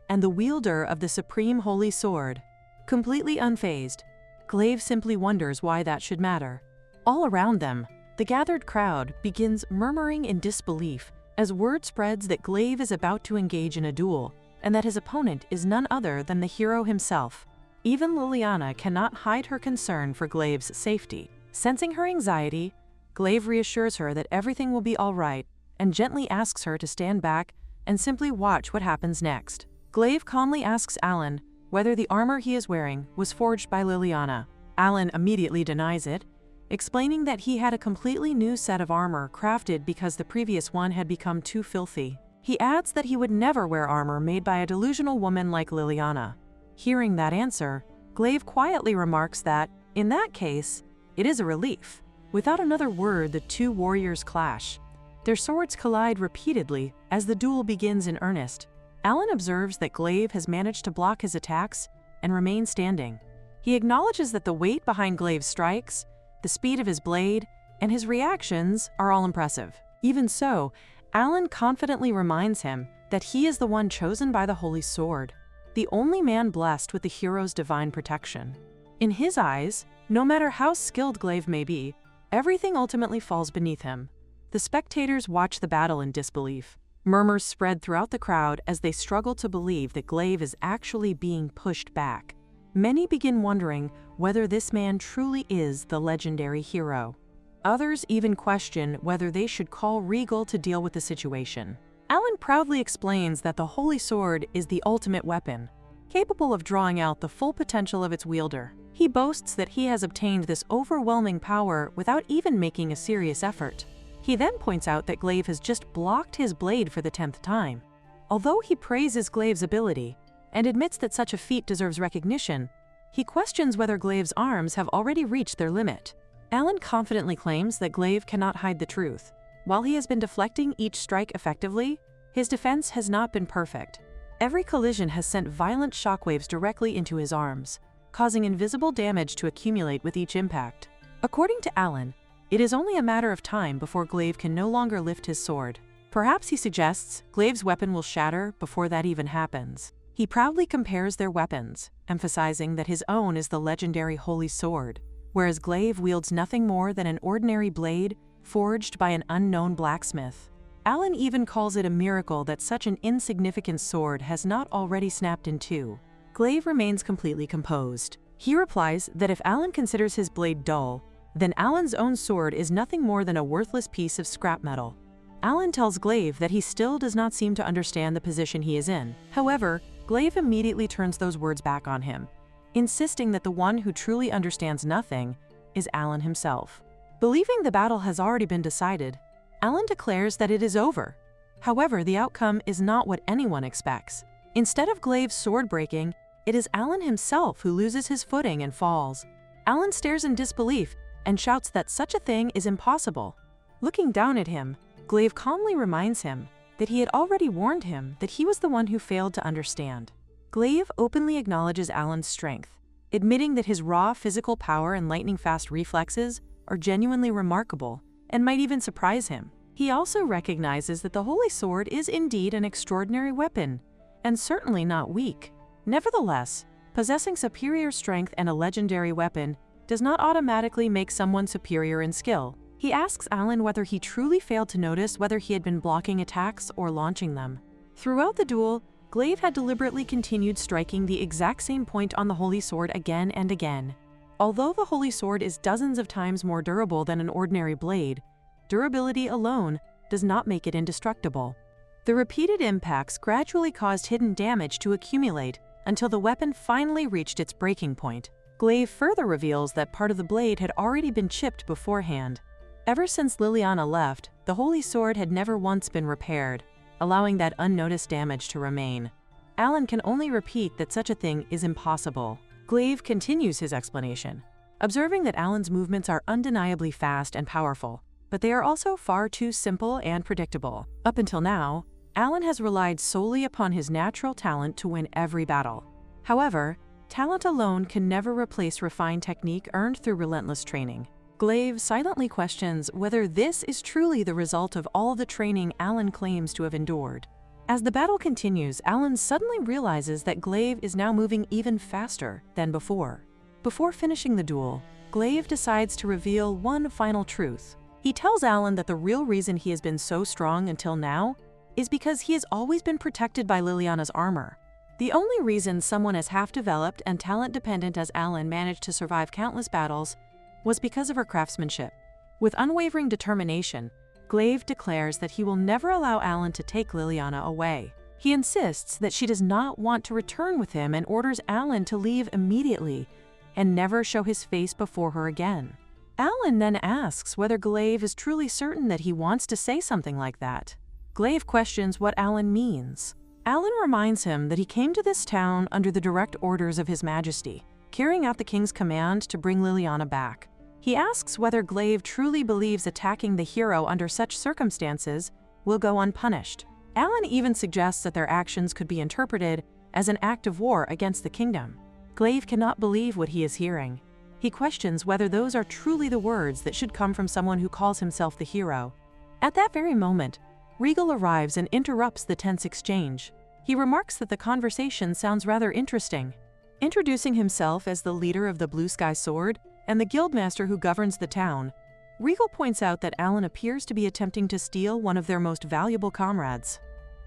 and the wielder of the supreme holy sword. Completely unfazed, Glaive simply wonders why that should matter. All around them, the gathered crowd begins murmuring in disbelief as word spreads that Glaive is about to engage in a duel, and that his opponent is none other than the hero himself. Even Liliana cannot hide her concern for Glaive's safety. Sensing her anxiety, Glaive reassures her that everything will be all right and gently asks her to stand back and simply watch what happens next. Glaive calmly asks Alan whether the armor he is wearing was forged by Liliana. Alan immediately denies it, explaining that he had a completely new set of armor crafted because the previous one had become too filthy. He adds that he would never wear armor made by a delusional woman like Liliana. Hearing that answer, Glaive quietly remarks that, in that case, it is a relief. Without another word, the two warriors clash. Their swords collide repeatedly as the duel begins in earnest. Alan observes that Glaive has managed to block his attacks and remain standing. He acknowledges that the weight behind Glaive's strikes, the speed of his blade, and his reactions are all impressive. Even so, Alan confidently reminds him that he is the one chosen by the Holy Sword, the only man blessed with the hero's divine protection. In his eyes, no matter how skilled Glaive may be, everything ultimately falls beneath him. The spectators watch the battle in disbelief. Murmurs spread throughout the crowd as they struggle to believe that Glaive is actually being pushed back. Many begin wondering whether this man truly is the legendary hero. Others even question whether they should call Regal to deal with the situation. Alan proudly explains that the Holy Sword is the ultimate weapon, capable of drawing out the full potential of its wielder. He boasts that he has obtained this overwhelming power without even making a serious effort. He then points out that Glaive has just blocked his blade for the 10th time. Although he praises Glaive's ability and admits that such a feat deserves recognition, he questions whether Glaive's arms have already reached their limit. Alan confidently claims that Glaive cannot hide the truth, While he has been deflecting each strike effectively, his defense has not been perfect. Every collision has sent violent shockwaves directly into his arms, causing invisible damage to accumulate with each impact. According to Alan, it is only a matter of time before Glaive can no longer lift his sword. Perhaps he suggests Glaive's weapon will shatter before that even happens. He proudly compares their weapons, emphasizing that his own is the legendary Holy Sword, whereas Glaive wields nothing more than an ordinary blade forged by an unknown blacksmith. Alan even calls it a miracle that such an insignificant sword has not already snapped in two. Glaive remains completely composed. He replies that if Alan considers his blade dull, then Alan's own sword is nothing more than a worthless piece of scrap metal. Alan tells Glaive that he still does not seem to understand the position he is in. However, Glaive immediately turns those words back on him, insisting that the one who truly understands nothing is Alan himself. Believing the battle has already been decided, Alan declares that it is over. However, the outcome is not what anyone expects. Instead of Glaive's sword breaking, it is Alan himself who loses his footing and falls. Alan stares in disbelief and shouts that such a thing is impossible. Looking down at him, Glaive calmly reminds him that he had already warned him that he was the one who failed to understand. Glaive openly acknowledges Alan's strength, admitting that his raw physical power and lightning-fast reflexes are genuinely remarkable and might even surprise him. He also recognizes that the Holy Sword is indeed an extraordinary weapon, and certainly not weak. Nevertheless, possessing superior strength and a legendary weapon does not automatically make someone superior in skill. He asks Alan whether he truly failed to notice whether he had been blocking attacks or launching them. Throughout the duel, Glaive had deliberately continued striking the exact same point on the Holy Sword again and again. Although the Holy Sword is dozens of times more durable than an ordinary blade, durability alone does not make it indestructible. The repeated impacts gradually caused hidden damage to accumulate until the weapon finally reached its breaking point. Glaive further reveals that part of the blade had already been chipped beforehand. Ever since Liliana left, the Holy Sword had never once been repaired, allowing that unnoticed damage to remain. Alan can only repeat that such a thing is impossible. Glaive continues his explanation, observing that Alan's movements are undeniably fast and powerful, but they are also far too simple and predictable. Up until now, Alan has relied solely upon his natural talent to win every battle. However, talent alone can never replace refined technique earned through relentless training. Glaive silently questions whether this is truly the result of all the training Alan claims to have endured. As the battle continues, Alan suddenly realizes that Glaive is now moving even faster than before. Before finishing the duel, Glaive decides to reveal one final truth. He tells Alan that the real reason he has been so strong until now is because he has always been protected by Liliana's armor. The only reason someone as half-developed and talent-dependent as Alan managed to survive countless battles was because of her craftsmanship. With unwavering determination, Glaive declares that he will never allow Alan to take Liliana away. He insists that she does not want to return with him and orders Alan to leave immediately and never show his face before her again. Alan then asks whether Glaive is truly certain that he wants to say something like that. Glaive questions what Alan means. Alan reminds him that he came to this town under the direct orders of His Majesty, carrying out the king's command to bring Liliana back. He asks whether Glaive truly believes attacking the hero under such circumstances will go unpunished. Alan even suggests that their actions could be interpreted as an act of war against the kingdom. Glaive cannot believe what he is hearing. He questions whether those are truly the words that should come from someone who calls himself the hero. At that very moment, Regal arrives and interrupts the tense exchange. He remarks that the conversation sounds rather interesting. Introducing himself as the leader of the Blue Sky Sword and the guildmaster who governs the town, Regal points out that Alan appears to be attempting to steal one of their most valuable comrades.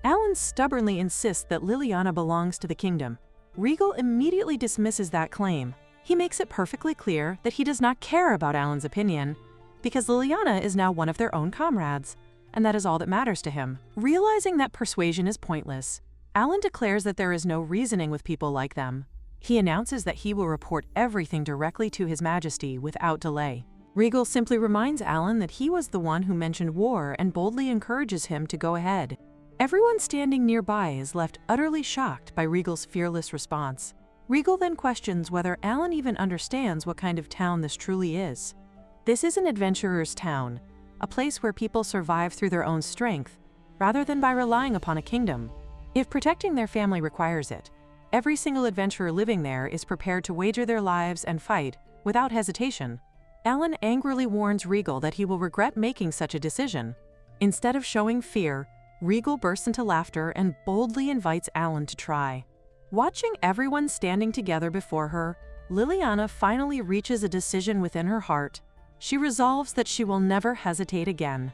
Alan stubbornly insists that Liliana belongs to the kingdom. Regal immediately dismisses that claim. He makes it perfectly clear that he does not care about Alan's opinion, because Liliana is now one of their own comrades, and that is all that matters to him. Realizing that persuasion is pointless, Alan declares that there is no reasoning with people like them. He announces that he will report everything directly to His Majesty without delay. Regal simply reminds Alan that he was the one who mentioned war and boldly encourages him to go ahead. Everyone standing nearby is left utterly shocked by Regal's fearless response. Regal then questions whether Alan even understands what kind of town this truly is. This is an adventurer's town, a place where people survive through their own strength, rather than by relying upon a kingdom. If protecting their family requires it, every single adventurer living there is prepared to wager their lives and fight, without hesitation. Alan angrily warns Regal that he will regret making such a decision. Instead of showing fear, Regal bursts into laughter and boldly invites Alan to try. Watching everyone standing together before her, Liliana finally reaches a decision within her heart. She resolves that she will never hesitate again.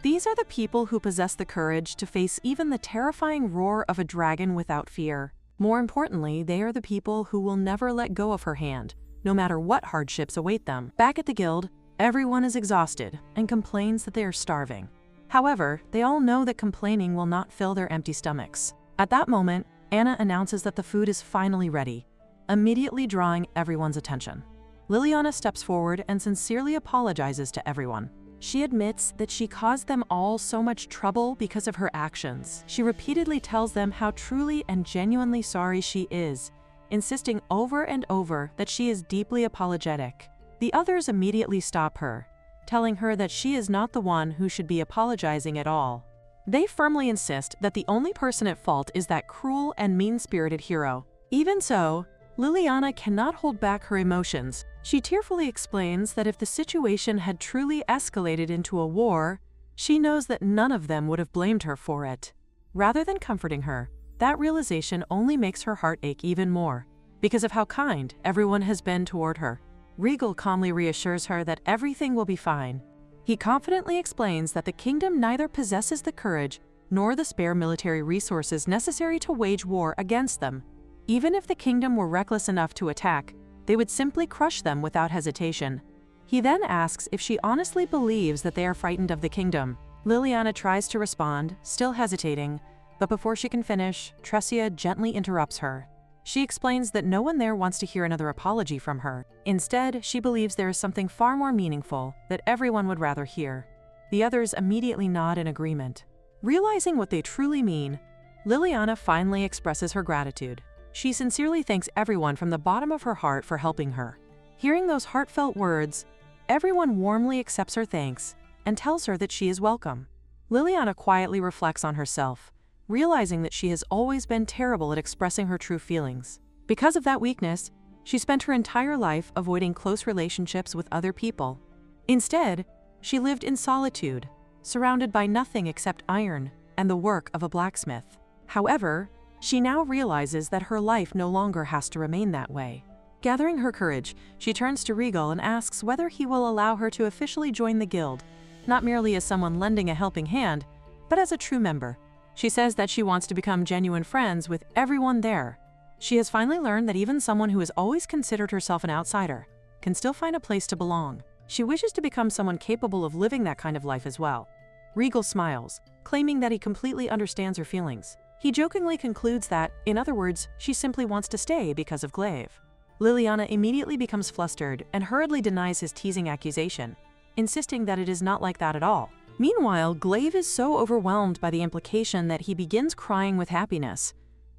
These are the people who possess the courage to face even the terrifying roar of a dragon without fear. More importantly, they are the people who will never let go of her hand, no matter what hardships await them. Back at the guild, everyone is exhausted and complains that they are starving. However, they all know that complaining will not fill their empty stomachs. At that moment, Anna announces that the food is finally ready, immediately drawing everyone's attention. Liliana steps forward and sincerely apologizes to everyone. She admits that she caused them all so much trouble because of her actions. She repeatedly tells them how truly and genuinely sorry she is, insisting over and over that she is deeply apologetic. The others immediately stop her, telling her that she is not the one who should be apologizing at all. They firmly insist that the only person at fault is that cruel and mean-spirited hero. Even so, Liliana cannot hold back her emotions. She tearfully explains that if the situation had truly escalated into a war, she knows that none of them would have blamed her for it. Rather than comforting her, that realization only makes her heart ache even more, because of how kind everyone has been toward her. Regal calmly reassures her that everything will be fine. He confidently explains that the kingdom neither possesses the courage nor the spare military resources necessary to wage war against them. Even if the kingdom were reckless enough to attack, they would simply crush them without hesitation. He then asks if she honestly believes that they are frightened of the kingdom. Liliana tries to respond, still hesitating, but before she can finish, Tressia gently interrupts her. She explains that no one there wants to hear another apology from her. Instead, she believes there is something far more meaningful that everyone would rather hear. The others immediately nod in agreement. Realizing what they truly mean, Liliana finally expresses her gratitude. She sincerely thanks everyone from the bottom of her heart for helping her. Hearing those heartfelt words, everyone warmly accepts her thanks and tells her that she is welcome. Liliana quietly reflects on herself, realizing that she has always been terrible at expressing her true feelings. Because of that weakness, she spent her entire life avoiding close relationships with other people. Instead, she lived in solitude, surrounded by nothing except iron and the work of a blacksmith. However, she now realizes that her life no longer has to remain that way. Gathering her courage, she turns to Regal and asks whether he will allow her to officially join the guild, not merely as someone lending a helping hand, but as a true member. She says that she wants to become genuine friends with everyone there. She has finally learned that even someone who has always considered herself an outsider can still find a place to belong. She wishes to become someone capable of living that kind of life as well. Regal smiles, claiming that he completely understands her feelings. He jokingly concludes that, in other words, she simply wants to stay because of Glaive. Liliana immediately becomes flustered and hurriedly denies his teasing accusation, insisting that it is not like that at all. Meanwhile, Glaive is so overwhelmed by the implication that he begins crying with happiness,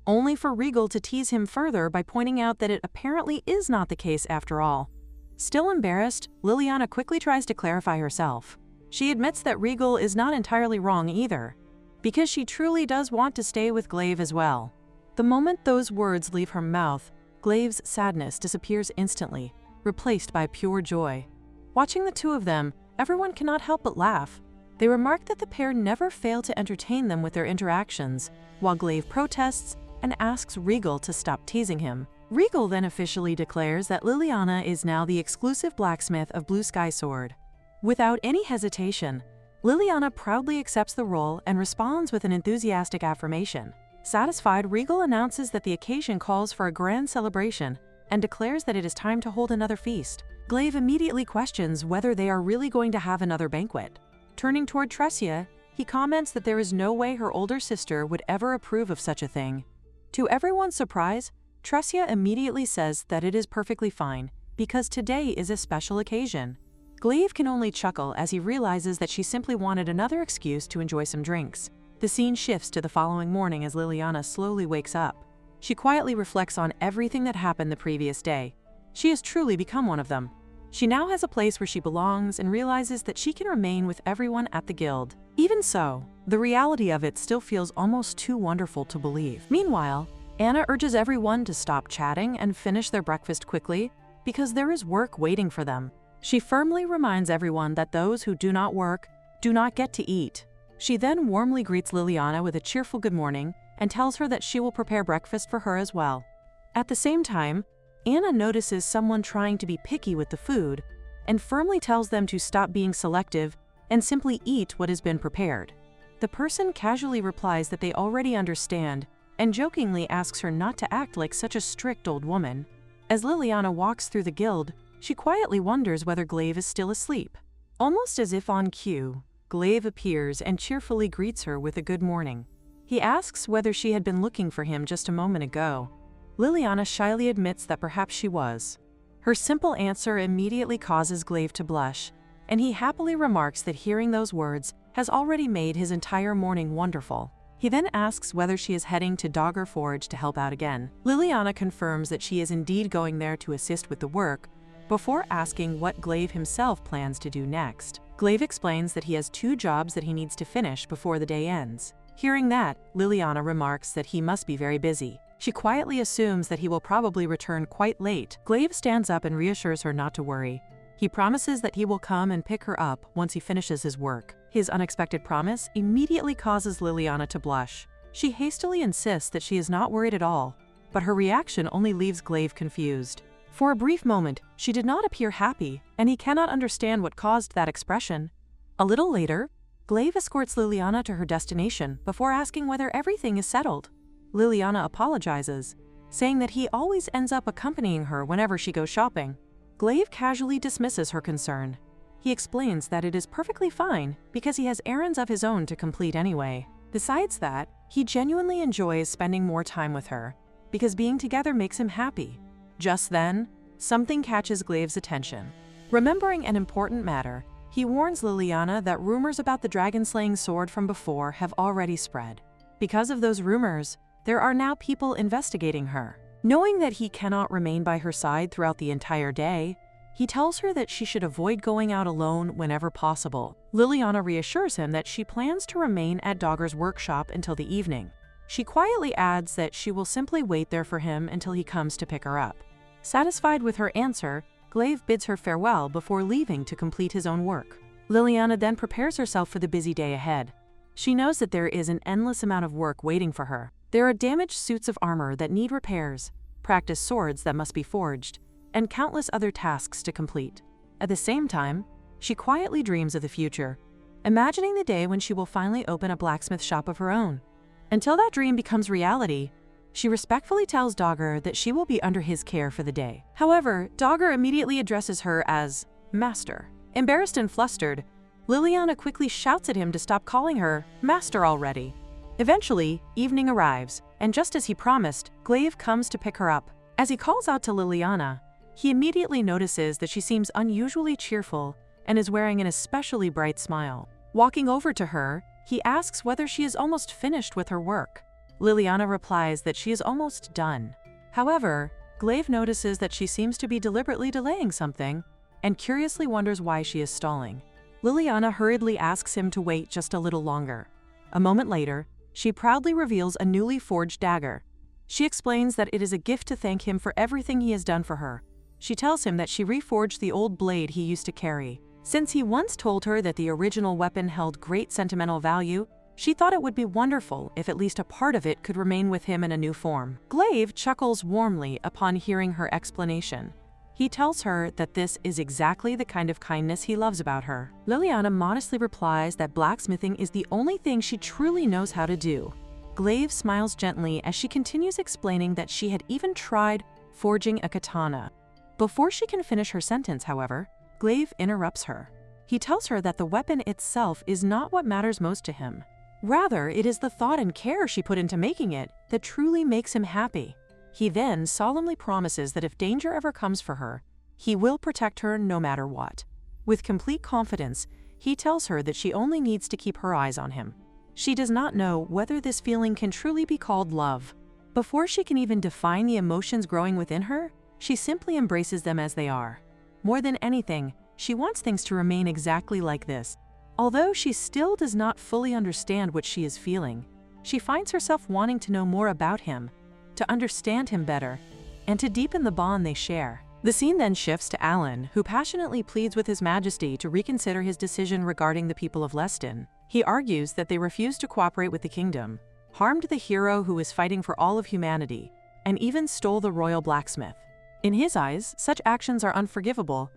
only for Regal to tease him further by pointing out that it apparently is not the case after all. Still embarrassed, Liliana quickly tries to clarify herself. She admits that Regal is not entirely wrong either, because she truly does want to stay with Glaive as well. The moment those words leave her mouth, Glaive's sadness disappears instantly, replaced by pure joy. Watching the two of them, everyone cannot help but laugh. They remark that the pair never fail to entertain them with their interactions, while Glaive protests and asks Regal to stop teasing him. Regal then officially declares that Liliana is now the exclusive blacksmith of Blue Sky Sword. Without any hesitation, Liliana proudly accepts the role and responds with an enthusiastic affirmation. Satisfied, Regal announces that the occasion calls for a grand celebration and declares that it is time to hold another feast. Glaive immediately questions whether they are really going to have another banquet. Turning toward Tressia, he comments that there is no way her older sister would ever approve of such a thing. To everyone's surprise, Tressia immediately says that it is perfectly fine, because today is a special occasion. Glaive can only chuckle as he realizes that she simply wanted another excuse to enjoy some drinks. The scene shifts to the following morning as Liliana slowly wakes up. She quietly reflects on everything that happened the previous day. She has truly become one of them. She now has a place where she belongs and realizes that she can remain with everyone at the guild. Even so, the reality of it still feels almost too wonderful to believe. Meanwhile, Anna urges everyone to stop chatting and finish their breakfast quickly because there is work waiting for them. She firmly reminds everyone that those who do not work do not get to eat. She then warmly greets Liliana with a cheerful good morning and tells her that she will prepare breakfast for her as well. At the same time, Anna notices someone trying to be picky with the food and firmly tells them to stop being selective and simply eat what has been prepared. The person casually replies that they already understand and jokingly asks her not to act like such a strict old woman. As Liliana walks through the guild, she quietly wonders whether Glaive is still asleep. Almost as if on cue, Glaive appears and cheerfully greets her with a good morning. He asks whether she had been looking for him just a moment ago. Liliana shyly admits that perhaps she was. Her simple answer immediately causes Glaive to blush, and he happily remarks that hearing those words has already made his entire morning wonderful. He then asks whether she is heading to Dogger Forge to help out again. Liliana confirms that she is indeed going there to assist with the work, before asking what Glaive himself plans to do next. Glaive explains that he has 2 jobs that he needs to finish before the day ends. Hearing that, Liliana remarks that he must be very busy. She quietly assumes that he will probably return quite late. Glaive stands up and reassures her not to worry. He promises that he will come and pick her up once he finishes his work. His unexpected promise immediately causes Liliana to blush. She hastily insists that she is not worried at all, but her reaction only leaves Glaive confused. For a brief moment, she did not appear happy, and he cannot understand what caused that expression. A little later, Glaive escorts Liliana to her destination before asking whether everything is settled. Liliana apologizes, saying that he always ends up accompanying her whenever she goes shopping. Glaive casually dismisses her concern. He explains that it is perfectly fine because he has errands of his own to complete anyway. Besides that, he genuinely enjoys spending more time with her because being together makes him happy. Just then, something catches Glaive's attention. Remembering an important matter, he warns Liliana that rumors about the dragon-slaying sword from before have already spread. Because of those rumors, there are now people investigating her. Knowing that he cannot remain by her side throughout the entire day, he tells her that she should avoid going out alone whenever possible. Liliana reassures him that she plans to remain at Dogger's workshop until the evening. She quietly adds that she will simply wait there for him until he comes to pick her up. Satisfied with her answer, Glaive bids her farewell before leaving to complete his own work. Liliana then prepares herself for the busy day ahead. She knows that there is an endless amount of work waiting for her. There are damaged suits of armor that need repairs, practice swords that must be forged, and countless other tasks to complete. At the same time, she quietly dreams of the future, imagining the day when she will finally open a blacksmith shop of her own. Until that dream becomes reality, she respectfully tells Dogger that she will be under his care for the day. However, Dogger immediately addresses her as Master. Embarrassed and flustered, Liliana quickly shouts at him to stop calling her Master already. Eventually, evening arrives, and just as he promised, Glaive comes to pick her up. As he calls out to Liliana, he immediately notices that she seems unusually cheerful and is wearing an especially bright smile. Walking over to her, he asks whether she is almost finished with her work. Liliana replies that she is almost done. However, Glaive notices that she seems to be deliberately delaying something and curiously wonders why she is stalling. Liliana hurriedly asks him to wait just a little longer. A moment later, she proudly reveals a newly forged dagger. She explains that it is a gift to thank him for everything he has done for her. She tells him that she reforged the old blade he used to carry. Since he once told her that the original weapon held great sentimental value, she thought it would be wonderful if at least a part of it could remain with him in a new form. Glaive chuckles warmly upon hearing her explanation. He tells her that this is exactly the kind of kindness he loves about her. Liliana modestly replies that blacksmithing is the only thing she truly knows how to do. Glaive smiles gently as she continues explaining that she had even tried forging a katana. Before she can finish her sentence, however, Glaive interrupts her. He tells her that the weapon itself is not what matters most to him. Rather, it is the thought and care she put into making it that truly makes him happy. He then solemnly promises that if danger ever comes for her, he will protect her no matter what. With complete confidence, he tells her that she only needs to keep her eyes on him. She does not know whether this feeling can truly be called love. Before she can even define the emotions growing within her, she simply embraces them as they are. More than anything, she wants things to remain exactly like this. Although she still does not fully understand what she is feeling, she finds herself wanting to know more about him, to understand him better, and to deepen the bond they share. The scene then shifts to Alan, who passionately pleads with His Majesty to reconsider his decision regarding the people of Leston. He argues that they refused to cooperate with the kingdom, harmed the hero who is fighting for all of humanity, and even stole the royal blacksmith. In his eyes, such actions are unforgivable,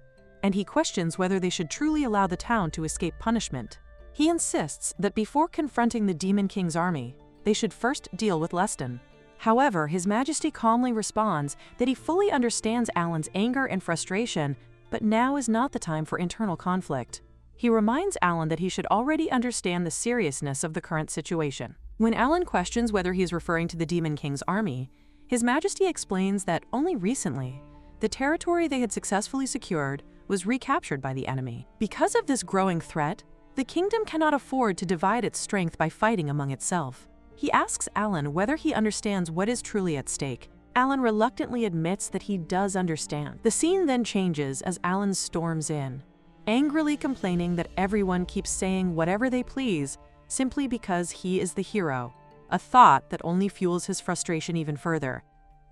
and he questions whether they should truly allow the town to escape punishment. He insists that before confronting the Demon King's army, they should first deal with Leston. However, His Majesty calmly responds that he fully understands Alan's anger and frustration, but now is not the time for internal conflict. He reminds Alan that he should already understand the seriousness of the current situation. When Alan questions whether he is referring to the Demon King's army, His Majesty explains that only recently, the territory they had successfully secured was recaptured by the enemy. Because of this growing threat, the kingdom cannot afford to divide its strength by fighting among itself. He asks Alan whether he understands what is truly at stake. Alan reluctantly admits that he does understand. The scene then changes as Alan storms in, angrily complaining that everyone keeps saying whatever they please simply because he is the hero, a thought that only fuels his frustration even further.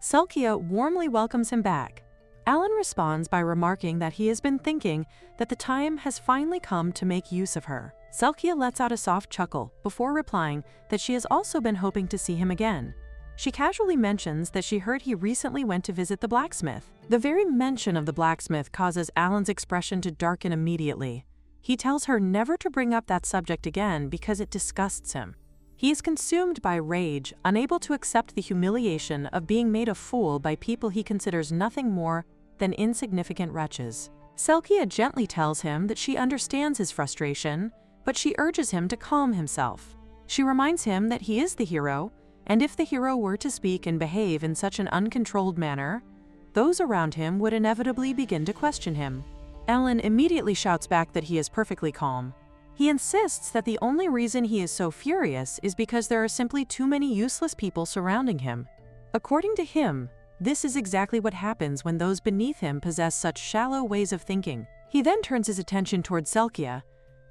Selkia warmly welcomes him back. Alan responds by remarking that he has been thinking that the time has finally come to make use of her. Selkia lets out a soft chuckle before replying that she has also been hoping to see him again. She casually mentions that she heard he recently went to visit the blacksmith. The very mention of the blacksmith causes Alan's expression to darken immediately. He tells her never to bring up that subject again because it disgusts him. He is consumed by rage, unable to accept the humiliation of being made a fool by people he considers nothing more than insignificant wretches. Selkia gently tells him that she understands his frustration, but she urges him to calm himself. She reminds him that he is the hero, and if the hero were to speak and behave in such an uncontrolled manner, those around him would inevitably begin to question him. Alan immediately shouts back that he is perfectly calm. He insists that the only reason he is so furious is because there are simply too many useless people surrounding him. According to him, this is exactly what happens when those beneath him possess such shallow ways of thinking. He then turns his attention toward Selkia,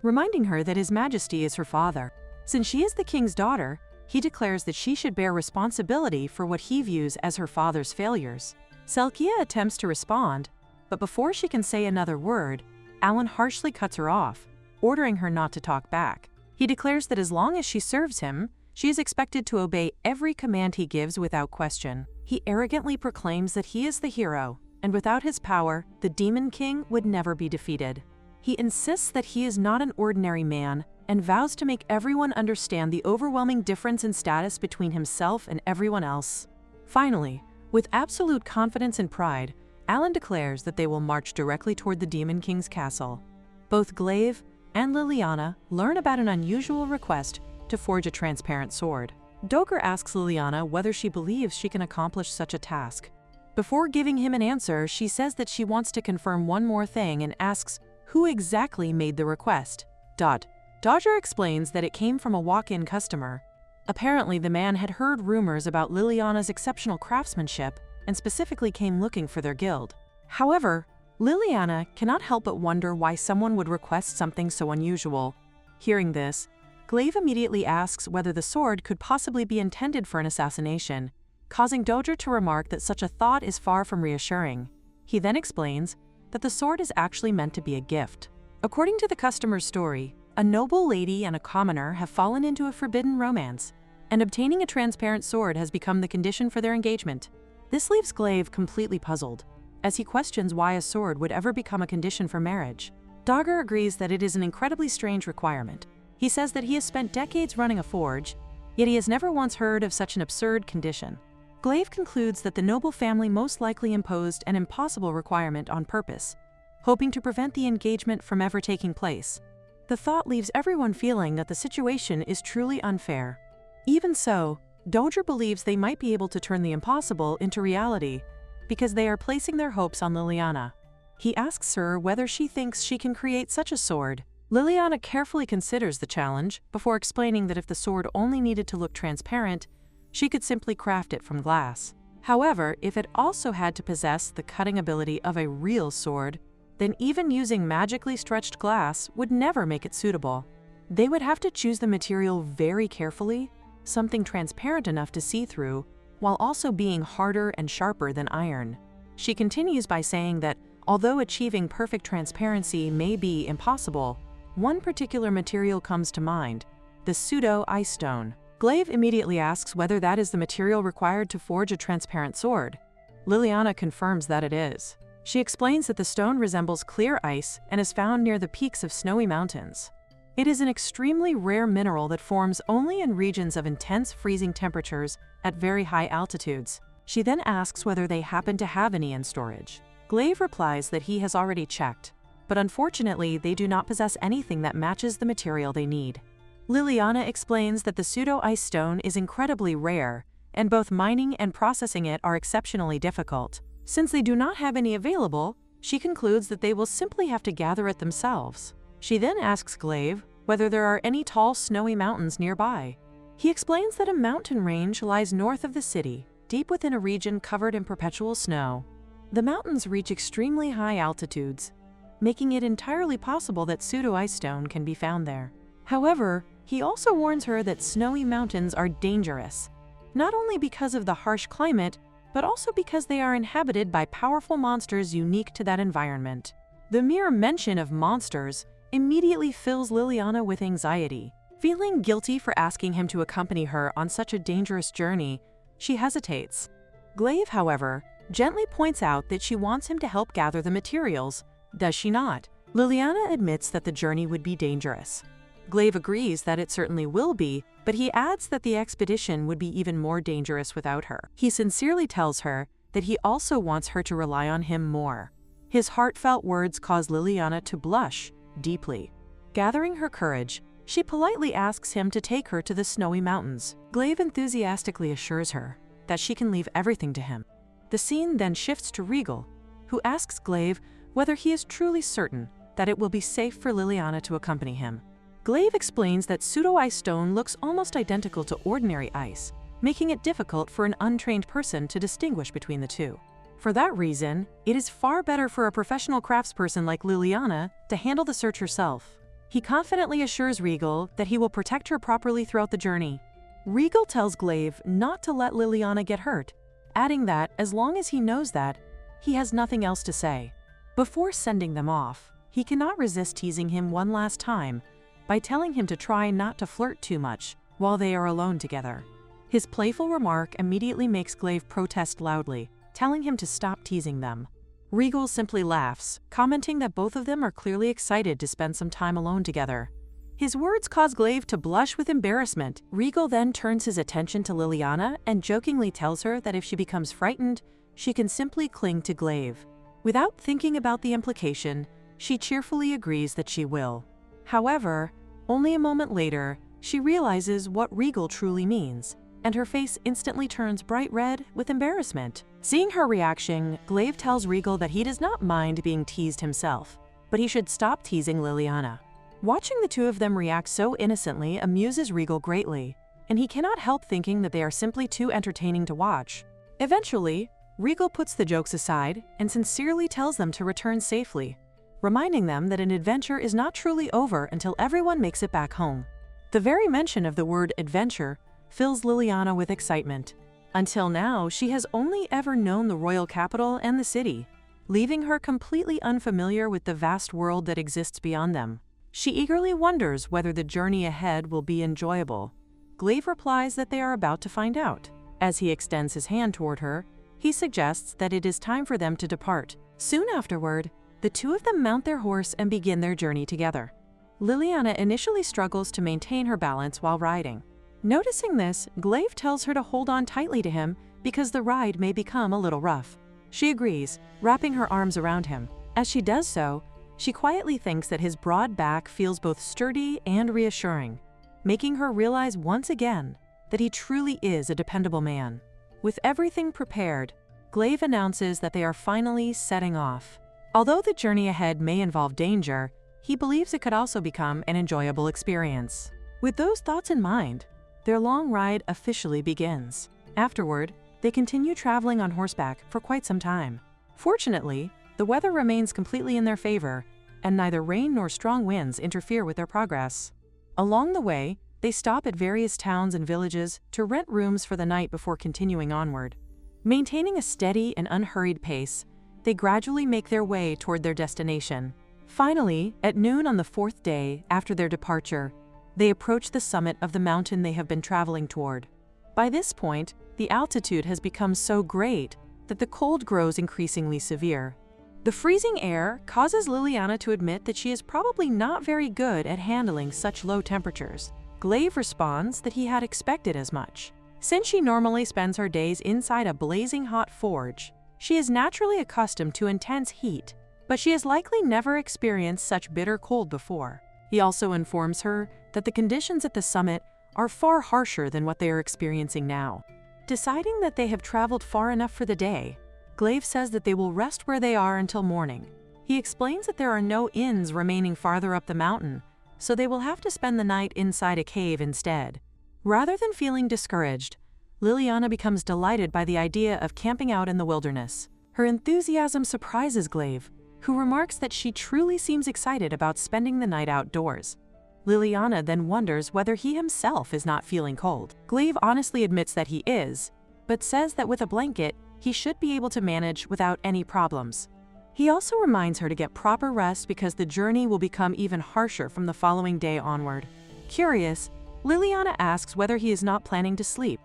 reminding her that His Majesty is her father. Since she is the king's daughter, he declares that she should bear responsibility for what he views as her father's failures. Selkia attempts to respond, but before she can say another word, Alan harshly cuts her off, ordering her not to talk back. He declares that as long as she serves him, she is expected to obey every command he gives without question. He arrogantly proclaims that he is the hero, and without his power, the Demon King would never be defeated. He insists that he is not an ordinary man, and vows to make everyone understand the overwhelming difference in status between himself and everyone else. Finally, with absolute confidence and pride, Alan declares that they will march directly toward the Demon King's castle. Both Glaive and Liliana learn about an unusual request to forge a transparent sword. Dogger asks Liliana whether she believes she can accomplish such a task. Before giving him an answer, she says that she wants to confirm one more thing and asks who exactly made the request. Dodger explains that it came from a walk-in customer. Apparently, the man had heard rumors about Liliana's exceptional craftsmanship and specifically came looking for their guild. However, Liliana cannot help but wonder why someone would request something so unusual. Hearing this, Glaive immediately asks whether the sword could possibly be intended for an assassination, causing Dodger to remark that such a thought is far from reassuring. He then explains that the sword is actually meant to be a gift. According to the customer's story, a noble lady and a commoner have fallen into a forbidden romance, and obtaining a transparent sword has become the condition for their engagement. This leaves Glaive completely puzzled, as he questions why a sword would ever become a condition for marriage. Dogger agrees that it is an incredibly strange requirement. He says that he has spent decades running a forge, yet he has never once heard of such an absurd condition. Glaive concludes that the noble family most likely imposed an impossible requirement on purpose, hoping to prevent the engagement from ever taking place. The thought leaves everyone feeling that the situation is truly unfair. Even so, Dodger believes they might be able to turn the impossible into reality because they are placing their hopes on Liliana. He asks her whether she thinks she can create such a sword. Liliana carefully considers the challenge before explaining that if the sword only needed to look transparent, she could simply craft it from glass. However, if it also had to possess the cutting ability of a real sword, then even using magically stretched glass would never make it suitable. They would have to choose the material very carefully, something transparent enough to see through, while also being harder and sharper than iron. She continues by saying that although achieving perfect transparency may be impossible, one particular material comes to mind: the pseudo-ice stone. Glaive immediately asks whether that is the material required to forge a transparent sword. Liliana confirms that it is. She explains that the stone resembles clear ice and is found near the peaks of snowy mountains. It is an extremely rare mineral that forms only in regions of intense freezing temperatures at very high altitudes. She then asks whether they happen to have any in storage. Glaive replies that he has already checked, but unfortunately they do not possess anything that matches the material they need. Liliana explains that the pseudo-ice stone is incredibly rare, and both mining and processing it are exceptionally difficult. Since they do not have any available, she concludes that they will simply have to gather it themselves. She then asks Glaive whether there are any tall snowy mountains nearby. He explains that a mountain range lies north of the city, deep within a region covered in perpetual snow. The mountains reach extremely high altitudes, making it entirely possible that pseudo-ice stone can be found there. However, he also warns her that snowy mountains are dangerous, not only because of the harsh climate, but also because they are inhabited by powerful monsters unique to that environment. The mere mention of monsters immediately fills Liliana with anxiety. Feeling guilty for asking him to accompany her on such a dangerous journey, she hesitates. Glaive, however, gently points out that she wants him to help gather the materials, does she not? Liliana admits that the journey would be dangerous. Glaive agrees that it certainly will be, but he adds that the expedition would be even more dangerous without her. He sincerely tells her that he also wants her to rely on him more. His heartfelt words cause Liliana to blush deeply. Gathering her courage, she politely asks him to take her to the snowy mountains. Glaive enthusiastically assures her that she can leave everything to him. The scene then shifts to Regal, who asks Glaive whether he is truly certain that it will be safe for Liliana to accompany him. Glaive explains that pseudo-ice stone looks almost identical to ordinary ice, making it difficult for an untrained person to distinguish between the two. For that reason, it is far better for a professional craftsperson like Liliana to handle the search herself. He confidently assures Regal that he will protect her properly throughout the journey. Regal tells Glaive not to let Liliana get hurt, adding that as long as he knows that, he has nothing else to say. Before sending them off, he cannot resist teasing him one last time by telling him to try not to flirt too much while they are alone together. His playful remark immediately makes Glaive protest loudly, telling him to stop teasing them. Regal simply laughs, commenting that both of them are clearly excited to spend some time alone together. His words cause Glaive to blush with embarrassment. Regal then turns his attention to Liliana and jokingly tells her that if she becomes frightened, she can simply cling to Glaive. Without thinking about the implication, she cheerfully agrees that she will. However, only a moment later, she realizes what Regal truly means, and her face instantly turns bright red with embarrassment. Seeing her reaction, Glaive tells Regal that he does not mind being teased himself, but he should stop teasing Liliana. Watching the two of them react so innocently amuses Regal greatly, and he cannot help thinking that they are simply too entertaining to watch. Eventually, Regal puts the jokes aside and sincerely tells them to return safely, reminding them that an adventure is not truly over until everyone makes it back home. The very mention of the word adventure fills Liliana with excitement. Until now, she has only ever known the royal capital and the city, leaving her completely unfamiliar with the vast world that exists beyond them. She eagerly wonders whether the journey ahead will be enjoyable. Glaive replies that they are about to find out. As he extends his hand toward her, he suggests that it is time for them to depart. Soon afterward, the two of them mount their horse and begin their journey together. Liliana initially struggles to maintain her balance while riding. Noticing this, Glaive tells her to hold on tightly to him because the ride may become a little rough. She agrees, wrapping her arms around him. As she does so, she quietly thinks that his broad back feels both sturdy and reassuring, making her realize once again that he truly is a dependable man. With everything prepared, Glaive announces that they are finally setting off. Although the journey ahead may involve danger, he believes it could also become an enjoyable experience. With those thoughts in mind, their long ride officially begins. Afterward, they continue traveling on horseback for quite some time. Fortunately, The weather remains completely in their favor, and neither rain nor strong winds interfere with their progress. Along the way, they stop at various towns and villages to rent rooms for the night before continuing onward. Maintaining a steady and unhurried pace, they gradually make their way toward their destination. Finally, at noon on the fourth day after their departure, they approach the summit of the mountain they have been traveling toward. By this point, the altitude has become so great that the cold grows increasingly severe. The freezing air causes Liliana to admit that she is probably not very good at handling such low temperatures. Glaive responds that he had expected as much. Since she normally spends her days inside a blazing hot forge, she is naturally accustomed to intense heat, but she has likely never experienced such bitter cold before. He also informs her that the conditions at the summit are far harsher than what they are experiencing now. Deciding that they have traveled far enough for the day, Glaive says that they will rest where they are until morning. He explains that there are no inns remaining farther up the mountain, so they will have to spend the night inside a cave instead. Rather than feeling discouraged, Liliana becomes delighted by the idea of camping out in the wilderness. Her enthusiasm surprises Glaive, who remarks that she truly seems excited about spending the night outdoors. Liliana then wonders whether he himself is not feeling cold. Glaive honestly admits that he is, but says that with a blanket, he should be able to manage without any problems. He also reminds her to get proper rest because the journey will become even harsher from the following day onward. Curious, Liliana asks whether he is not planning to sleep.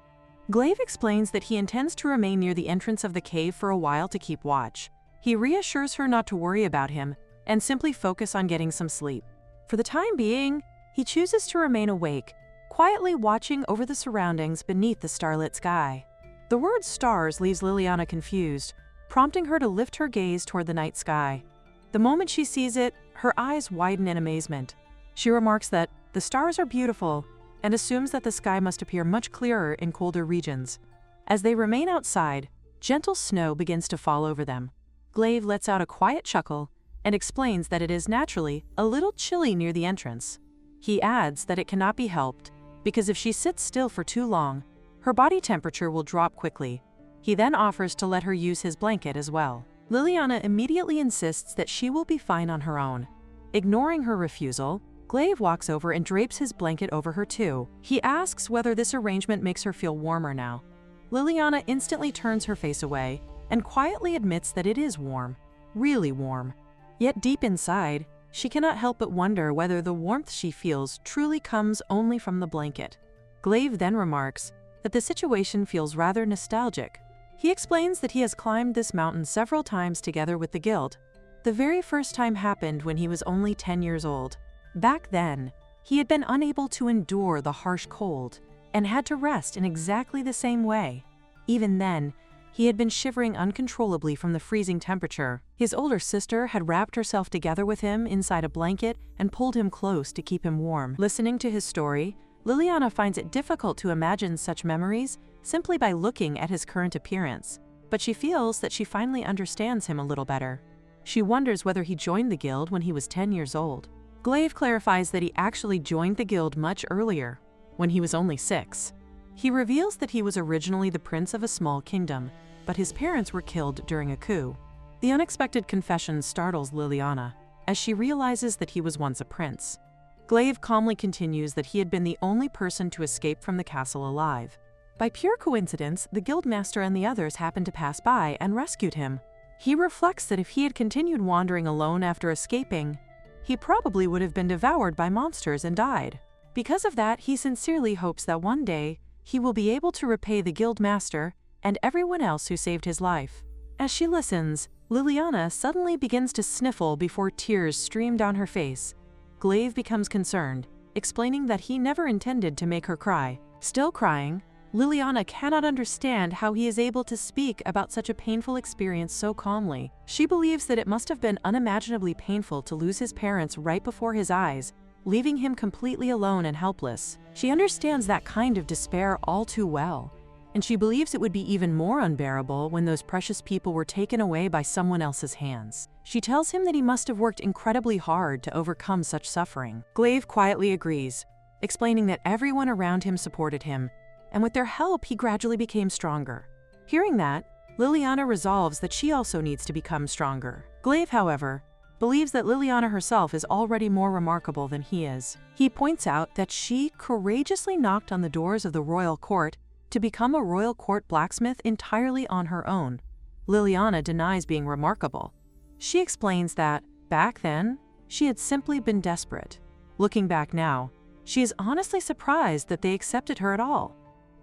Glaive explains that he intends to remain near the entrance of the cave for a while to keep watch. He reassures her not to worry about him and simply focus on getting some sleep. For the time being, he chooses to remain awake, quietly watching over the surroundings beneath the starlit sky. The word stars leaves Liliana confused, prompting her to lift her gaze toward the night sky. The moment she sees it, her eyes widen in amazement. She remarks that the stars are beautiful and assumes that the sky must appear much clearer in colder regions. As they remain outside, gentle snow begins to fall over them. Glaive lets out a quiet chuckle and explains that it is naturally a little chilly near the entrance. He adds that it cannot be helped because if she sits still for too long, her body temperature will drop quickly. He then offers to let her use his blanket as well. Liliana immediately insists that she will be fine on her own. Ignoring her refusal, Glaive walks over and drapes his blanket over her too. He asks whether this arrangement makes her feel warmer now. Liliana instantly turns her face away and quietly admits that it is warm, really warm. Yet deep inside, she cannot help but wonder whether the warmth she feels truly comes only from the blanket. Glaive then remarks that the situation feels rather nostalgic. He explains that he has climbed this mountain several times together with the guild. The very first time happened when he was only 10 years old. Back then, he had been unable to endure the harsh cold and had to rest in exactly the same way. Even then, he had been shivering uncontrollably from the freezing temperature. His older sister had wrapped herself together with him inside a blanket and pulled him close to keep him warm. Listening to his story, Liliana finds it difficult to imagine such memories simply by looking at his current appearance, but she feels that she finally understands him a little better. She wonders whether he joined the guild when he was 10 years old. Glaive clarifies that he actually joined the guild much earlier, when he was only 6. He reveals that he was originally the prince of a small kingdom, but his parents were killed during a coup. The unexpected confession startles Liliana, as she realizes that he was once a prince. Glaive calmly continues that he had been the only person to escape from the castle alive. By pure coincidence, the guildmaster and the others happened to pass by and rescued him. He reflects that if he had continued wandering alone after escaping, he probably would have been devoured by monsters and died. Because of that, he sincerely hopes that one day he will be able to repay the guildmaster and everyone else who saved his life. As she listens, Liliana suddenly begins to sniffle before tears stream down her face. Glaive becomes concerned, explaining that he never intended to make her cry. Still crying, Liliana cannot understand how he is able to speak about such a painful experience so calmly. She believes that it must have been unimaginably painful to lose his parents right before his eyes, leaving him completely alone and helpless. She understands that kind of despair all too well, and she believes it would be even more unbearable when those precious people were taken away by someone else's hands. She tells him that he must have worked incredibly hard to overcome such suffering. Glaive quietly agrees, explaining that everyone around him supported him, and with their help he gradually became stronger. Hearing that, Liliana resolves that she also needs to become stronger. Glaive, however, believes that Liliana herself is already more remarkable than he is. He points out that she courageously knocked on the doors of the royal court to become a royal court blacksmith entirely on her own. Liliana denies being remarkable. She explains that, back then, she had simply been desperate. Looking back now, she is honestly surprised that they accepted her at all.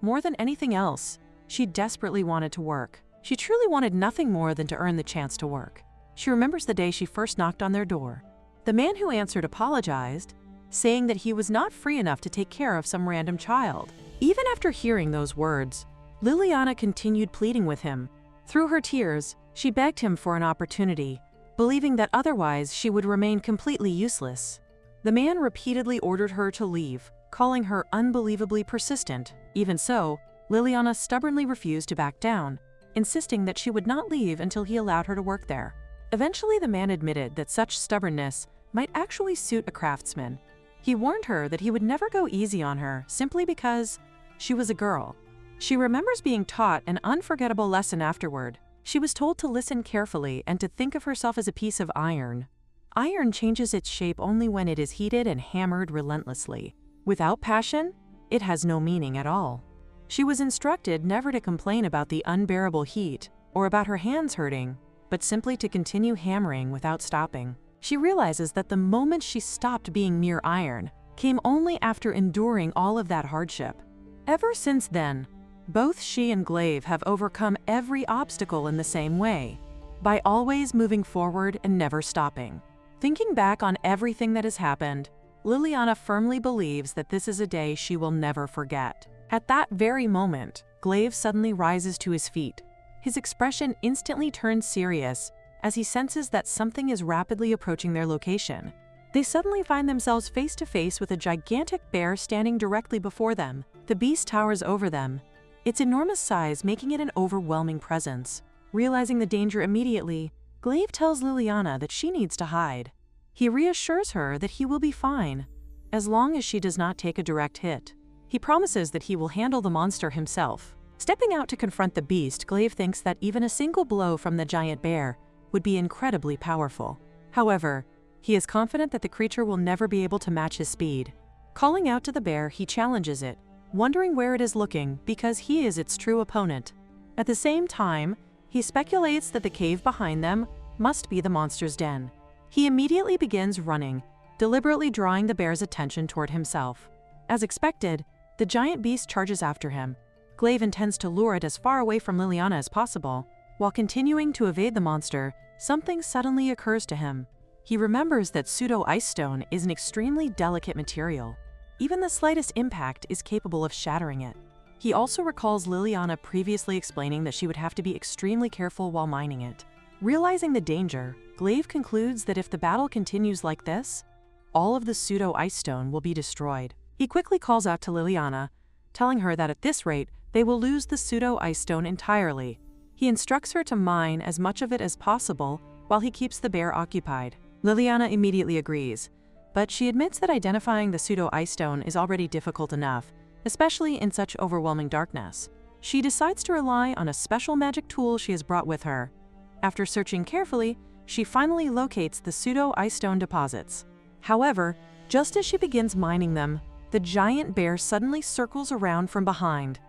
More than anything else, she desperately wanted to work. She truly wanted nothing more than to earn the chance to work. She remembers the day she first knocked on their door. The man who answered apologized, saying that he was not free enough to take care of some random child. Even after hearing those words, Liliana continued pleading with him. Through her tears, she begged him for an opportunity, believing that otherwise she would remain completely useless. The man repeatedly ordered her to leave, calling her unbelievably persistent. Even so, Liliana stubbornly refused to back down, insisting that she would not leave until he allowed her to work there. Eventually, the man admitted that such stubbornness might actually suit a craftsman. He warned her that he would never go easy on her simply because she was a girl. She remembers being taught an unforgettable lesson afterward. She was told to listen carefully and to think of herself as a piece of iron. Iron changes its shape only when it is heated and hammered relentlessly. Without passion, it has no meaning at all. She was instructed never to complain about the unbearable heat or about her hands hurting, but simply to continue hammering without stopping. She realizes that the moment she stopped being mere iron came only after enduring all of that hardship. Ever since then, both she and Glaive have overcome every obstacle in the same way, by always moving forward and never stopping. Thinking back on everything that has happened, Liliana firmly believes that this is a day she will never forget. At that very moment, Glaive suddenly rises to his feet. His expression instantly turns serious as he senses that something is rapidly approaching their location. They suddenly find themselves face to face with a gigantic bear standing directly before them. The beast towers over them, its enormous size making it an overwhelming presence. Realizing the danger immediately, Glaive tells Liliana that she needs to hide. He reassures her that he will be fine, as long as she does not take a direct hit. He promises that he will handle the monster himself. Stepping out to confront the beast, Glaive thinks that even a single blow from the giant bear would be incredibly powerful. However, he is confident that the creature will never be able to match his speed. Calling out to the bear, he challenges it, wondering where it is looking because he is its true opponent. At the same time, he speculates that the cave behind them must be the monster's den. He immediately begins running, deliberately drawing the bear's attention toward himself. As expected, the giant beast charges after him. Glaive intends to lure it as far away from Liliana as possible. While continuing to evade the monster, something suddenly occurs to him. He remembers that pseudo-ice stone is an extremely delicate material. Even the slightest impact is capable of shattering it. He also recalls Liliana previously explaining that she would have to be extremely careful while mining it. Realizing the danger, Glaive concludes that if the battle continues like this, all of the pseudo-ice stone will be destroyed. He quickly calls out to Liliana, telling her that at this rate, they will lose the pseudo-ice stone entirely. He instructs her to mine as much of it as possible while he keeps the bear occupied. Liliana immediately agrees, but she admits that identifying the pseudo-ice stone is already difficult enough, especially in such overwhelming darkness. She decides to rely on a special magic tool she has brought with her. After searching carefully, she finally locates the pseudo-ice stone deposits. However, just as she begins mining them, the giant bear suddenly circles around from behind.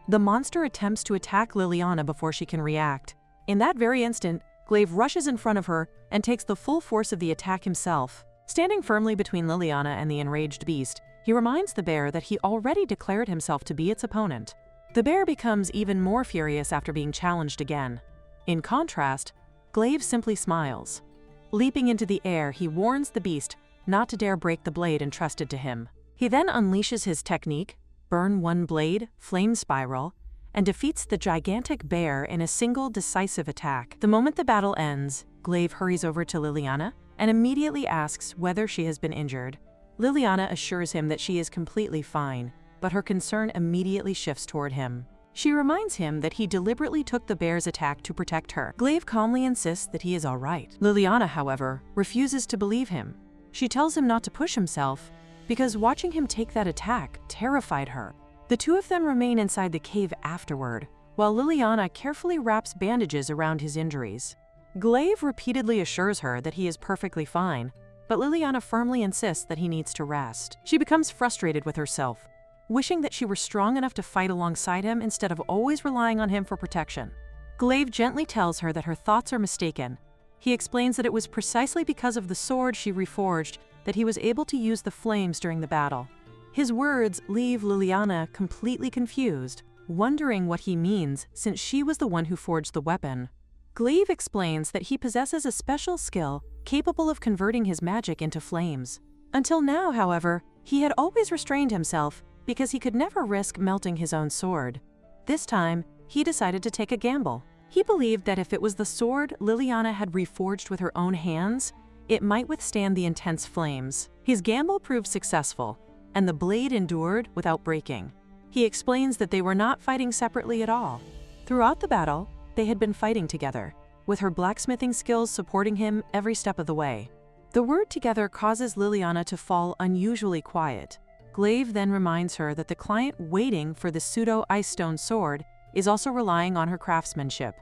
The monster attempts to attack Liliana before she can react. In that very instant, Glaive rushes in front of her and takes the full force of the attack himself. Standing firmly between Liliana and the enraged beast, he reminds the bear that he already declared himself to be its opponent. The bear becomes even more furious after being challenged again. In contrast, Glaive simply smiles. Leaping into the air, he warns the beast not to dare break the blade entrusted to him. He then unleashes his technique, Burn One Blade, Flame Spiral, and defeats the gigantic bear in a single decisive attack. The moment the battle ends, Glaive hurries over to Liliana and immediately asks whether she has been injured. Liliana assures him that she is completely fine, but her concern immediately shifts toward him. She reminds him that he deliberately took the bear's attack to protect her. Glaive calmly insists that he is all right. Liliana, however, refuses to believe him. She tells him not to push himself, because watching him take that attack terrified her. The two of them remain inside the cave afterward, while Liliana carefully wraps bandages around his injuries. Glaive repeatedly assures her that he is perfectly fine, but Liliana firmly insists that he needs to rest. She becomes frustrated with herself, wishing that she were strong enough to fight alongside him instead of always relying on him for protection. Glaive gently tells her that her thoughts are mistaken. He explains that it was precisely because of the sword she reforged that he was able to use the flames during the battle. His words leave Liliana completely confused, wondering what he means since she was the one who forged the weapon. Glaive explains that he possesses a special skill capable of converting his magic into flames. Until now, however, he had always restrained himself because he could never risk melting his own sword. This time, he decided to take a gamble. He believed that if it was the sword Liliana had reforged with her own hands, it might withstand the intense flames. His gamble proved successful, and the blade endured without breaking. He explains that they were not fighting separately at all. Throughout the battle, they had been fighting together, with her blacksmithing skills supporting him every step of the way. The word together causes Liliana to fall unusually quiet. Glaive then reminds her that the client waiting for the pseudo-ice stone sword is also relying on her craftsmanship.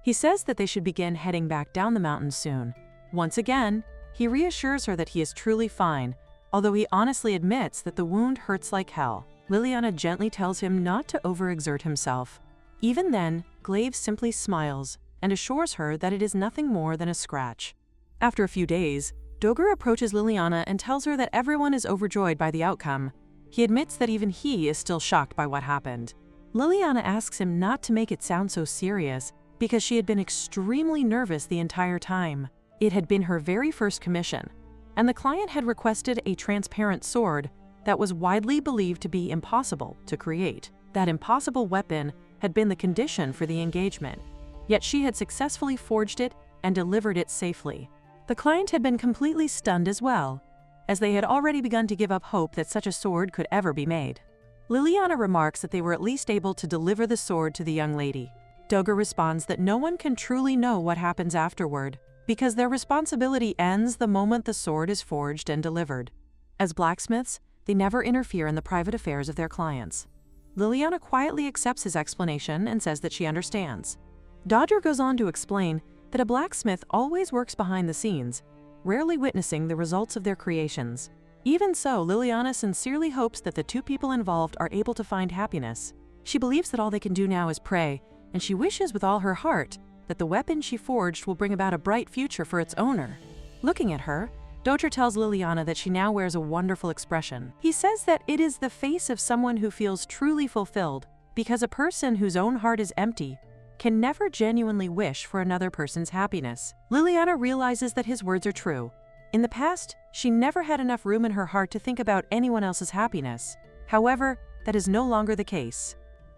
He says that they should begin heading back down the mountain soon. Once again, he reassures her that he is truly fine, although he honestly admits that the wound hurts like hell. Liliana gently tells him not to overexert himself. Even then, Glaive simply smiles and assures her that it is nothing more than a scratch. After a few days, Dogger approaches Liliana and tells her that everyone is overjoyed by the outcome. He admits that even he is still shocked by what happened. Liliana asks him not to make it sound so serious because she had been extremely nervous the entire time. It had been her very first commission, and the client had requested a transparent sword that was widely believed to be impossible to create. That impossible weapon had been the condition for the engagement, yet she had successfully forged it and delivered it safely. The client had been completely stunned as well, as they had already begun to give up hope that such a sword could ever be made. Liliana remarks that they were at least able to deliver the sword to the young lady. Dogger responds that no one can truly know what happens afterward, because their responsibility ends the moment the sword is forged and delivered. As blacksmiths, they never interfere in the private affairs of their clients. Liliana quietly accepts his explanation and says that she understands. Dodger goes on to explain that a blacksmith always works behind the scenes, rarely witnessing the results of their creations. Even so, Liliana sincerely hopes that the two people involved are able to find happiness. She believes that all they can do now is pray, and she wishes with all her heart that the weapon she forged will bring about a bright future for its owner. Looking at her, Dodger tells Liliana that she now wears a wonderful expression. He says that it is the face of someone who feels truly fulfilled, because a person whose own heart is empty can never genuinely wish for another person's happiness. Liliana realizes that his words are true. In the past, she never had enough room in her heart to think about anyone else's happiness. However, that is no longer the case.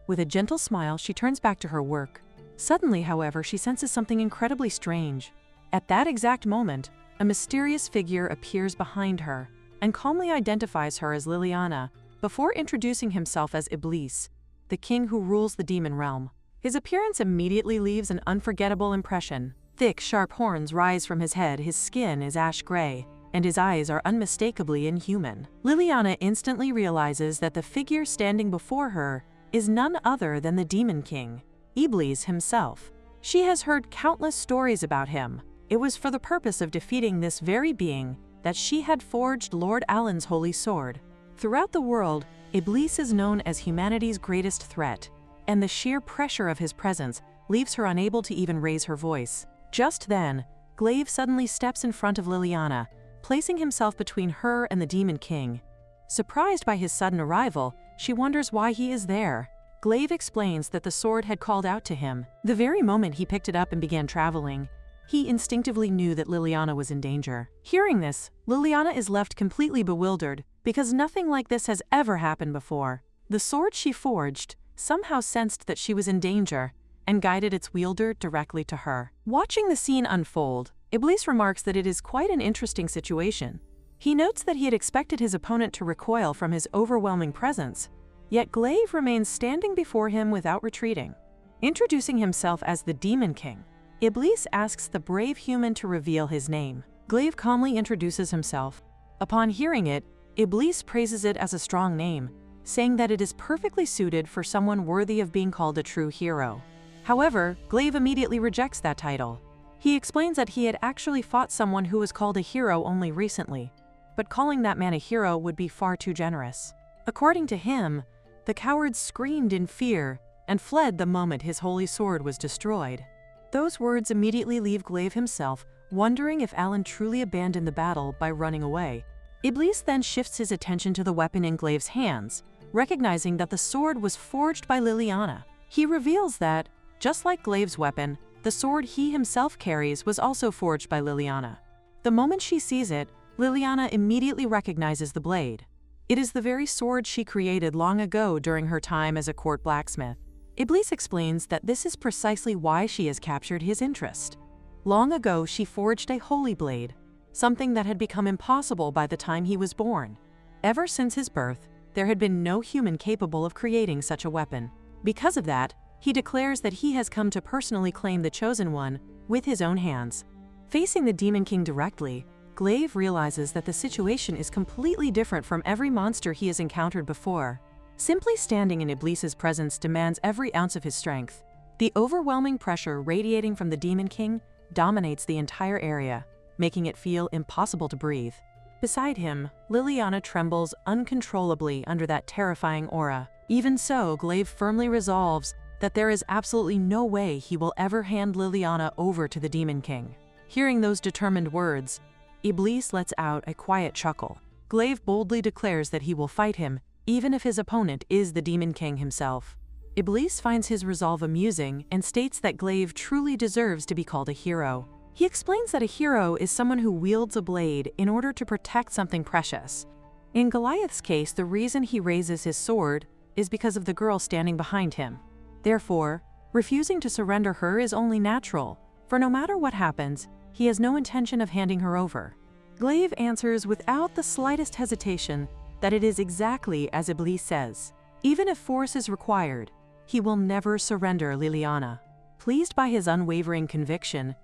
With a gentle smile, she turns back to her work. Suddenly, however, she senses something incredibly strange. At that exact moment, a mysterious figure appears behind her and calmly identifies her as Liliana before introducing himself as Iblis, the king who rules the demon realm. His appearance immediately leaves an unforgettable impression. Thick, sharp horns rise from his head, his skin is ash gray, and his eyes are unmistakably inhuman. Liliana instantly realizes that the figure standing before her is none other than the Demon King, Iblis himself. She has heard countless stories about him. It was for the purpose of defeating this very being that she had forged Lord Alan's holy sword. Throughout the world, Iblis is known as humanity's greatest threat, and the sheer pressure of his presence leaves her unable to even raise her voice. Just then, Glaive suddenly steps in front of Liliana, placing himself between her and the Demon King. Surprised by his sudden arrival, she wonders why he is there. Glaive explains that the sword had called out to him. The very moment he picked it up and began traveling, he instinctively knew that Liliana was in danger. Hearing this, Liliana is left completely bewildered because nothing like this has ever happened before. The sword she forged somehow sensed that she was in danger and guided its wielder directly to her. Watching the scene unfold, Iblis remarks that it is quite an interesting situation. He notes that he had expected his opponent to recoil from his overwhelming presence, yet Glaive remains standing before him without retreating. Introducing himself as the Demon King, Iblis asks the brave human to reveal his name. Glaive calmly introduces himself. Upon hearing it, Iblis praises it as a strong name, saying that it is perfectly suited for someone worthy of being called a true hero. However, Glaive immediately rejects that title. He explains that he had actually fought someone who was called a hero only recently, but calling that man a hero would be far too generous. According to him, the coward screamed in fear and fled the moment his holy sword was destroyed. Those words immediately leave Glaive himself wondering if Alan truly abandoned the battle by running away. Iblis then shifts his attention to the weapon in Glaive's hands, recognizing that the sword was forged by Liliana. He reveals that, just like Glaive's weapon, the sword he himself carries was also forged by Liliana. The moment she sees it, Liliana immediately recognizes the blade. It is the very sword she created long ago during her time as a court blacksmith. Iblis explains that this is precisely why she has captured his interest. Long ago, she forged a holy blade, something that had become impossible by the time he was born. Ever since his birth, there had been no human capable of creating such a weapon. Because of that, he declares that he has come to personally claim the chosen one with his own hands. Facing the Demon King directly, Glaive realizes that the situation is completely different from every monster he has encountered before. Simply standing in Iblis's presence demands every ounce of his strength. The overwhelming pressure radiating from the Demon King dominates the entire area, making it feel impossible to breathe. Beside him, Liliana trembles uncontrollably under that terrifying aura. Even so, Glaive firmly resolves that there is absolutely no way he will ever hand Liliana over to the Demon King. Hearing those determined words, Iblis lets out a quiet chuckle. Glaive boldly declares that he will fight him, even if his opponent is the Demon King himself. Iblis finds his resolve amusing and states that Glaive truly deserves to be called a hero. He explains that a hero is someone who wields a blade in order to protect something precious. In Goliath's case, the reason he raises his sword is because of the girl standing behind him. Therefore, refusing to surrender her is only natural, for no matter what happens, he has no intention of handing her over. Glaive answers without the slightest hesitation that it is exactly as Iblis says. Even if force is required, he will never surrender Liliana. Pleased by his unwavering conviction,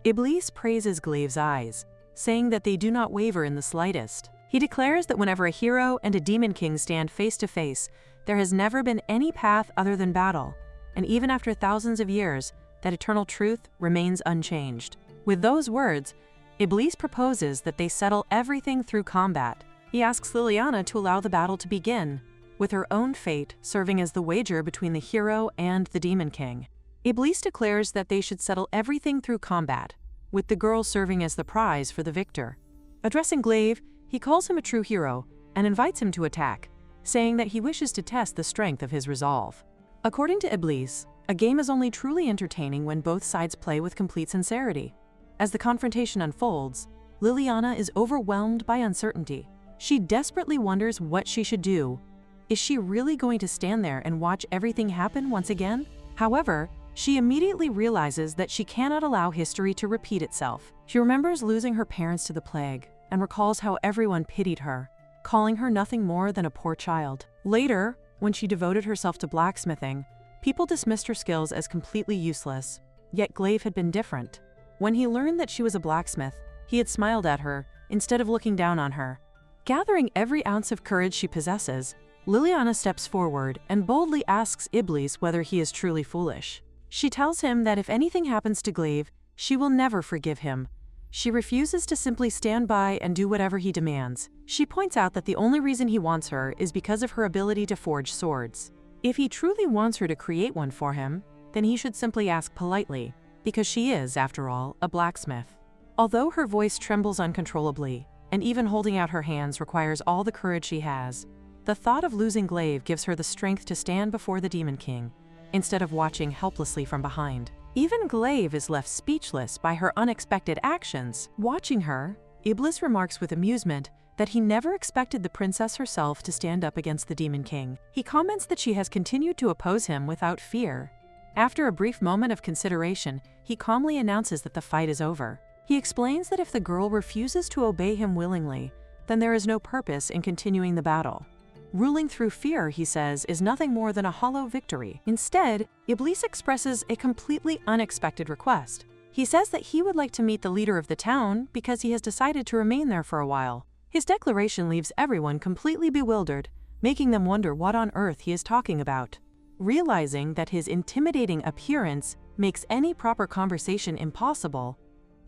Iblis praises Glaive's eyes, saying that they do not waver in the slightest. He declares that whenever a hero and a Demon King stand face to face, there has never been any path other than battle, and even after thousands of years, that eternal truth remains unchanged. With those words, Iblis proposes that they settle everything through combat. He asks Liliana to allow the battle to begin, with her own fate serving as the wager between the hero and the Demon King. Iblis declares that they should settle everything through combat, with the girl serving as the prize for the victor. Addressing Glaive, he calls him a true hero and invites him to attack, saying that he wishes to test the strength of his resolve. According to Iblis, a game is only truly entertaining when both sides play with complete sincerity. As the confrontation unfolds, Liliana is overwhelmed by uncertainty. She desperately wonders what she should do. Is she really going to stand there and watch everything happen once again? However, she immediately realizes that she cannot allow history to repeat itself. She remembers losing her parents to the plague and recalls how everyone pitied her, calling her nothing more than a poor child. Later, when she devoted herself to blacksmithing, people dismissed her skills as completely useless. Yet Glaive had been different. When he learned that she was a blacksmith, he had smiled at her instead of looking down on her. Gathering every ounce of courage she possesses, Liliana steps forward and boldly asks Iblis whether he is truly foolish. She tells him that if anything happens to Glaive, she will never forgive him. She refuses to simply stand by and do whatever he demands. She points out that the only reason he wants her is because of her ability to forge swords. If he truly wants her to create one for him, then he should simply ask politely, because she is, after all, a blacksmith. Although her voice trembles uncontrollably, and even holding out her hands requires all the courage she has, the thought of losing Glaive gives her the strength to stand before the Demon King, instead of watching helplessly from behind. Even Glaive is left speechless by her unexpected actions. Watching her, Iblis remarks with amusement that he never expected the princess herself to stand up against the Demon King. He comments that she has continued to oppose him without fear. After a brief moment of consideration, he calmly announces that the fight is over. He explains that if the girl refuses to obey him willingly, then there is no purpose in continuing the battle. Ruling through fear, he says, is nothing more than a hollow victory. Instead, Iblis expresses a completely unexpected request. He says that he would like to meet the leader of the town because he has decided to remain there for a while. His declaration leaves everyone completely bewildered, making them wonder what on earth he is talking about. Realizing that his intimidating appearance makes any proper conversation impossible,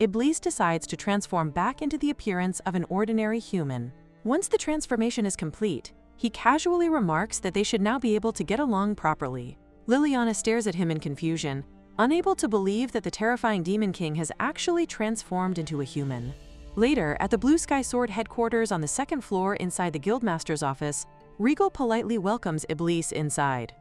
Iblis decides to transform back into the appearance of an ordinary human. Once the transformation is complete, he casually remarks that they should now be able to get along properly. Liliana stares at him in confusion, unable to believe that the terrifying Demon King has actually transformed into a human. Later, at the Blue Sky Sword headquarters on the second floor inside the Guildmaster's office, Regal politely welcomes Iblis inside.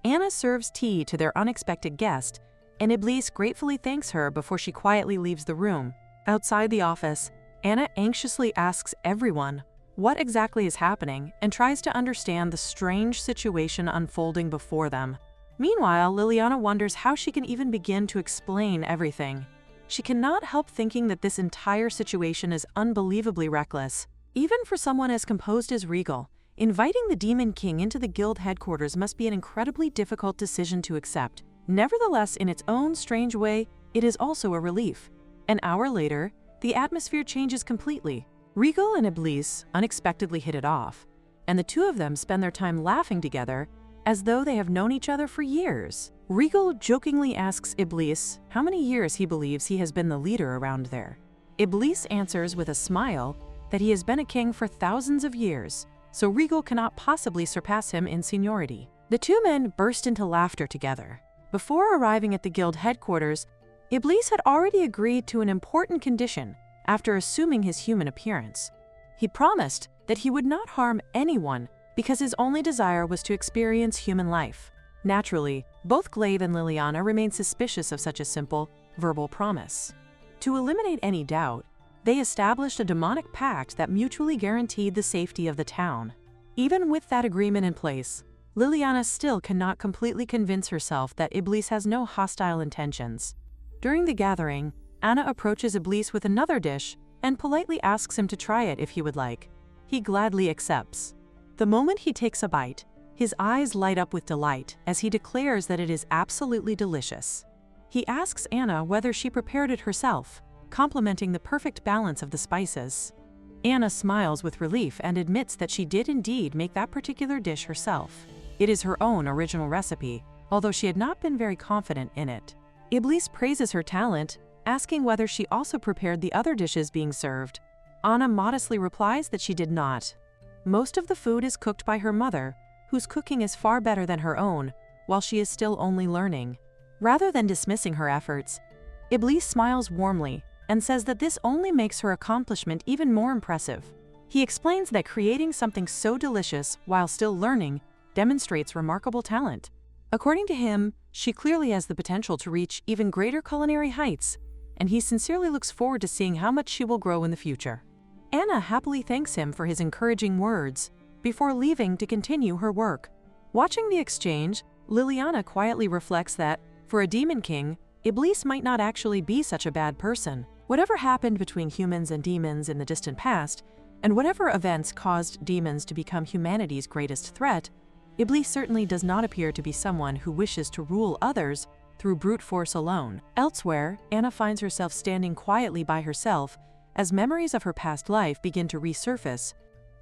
Anna serves tea to their unexpected guest, and Iblis gratefully thanks her before she quietly leaves the room. Outside the office, Anna anxiously asks everyone what exactly is happening and tries to understand the strange situation unfolding before them. Meanwhile, Liliana wonders how she can even begin to explain everything. She cannot help thinking that this entire situation is unbelievably reckless. Even for someone as composed as Regal, inviting the Demon King into the guild headquarters must be an incredibly difficult decision to accept. Nevertheless, in its own strange way, it is also a relief. An hour later, the atmosphere changes completely. Regal and Iblis unexpectedly hit it off, and the two of them spend their time laughing together as though they have known each other for years. Regal jokingly asks Iblis how many years he believes he has been the leader around there. Iblis answers with a smile that he has been a king for thousands of years, so Regal cannot possibly surpass him in seniority. The two men burst into laughter together. Before arriving at the guild headquarters, Iblis had already agreed to an important condition after assuming his human appearance. He promised that he would not harm anyone because his only desire was to experience human life. Naturally, both Glaive and Liliana remain suspicious of such a simple, verbal promise. To eliminate any doubt, they established a demonic pact that mutually guaranteed the safety of the town. Even with that agreement in place, Liliana still cannot completely convince herself that Iblis has no hostile intentions. During the gathering, Anna approaches Iblis with another dish and politely asks him to try it if he would like. He gladly accepts. The moment he takes a bite, his eyes light up with delight as he declares that it is absolutely delicious. He asks Anna whether she prepared it herself, complimenting the perfect balance of the spices. Anna smiles with relief and admits that she did indeed make that particular dish herself. It is her own original recipe, although she had not been very confident in it. Iblis praises her talent, asking whether she also prepared the other dishes being served. Anna modestly replies that she did not. Most of the food is cooked by her mother, whose cooking is far better than her own, while she is still only learning. Rather than dismissing her efforts, Iblis smiles warmly and says that this only makes her accomplishment even more impressive. He explains that creating something so delicious while still learning demonstrates remarkable talent. According to him, she clearly has the potential to reach even greater culinary heights, and he sincerely looks forward to seeing how much she will grow in the future. Anna happily thanks him for his encouraging words before leaving to continue her work. Watching the exchange, Liliana quietly reflects that, for a Demon King, Iblis might not actually be such a bad person. Whatever happened between humans and demons in the distant past, and whatever events caused demons to become humanity's greatest threat, Iblis certainly does not appear to be someone who wishes to rule others through brute force alone. Elsewhere, Anna finds herself standing quietly by herself as memories of her past life begin to resurface.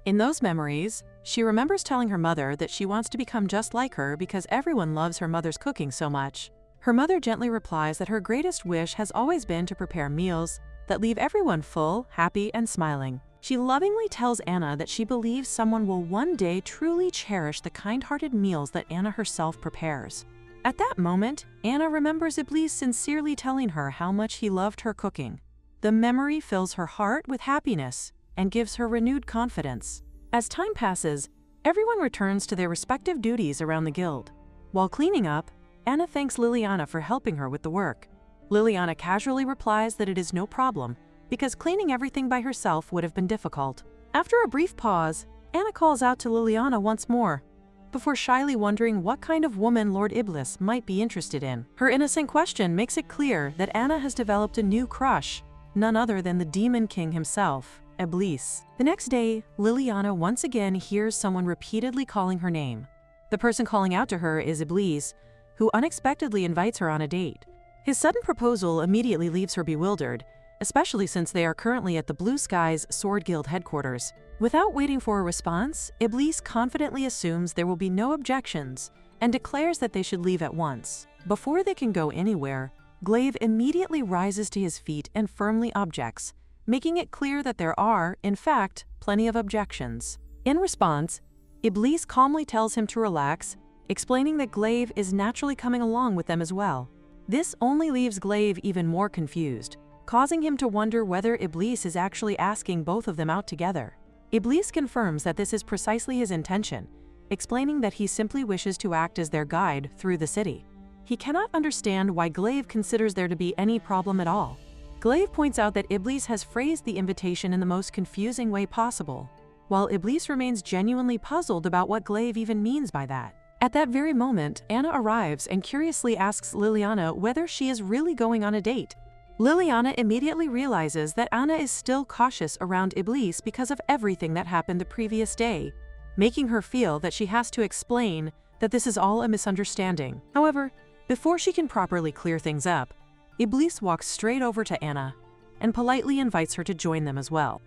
In those memories, she remembers telling her mother that she wants to become just like her because everyone loves her mother's cooking so much. Her mother gently replies that her greatest wish has always been to prepare meals that leave everyone full, happy, and smiling. She lovingly tells Anna that she believes someone will one day truly cherish the kind-hearted meals that Anna herself prepares. At that moment, Anna remembers Iblis sincerely telling her how much he loved her cooking. The memory fills her heart with happiness and gives her renewed confidence. As time passes, everyone returns to their respective duties around the guild. While cleaning up, Anna thanks Liliana for helping her with the work. Liliana casually replies that it is no problem, because cleaning everything by herself would have been difficult. After a brief pause, Anna calls out to Liliana once more, before shyly wondering what kind of woman Lord Iblis might be interested in. Her innocent question makes it clear that Anna has developed a new crush, none other than the Demon King himself, Iblis. The next day, Liliana once again hears someone repeatedly calling her name. The person calling out to her is Iblis, who unexpectedly invites her on a date. His sudden proposal immediately leaves her bewildered, especially since they are currently at the Blue Sky's Sword Guild headquarters. Without waiting for a response, Iblis confidently assumes there will be no objections and declares that they should leave at once. Before they can go anywhere, Glaive immediately rises to his feet and firmly objects, making it clear that there are, in fact, plenty of objections. In response, Iblis calmly tells him to relax, explaining that Glaive is naturally coming along with them as well. This only leaves Glaive even more confused, causing him to wonder whether Iblis is actually asking both of them out together. Iblis confirms that this is precisely his intention, explaining that he simply wishes to act as their guide through the city. He cannot understand why Glaive considers there to be any problem at all. Glaive points out that Iblis has phrased the invitation in the most confusing way possible, while Iblis remains genuinely puzzled about what Glaive even means by that. At that very moment, Anna arrives and curiously asks Liliana whether she is really going on a date. Liliana immediately realizes that Anna is still cautious around Iblis because of everything that happened the previous day, making her feel that she has to explain that this is all a misunderstanding. However, before she can properly clear things up, Iblis walks straight over to Anna and politely invites her to join them as well.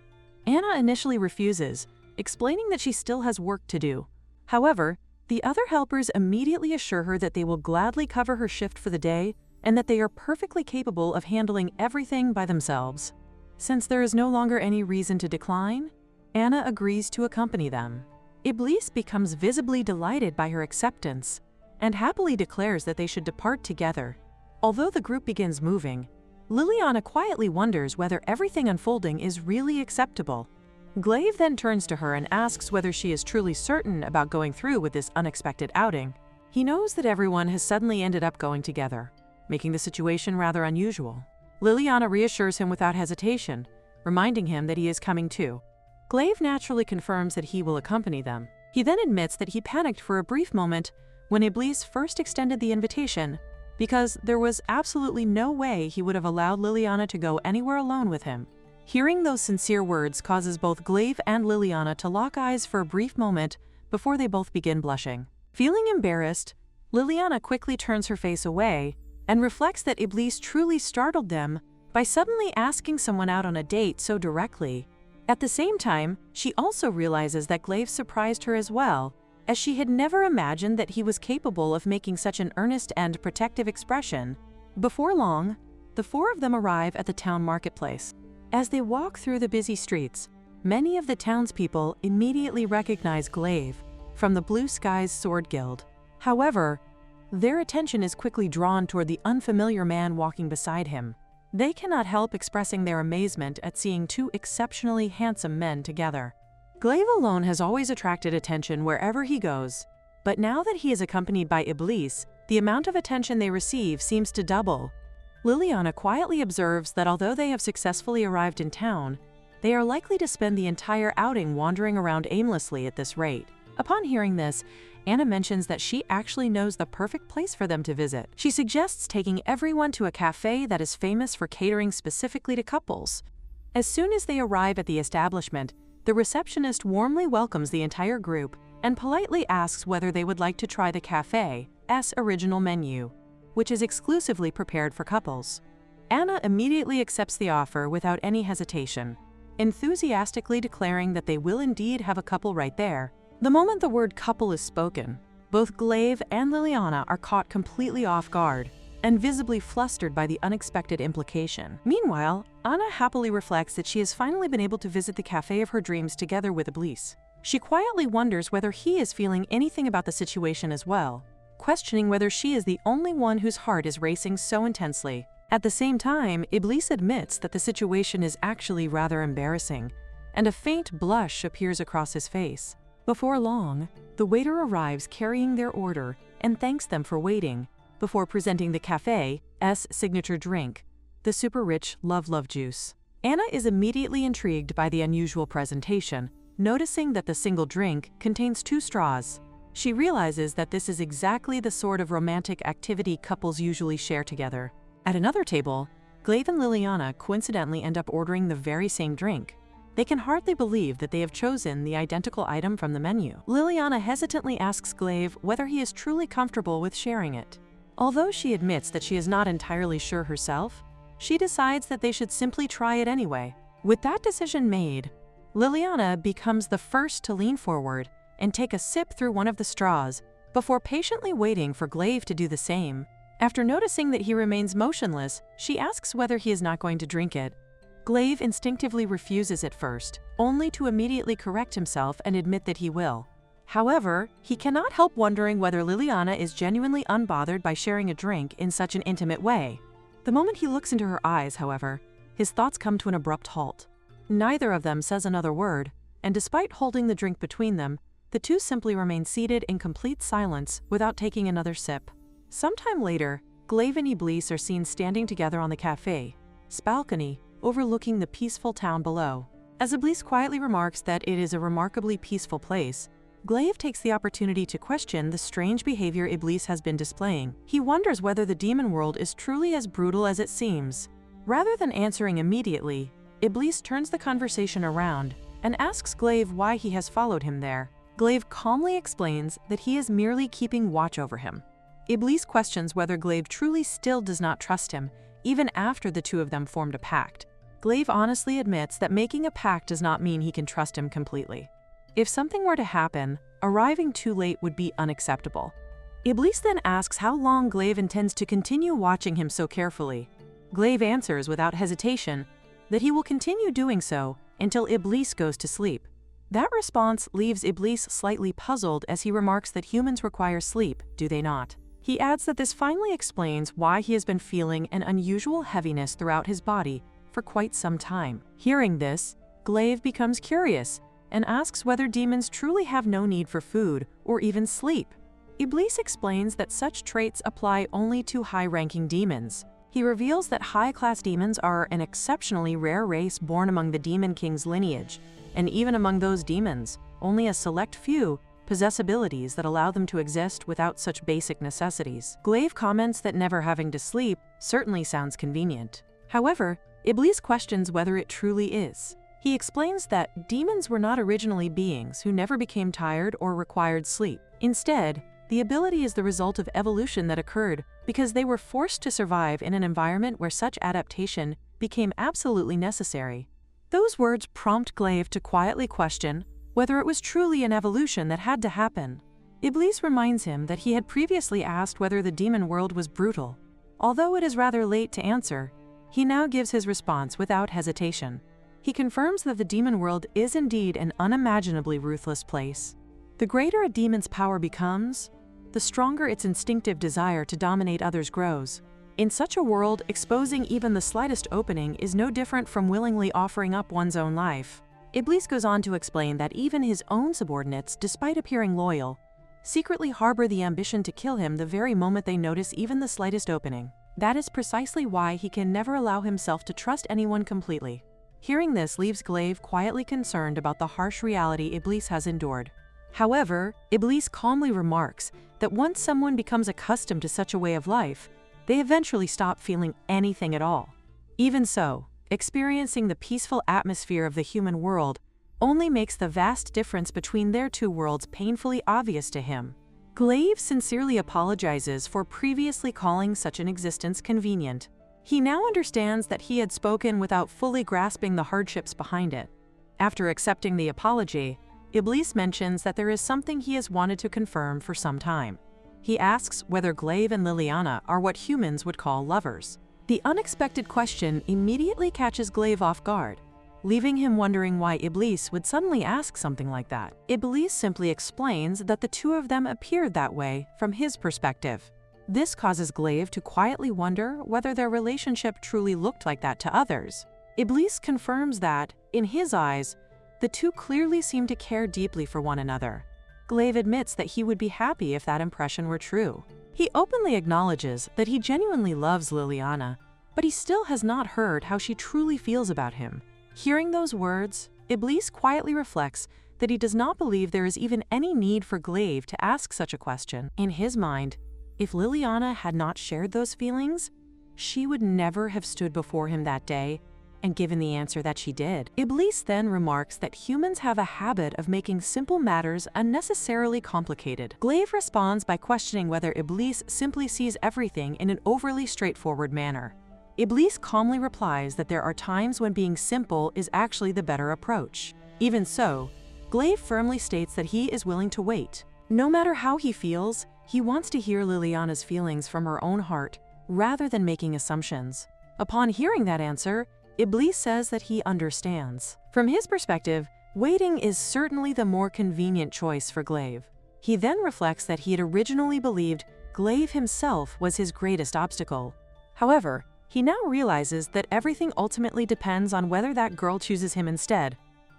Anna initially refuses, explaining that she still has work to do. However, the other helpers immediately assure her that they will gladly cover her shift for the day and that they are perfectly capable of handling everything by themselves. Since there is no longer any reason to decline, Anna agrees to accompany them. Iblis becomes visibly delighted by her acceptance and happily declares that they should depart together. Although the group begins moving, Liliana quietly wonders whether everything unfolding is really acceptable. Glaive then turns to her and asks whether she is truly certain about going through with this unexpected outing. He knows that everyone has suddenly ended up going together, making the situation rather unusual. Liliana reassures him without hesitation, reminding him that he is coming too. Glaive naturally confirms that he will accompany them. He then admits that he panicked for a brief moment when Iblis first extended the invitation, because there was absolutely no way he would have allowed Liliana to go anywhere alone with him. Hearing those sincere words causes both Glaive and Liliana to lock eyes for a brief moment before they both begin blushing. Feeling embarrassed, Liliana quickly turns her face away and reflects that Iblis truly startled them by suddenly asking someone out on a date so directly. At the same time, she also realizes that Glaive surprised her as well, as she had never imagined that he was capable of making such an earnest and protective expression. Before long, the four of them arrive at the town marketplace. As they walk through the busy streets, many of the townspeople immediately recognize Glaive from the Blue Skies Sword Guild. However, their attention is quickly drawn toward the unfamiliar man walking beside him. They cannot help expressing their amazement at seeing two exceptionally handsome men together. Glaive alone has always attracted attention wherever he goes, but now that he is accompanied by Iblis, the amount of attention they receive seems to double. Liliana quietly observes that although they have successfully arrived in town, they are likely to spend the entire outing wandering around aimlessly at this rate. Upon hearing this, Anna mentions that she actually knows the perfect place for them to visit. She suggests taking everyone to a cafe that is famous for catering specifically to couples. As soon as they arrive at the establishment, the receptionist warmly welcomes the entire group and politely asks whether they would like to try the cafe's original menu, which is exclusively prepared for couples. Anna immediately accepts the offer without any hesitation, enthusiastically declaring that they will indeed have a couple right there. The moment the word couple is spoken, both Glaive and Liliana are caught completely off guard and visibly flustered by the unexpected implication. Meanwhile, Anna happily reflects that she has finally been able to visit the cafe of her dreams together with Iblis. She quietly wonders whether he is feeling anything about the situation as well, questioning whether she is the only one whose heart is racing so intensely. At the same time, Iblis admits that the situation is actually rather embarrassing, and a faint blush appears across his face. Before long, the waiter arrives carrying their order and thanks them for waiting, before presenting the cafe's signature drink, the super rich love juice. Anna is immediately intrigued by the unusual presentation, noticing that the single drink contains 2 straws. She realizes that this is exactly the sort of romantic activity couples usually share together. At another table, Glaive and Liliana coincidentally end up ordering the very same drink. They can hardly believe that they have chosen the identical item from the menu. Liliana hesitantly asks Glaive whether he is truly comfortable with sharing it. Although she admits that she is not entirely sure herself, she decides that they should simply try it anyway. With that decision made, Liliana becomes the first to lean forward and take a sip through one of the straws before patiently waiting for Glaive to do the same. After noticing that he remains motionless, she asks whether he is not going to drink it. Glaive instinctively refuses at first, only to immediately correct himself and admit that he will. However, he cannot help wondering whether Liliana is genuinely unbothered by sharing a drink in such an intimate way. The moment he looks into her eyes, however, his thoughts come to an abrupt halt. Neither of them says another word, and despite holding the drink between them, the two simply remain seated in complete silence without taking another sip. Sometime later, Glaive and Iblis are seen standing together on the cafe's balcony, overlooking the peaceful town below. As Iblis quietly remarks that it is a remarkably peaceful place, Glaive takes the opportunity to question the strange behavior Iblis has been displaying. He wonders whether the demon world is truly as brutal as it seems. Rather than answering immediately, Iblis turns the conversation around and asks Glaive why he has followed him there. Glaive calmly explains that he is merely keeping watch over him. Iblis questions whether Glaive truly still does not trust him, even after the two of them formed a pact. Glaive honestly admits that making a pact does not mean he can trust him completely. If something were to happen, arriving too late would be unacceptable. Iblis then asks how long Glaive intends to continue watching him so carefully. Glaive answers without hesitation that he will continue doing so until Iblis goes to sleep. That response leaves Iblis slightly puzzled as he remarks that humans require sleep, do they not? He adds that this finally explains why he has been feeling an unusual heaviness throughout his body for quite some time. Hearing this, Glaive becomes curious and asks whether demons truly have no need for food or even sleep. Iblis explains that such traits apply only to high-ranking demons. He reveals that high-class demons are an exceptionally rare race born among the Demon King's lineage, and even among those demons, only a select few possess abilities that allow them to exist without such basic necessities. Glaive comments that never having to sleep certainly sounds convenient. However, Iblis questions whether it truly is. He explains that demons were not originally beings who never became tired or required sleep. Instead, the ability is the result of evolution that occurred because they were forced to survive in an environment where such adaptation became absolutely necessary. Those words prompt Glaive to quietly question whether it was truly an evolution that had to happen. Iblis reminds him that he had previously asked whether the demon world was brutal. Although it is rather late to answer, he now gives his response without hesitation. He confirms that the demon world is indeed an unimaginably ruthless place. The greater a demon's power becomes, the stronger its instinctive desire to dominate others grows. In such a world, exposing even the slightest opening is no different from willingly offering up one's own life. Iblis goes on to explain that even his own subordinates, despite appearing loyal, secretly harbor the ambition to kill him the very moment they notice even the slightest opening. That is precisely why he can never allow himself to trust anyone completely. Hearing this leaves Glaive quietly concerned about the harsh reality Iblis has endured. However, Iblis calmly remarks that once someone becomes accustomed to such a way of life, they eventually stop feeling anything at all. Even so, experiencing the peaceful atmosphere of the human world only makes the vast difference between their two worlds painfully obvious to him. Glaive sincerely apologizes for previously calling such an existence convenient. He now understands that he had spoken without fully grasping the hardships behind it. After accepting the apology, Iblis mentions that there is something he has wanted to confirm for some time. He asks whether Glaive and Liliana are what humans would call lovers. The unexpected question immediately catches Glaive off guard, leaving him wondering why Iblis would suddenly ask something like that. Iblis simply explains that the two of them appeared that way from his perspective. This causes Glaive to quietly wonder whether their relationship truly looked like that to others. Iblis confirms that, in his eyes, the two clearly seem to care deeply for one another. Glaive admits that he would be happy if that impression were true. He openly acknowledges that he genuinely loves Liliana, but he still has not heard how she truly feels about him. Hearing those words, Iblis quietly reflects that he does not believe there is even any need for Glaive to ask such a question. In his mind, if Liliana had not shared those feelings, she would never have stood before him that day and given the answer that she did. Iblis then remarks that humans have a habit of making simple matters unnecessarily complicated. Glaive responds by questioning whether Iblis simply sees everything in an overly straightforward manner. Iblis calmly replies that there are times when being simple is actually the better approach. Even so, Glaive firmly states that he is willing to wait. No matter how he feels, He wants to hear Liliana's feelings from her own heart, rather than making assumptions. Upon hearing that answer, Iblis says that he understands. From his perspective, waiting is certainly the more convenient choice for Glaive. He then reflects that he had originally believed Glaive himself was his greatest obstacle. However, he now realizes that everything ultimately depends on whether that girl chooses him instead.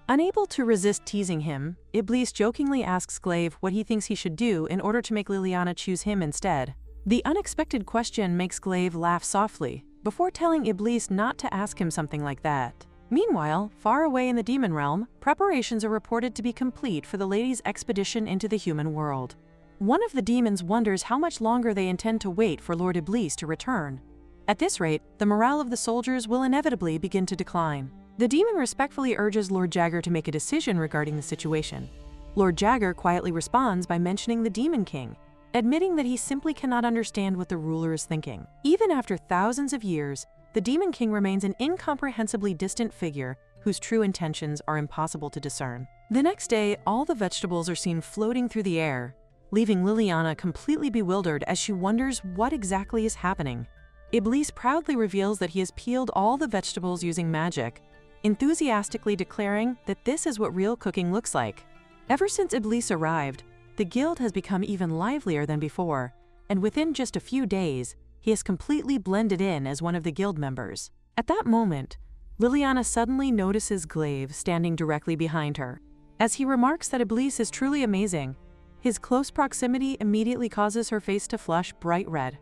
Unable to resist teasing him, Iblis jokingly asks Glaive what he thinks he should do in order to make Liliana choose him instead. The unexpected question makes Glaive laugh softly, before telling Iblis not to ask him something like that. Meanwhile, far away in the demon realm, preparations are reported to be complete for the ladies' expedition into the human world. One of the demons wonders how much longer they intend to wait for Lord Iblis to return. At this rate, the morale of the soldiers will inevitably begin to decline. The demon respectfully urges Lord Jagger to make a decision regarding the situation. Lord Jagger quietly responds by mentioning the Demon King, admitting that he simply cannot understand what the ruler is thinking. Even after thousands of years, the Demon King remains an incomprehensibly distant figure whose true intentions are impossible to discern. The next day, all the vegetables are seen floating through the air, leaving Liliana completely bewildered as she wonders what exactly is happening. Iblis proudly reveals that he has peeled all the vegetables using magic, enthusiastically declaring that this is what real cooking looks like. Ever since Iblis arrived, the guild has become even livelier than before, and within just a few days, he has completely blended in as one of the guild members. At that moment, Liliana suddenly notices Glaive standing directly behind her. As he remarks that Iblis is truly amazing, his close proximity immediately causes her face to flush bright red.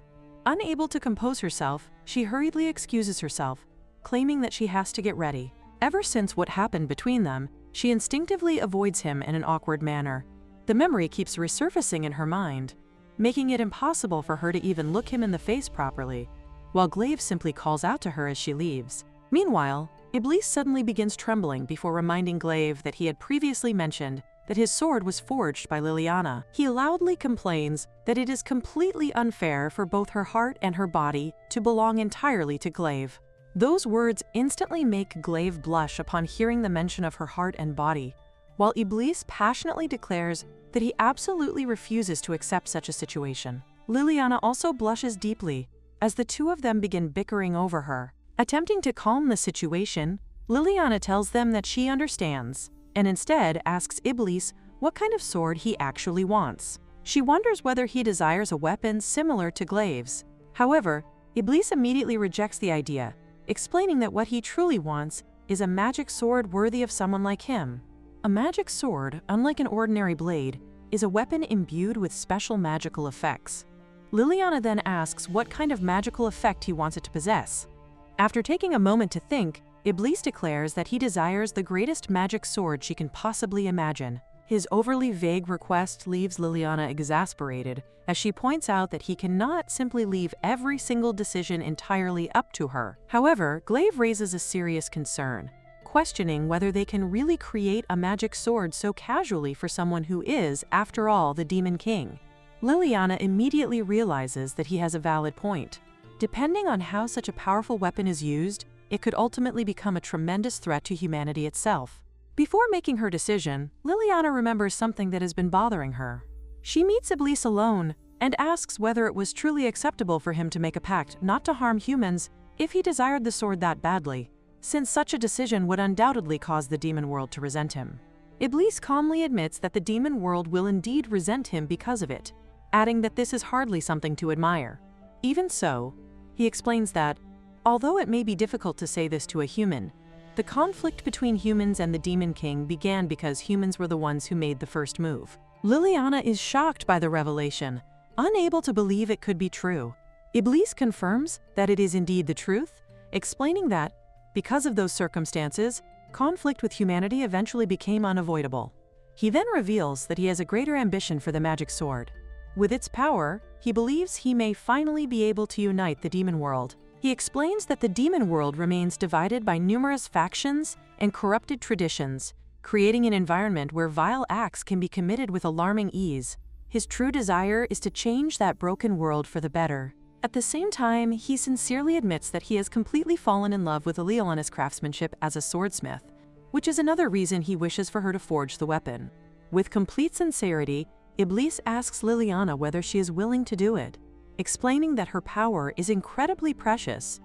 Unable to compose herself, she hurriedly excuses herself, claiming that she has to get ready. Ever since what happened between them, she instinctively avoids him in an awkward manner. The memory keeps resurfacing in her mind, making it impossible for her to even look him in the face properly, while Glaive simply calls out to her as she leaves. Meanwhile, Iblis suddenly begins trembling before reminding Glaive that he had previously mentioned that his sword was forged by Liliana. He loudly complains that it is completely unfair for both her heart and her body to belong entirely to Glaive. Those words instantly make Glaive blush upon hearing the mention of her heart and body, while Iblis passionately declares that he absolutely refuses to accept such a situation. Liliana also blushes deeply as the two of them begin bickering over her. Attempting to calm the situation, Liliana tells them that she understands, and instead asks Iblis what kind of sword he actually wants. She wonders whether he desires a weapon similar to Glaive's. However, Iblis immediately rejects the idea, explaining that what he truly wants is a magic sword worthy of someone like him. A magic sword, unlike an ordinary blade, is a weapon imbued with special magical effects. Liliana then asks what kind of magical effect he wants it to possess. After taking a moment to think, Iblis declares that he desires the greatest magic sword she can possibly imagine. His overly vague request leaves Liliana exasperated, as she points out that he cannot simply leave every single decision entirely up to her. However, Glaive raises a serious concern, questioning whether they can really create a magic sword so casually for someone who is, after all, the Demon King. Liliana immediately realizes that he has a valid point. Depending on how such a powerful weapon is used, it could ultimately become a tremendous threat to humanity itself. Before making her decision, Liliana remembers something that has been bothering her. She meets Iblis alone and asks whether it was truly acceptable for him to make a pact not to harm humans if he desired the sword that badly, since such a decision would undoubtedly cause the demon world to resent him. Iblis calmly admits that the demon world will indeed resent him because of it, adding that this is hardly something to admire. Even so, he explains that, although it may be difficult to say this to a human, the conflict between humans and the Demon King began because humans were the ones who made the first move. Liliana is shocked by the revelation, unable to believe it could be true. Iblis confirms that it is indeed the truth, explaining that, because of those circumstances, conflict with humanity eventually became unavoidable. He then reveals that he has a greater ambition for the magic sword. With its power, he believes he may finally be able to unite the demon world. He explains that the demon world remains divided by numerous factions and corrupted traditions, creating an environment where vile acts can be committed with alarming ease. His true desire is to change that broken world for the better. At the same time, he sincerely admits that he has completely fallen in love with Liliana's craftsmanship as a swordsmith, which is another reason he wishes for her to forge the weapon. With complete sincerity, Iblis asks Liliana whether she is willing to do it, explaining that her power is incredibly precious.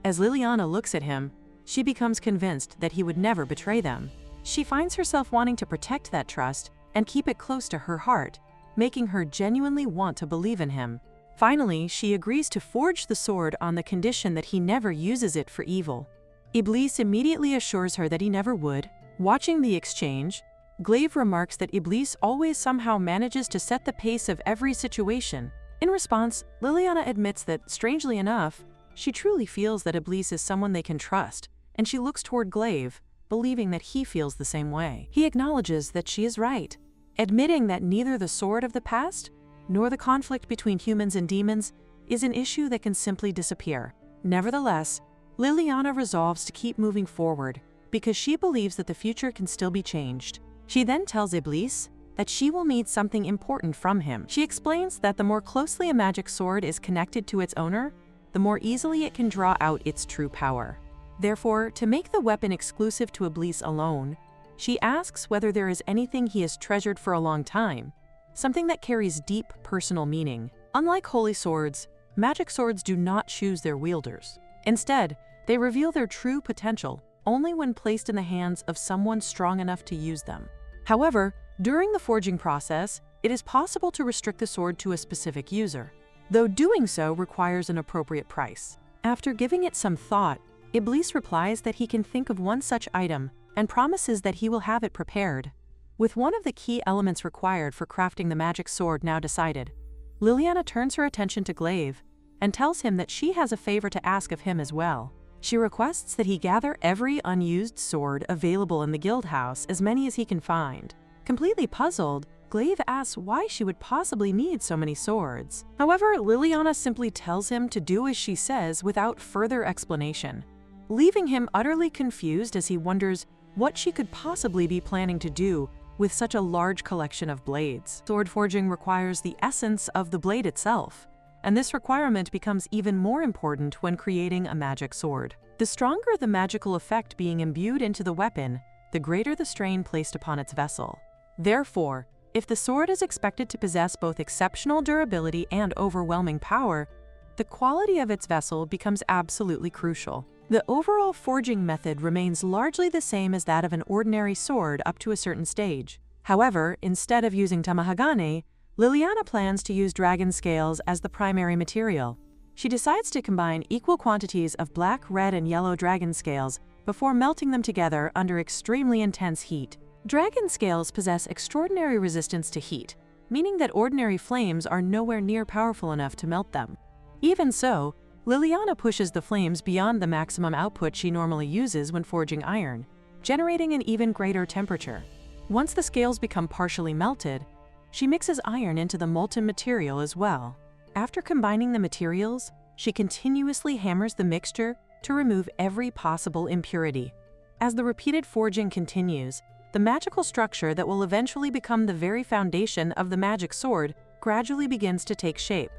As Liliana looks at him, she becomes convinced that he would never betray them. She finds herself wanting to protect that trust and keep it close to her heart, making her genuinely want to believe in him. Finally, she agrees to forge the sword on the condition that he never uses it for evil. Iblis immediately assures her that he never would. Watching the exchange, Glaive remarks that Iblis always somehow manages to set the pace of every situation. In response, Liliana admits that, strangely enough, she truly feels that Iblis is someone they can trust, and she looks toward Glaive, believing that he feels the same way. He acknowledges that she is right, admitting that neither the sword of the past nor the conflict between humans and demons is an issue that can simply disappear. Nevertheless, Liliana resolves to keep moving forward because she believes that the future can still be changed. She then tells Iblis that she will need something important from him. She explains that the more closely a magic sword is connected to its owner, the more easily it can draw out its true power. Therefore, to make the weapon exclusive to Iblis alone, she asks whether there is anything he has treasured for a long time, something that carries deep personal meaning. Unlike holy swords, magic swords do not choose their wielders. Instead, they reveal their true potential only when placed in the hands of someone strong enough to use them. However, during the forging process, it is possible to restrict the sword to a specific user, though doing so requires an appropriate price. After giving it some thought, Iblis replies that he can think of one such item and promises that he will have it prepared. With one of the key elements required for crafting the magic sword now decided, Liliana turns her attention to Glaive and tells him that she has a favor to ask of him as well. She requests that he gather every unused sword available in the guild house, as many as he can find. Completely puzzled, Glaive asks why she would possibly need so many swords. However, Liliana simply tells him to do as she says without further explanation, leaving him utterly confused as he wonders what she could possibly be planning to do with such a large collection of blades. Sword forging requires the essence of the blade itself, and this requirement becomes even more important when creating a magic sword. The stronger the magical effect being imbued into the weapon, the greater the strain placed upon its vessel. Therefore, if the sword is expected to possess both exceptional durability and overwhelming power, the quality of its vessel becomes absolutely crucial. The overall forging method remains largely the same as that of an ordinary sword up to a certain stage. However, instead of using tamahagane, Liliana plans to use dragon scales as the primary material. She decides to combine equal quantities of black, red, and yellow dragon scales before melting them together under extremely intense heat. Dragon scales possess extraordinary resistance to heat, meaning that ordinary flames are nowhere near powerful enough to melt them. Even so, Liliana pushes the flames beyond the maximum output she normally uses when forging iron, generating an even greater temperature. Once the scales become partially melted, she mixes iron into the molten material as well. After combining the materials, she continuously hammers the mixture to remove every possible impurity. As the repeated forging continues, the magical structure that will eventually become the very foundation of the magic sword gradually begins to take shape.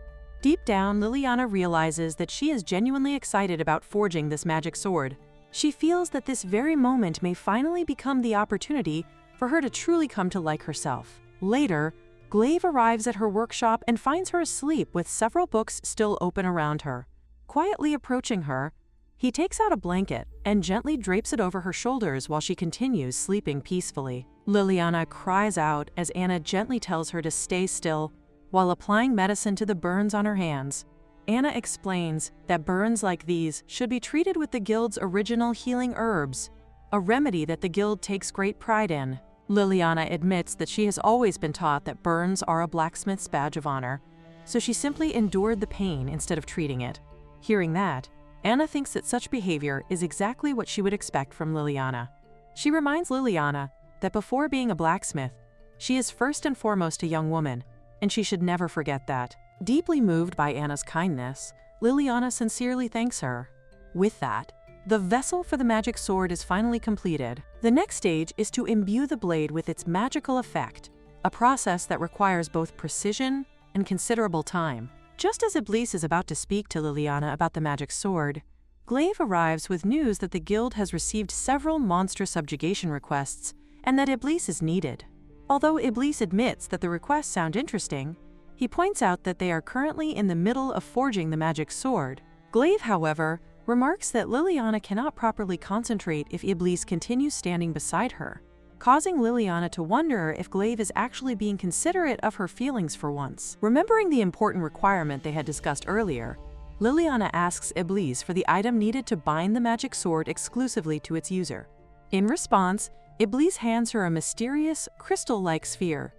Deep down, Liliana realizes that she is genuinely excited about forging this magic sword. She feels that this very moment may finally become the opportunity for her to truly come to like herself. Later, Glaive arrives at her workshop and finds her asleep with several books still open around her. Quietly approaching her, he takes out a blanket and gently drapes it over her shoulders while she continues sleeping peacefully. Liliana cries out as Anna gently tells her to stay still while applying medicine to the burns on her hands. Anna explains that burns like these should be treated with the guild's original healing herbs, a remedy that the guild takes great pride in. Liliana admits that she has always been taught that burns are a blacksmith's badge of honor, so she simply endured the pain instead of treating it. Hearing that, Anna thinks that such behavior is exactly what she would expect from Liliana. She reminds Liliana that before being a blacksmith, she is first and foremost a young woman, and she should never forget that. Deeply moved by Anna's kindness, Liliana sincerely thanks her. With that, the vessel for the magic sword is finally completed. The next stage is to imbue the blade with its magical effect, a process that requires both precision and considerable time. Just as Iblis is about to speak to Liliana about the magic sword, Glaive arrives with news that the guild has received several monster subjugation requests and that Iblis is needed. Although Iblis admits that the requests sound interesting, he points out that they are currently in the middle of forging the magic sword. Glaive, however, remarks that Liliana cannot properly concentrate if Iblis continues standing beside her, causing Liliana to wonder if Glaive is actually being considerate of her feelings for once. Remembering the important requirement they had discussed earlier, Liliana asks Iblis for the item needed to bind the magic sword exclusively to its user. In response, Iblis hands her a mysterious, crystal-like sphere.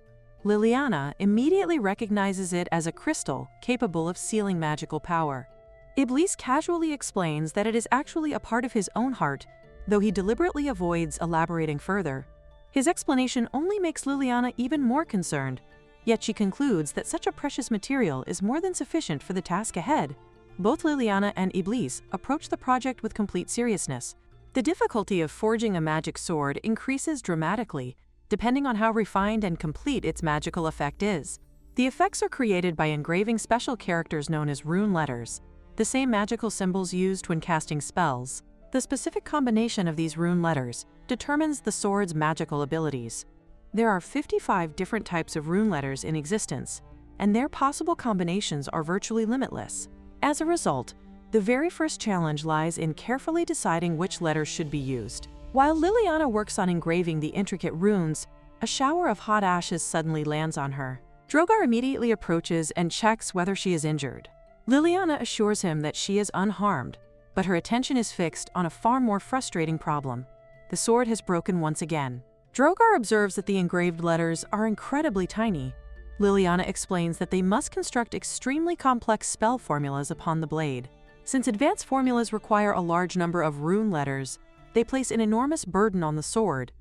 Liliana immediately recognizes it as a crystal capable of sealing magical power. Iblis casually explains that it is actually a part of his own heart, though he deliberately avoids elaborating further. His explanation only makes Liliana even more concerned, yet she concludes that such a precious material is more than sufficient for the task ahead. Both Liliana and Iblis approach the project with complete seriousness. The difficulty of forging a magic sword increases dramatically, depending on how refined and complete its magical effect is. The effects are created by engraving special characters known as rune letters, the same magical symbols used when casting spells. The specific combination of these rune letters determines the sword's magical abilities. There are 55 different types of rune letters in existence, and their possible combinations are virtually limitless. As a result, the very first challenge lies in carefully deciding which letters should be used. While Liliana works on engraving the intricate runes, a shower of hot ashes suddenly lands on her. Drogar immediately approaches and checks whether she is injured. Liliana assures him that she is unharmed, but her attention is fixed on a far more frustrating problem. The sword has broken once again. Drogar observes that the engraved letters are incredibly tiny. Liliana explains that they must construct extremely complex spell formulas upon the blade. Since advanced formulas require a large number of rune letters, they place an enormous burden on the sword,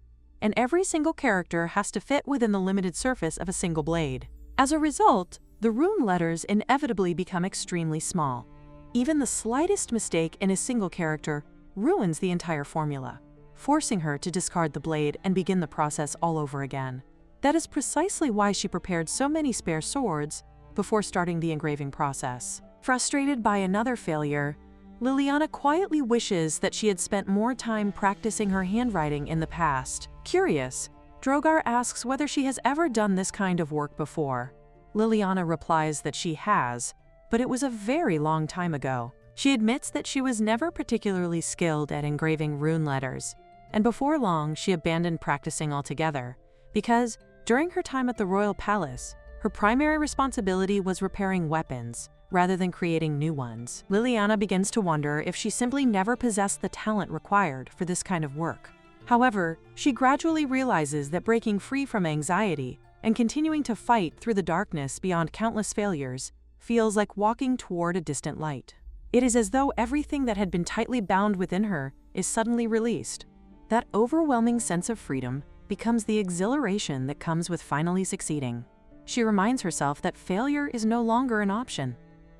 and every single character has to fit within the limited surface of a single blade. As a result, the rune letters inevitably become extremely small. Even the slightest mistake in a single character ruins the entire formula, forcing her to discard the blade and begin the process all over again. That is precisely why she prepared so many spare swords before starting the engraving process. Frustrated by another failure, Liliana quietly wishes that she had spent more time practicing her handwriting in the past. Curious, Drogar asks whether she has ever done this kind of work before. Liliana replies that she has, but it was a very long time ago. She admits that she was never particularly skilled at engraving rune letters, and before long she abandoned practicing altogether, because during her time at the royal palace, her primary responsibility was repairing weapons, rather than creating new ones. Liliana begins to wonder if she simply never possessed the talent required for this kind of work. However, she gradually realizes that breaking free from anxiety and continuing to fight through the darkness beyond countless failures feels like walking toward a distant light. It is as though everything that had been tightly bound within her is suddenly released. That overwhelming sense of freedom becomes the exhilaration that comes with finally succeeding. She reminds herself that failure is no longer an option.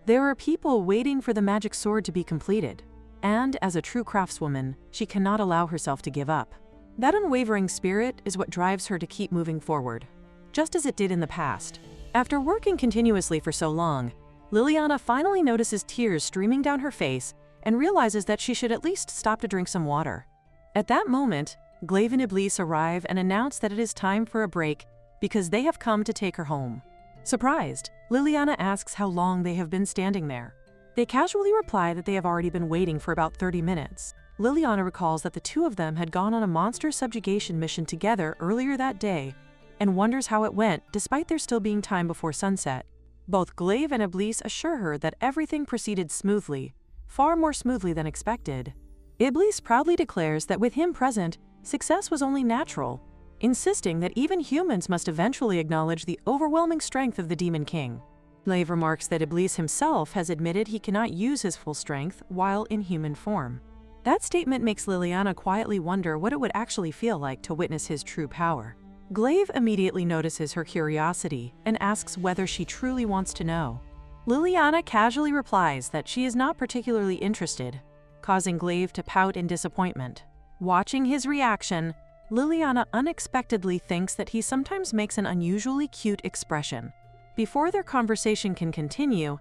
There are people waiting for the magic sword to be completed, and as a true craftswoman, she cannot allow herself to give up. That unwavering spirit is what drives her to keep moving forward, just as it did in the past. After working continuously for so long, Liliana finally notices tears streaming down her face and realizes that she should at least stop to drink some water. At that moment, Glaive and Iblis arrive and announce that it is time for a break because they have come to take her home. Surprised, Liliana asks how long they have been standing there. They casually reply that they have already been waiting for about 30 minutes. Liliana recalls that the two of them had gone on a monster subjugation mission together earlier that day and wonders how it went despite there still being time before sunset. Both Glaive and Iblis assure her that everything proceeded smoothly, far more smoothly than expected. Iblis proudly declares that with him present, success was only natural, insisting that even humans must eventually acknowledge the overwhelming strength of the Demon King. Glaive remarks that Iblis himself has admitted he cannot use his full strength while in human form. That statement makes Liliana quietly wonder what it would actually feel like to witness his true power. Glaive immediately notices her curiosity and asks whether she truly wants to know. Liliana casually replies that she is not particularly interested, causing Glaive to pout in disappointment. Watching his reaction, Liliana unexpectedly thinks that he sometimes makes an unusually cute expression. Before their conversation can continue,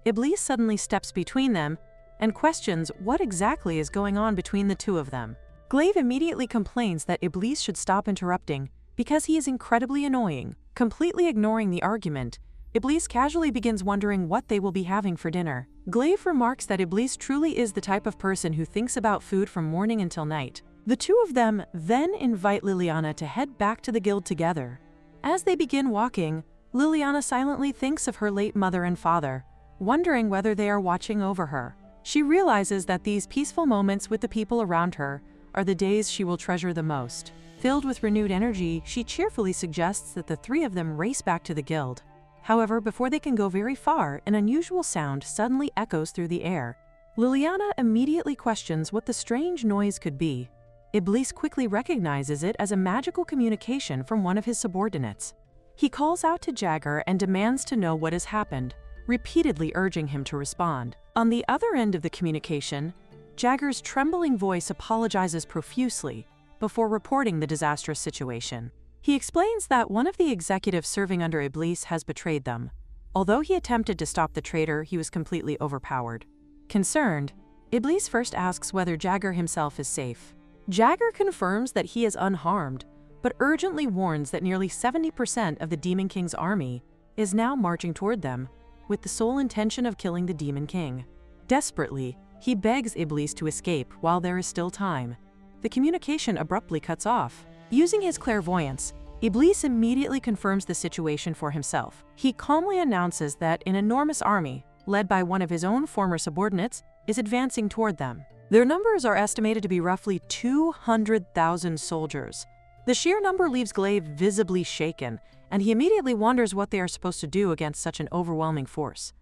Iblis suddenly steps between them and questions what exactly is going on between the two of them. Glaive immediately complains that Iblis should stop interrupting because he is incredibly annoying. Completely ignoring the argument, Iblis casually begins wondering what they will be having for dinner. Glaive remarks that Iblis truly is the type of person who thinks about food from morning until night. The two of them then invite Liliana to head back to the guild together. As they begin walking, Liliana silently thinks of her late mother and father, wondering whether they are watching over her. She realizes that these peaceful moments with the people around her are the days she will treasure the most. Filled with renewed energy, she cheerfully suggests that the three of them race back to the guild. However, before they can go very far, an unusual sound suddenly echoes through the air. Liliana immediately questions what the strange noise could be. Iblis quickly recognizes it as a magical communication from one of his subordinates. He calls out to Jagger and demands to know what has happened, repeatedly urging him to respond. On the other end of the communication, Jagger's trembling voice apologizes profusely before reporting the disastrous situation. He explains that one of the executives serving under Iblis has betrayed them. Although he attempted to stop the traitor, he was completely overpowered. Concerned, Iblis first asks whether Jagger himself is safe. Jagger confirms that he is unharmed, but urgently warns that nearly 70% of the Demon King's army is now marching toward them, with the sole intention of killing the Demon King. Desperately, he begs Iblis to escape while there is still time. The communication abruptly cuts off. Using his clairvoyance, Iblis immediately confirms the situation for himself. He calmly announces that an enormous army, led by one of his own former subordinates, is advancing toward them. Their numbers are estimated to be roughly 200,000 soldiers. The sheer number leaves Glaive visibly shaken, and he immediately wonders what they are supposed to do against such an overwhelming force.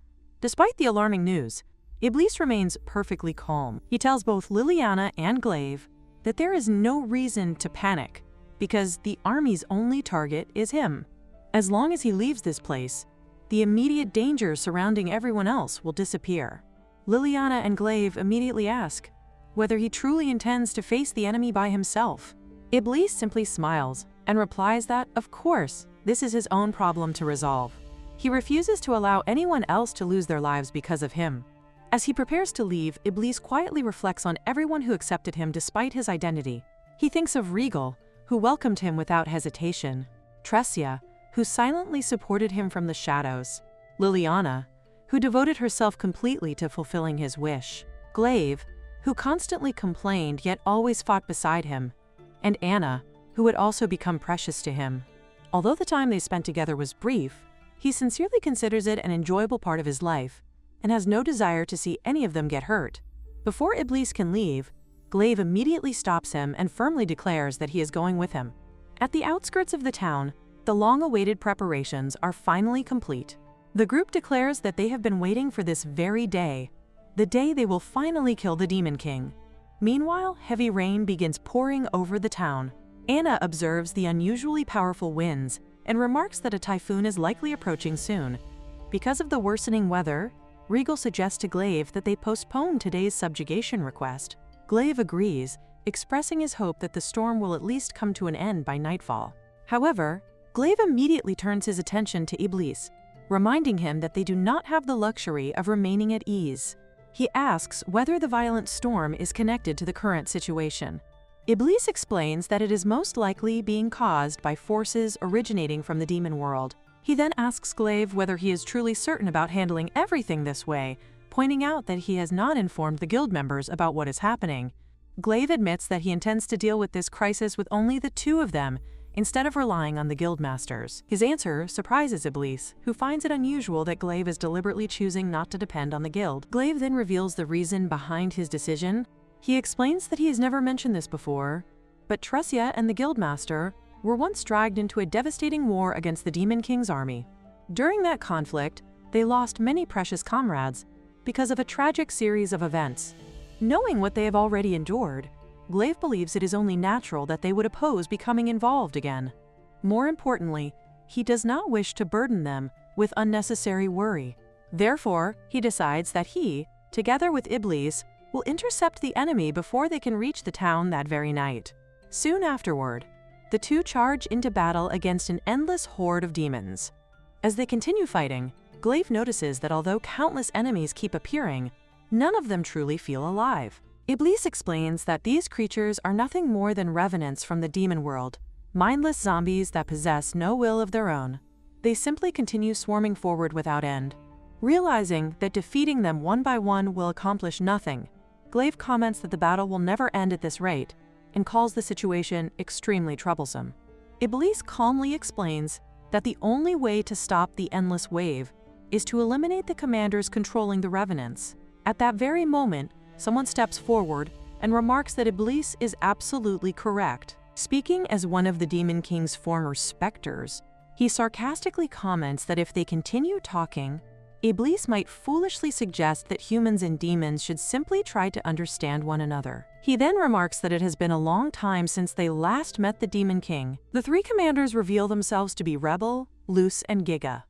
Despite the alarming news, Iblis remains perfectly calm. He tells both Liliana and Glaive that there is no reason to panic, because the army's only target is him. As long as he leaves this place, the immediate dangers surrounding everyone else will disappear. Liliana and Glaive immediately ask whether he truly intends to face the enemy by himself. Iblis simply smiles and replies that, of course, this is his own problem to resolve. He refuses to allow anyone else to lose their lives because of him. As he prepares to leave, Iblis quietly reflects on everyone who accepted him despite his identity. He thinks of Regal, who welcomed him without hesitation; Tresia, who silently supported him from the shadows; Liliana, who devoted herself completely to fulfilling his wish; Glaive, who constantly complained yet always fought beside him; and Anna, who had also become precious to him. Although the time they spent together was brief, he sincerely considers it an enjoyable part of his life and has no desire to see any of them get hurt. Before Iblis can leave, Glaive immediately stops him and firmly declares that he is going with him. At the outskirts of the town, the long-awaited preparations are finally complete. The group declares that they have been waiting for this very day, the day they will finally kill the Demon King. Meanwhile, heavy rain begins pouring over the town. Anna observes the unusually powerful winds and remarks that a typhoon is likely approaching soon. Because of the worsening weather, Regal suggests to Glaive that they postpone today's subjugation request. Glaive agrees, expressing his hope that the storm will at least come to an end by nightfall. However, Glaive immediately turns his attention to Iblis, reminding him that they do not have the luxury of remaining at ease. He asks whether the violent storm is connected to the current situation. Iblis explains that it is most likely being caused by forces originating from the demon world. He then asks Glaive whether he is truly certain about handling everything this way, pointing out that he has not informed the guild members about what is happening. Glaive admits that he intends to deal with this crisis with only the two of them, instead of relying on the guild masters. His answer surprises Iblis, who finds it unusual that Glaive is deliberately choosing not to depend on the guild. Glaive then reveals the reason behind his decision. He explains that he has never mentioned this before, but Tresia and the guildmaster were once dragged into a devastating war against the Demon King's army. During that conflict, they lost many precious comrades because of a tragic series of events. Knowing what they have already endured, Glaive believes it is only natural that they would oppose becoming involved again. More importantly, he does not wish to burden them with unnecessary worry. Therefore, he decides that he, together with Iblis, will intercept the enemy before they can reach the town that very night. Soon afterward, the two charge into battle against an endless horde of demons. As they continue fighting, Glaive notices that although countless enemies keep appearing, none of them truly feel alive. Iblis explains that these creatures are nothing more than revenants from the demon world, mindless zombies that possess no will of their own. They simply continue swarming forward without end. Realizing that defeating them one by one will accomplish nothing, Glaive comments that the battle will never end at this rate and calls the situation extremely troublesome. Iblis calmly explains that the only way to stop the endless wave is to eliminate the commanders controlling the revenants. At that very moment, someone steps forward and remarks that Iblis is absolutely correct. Speaking as one of the Demon King's former specters, he sarcastically comments that if they continue talking, Iblis might foolishly suggest that humans and demons should simply try to understand one another. He then remarks that it has been a long time since they last met the Demon King. The three commanders reveal themselves to be Rebel, Luce, and Giga.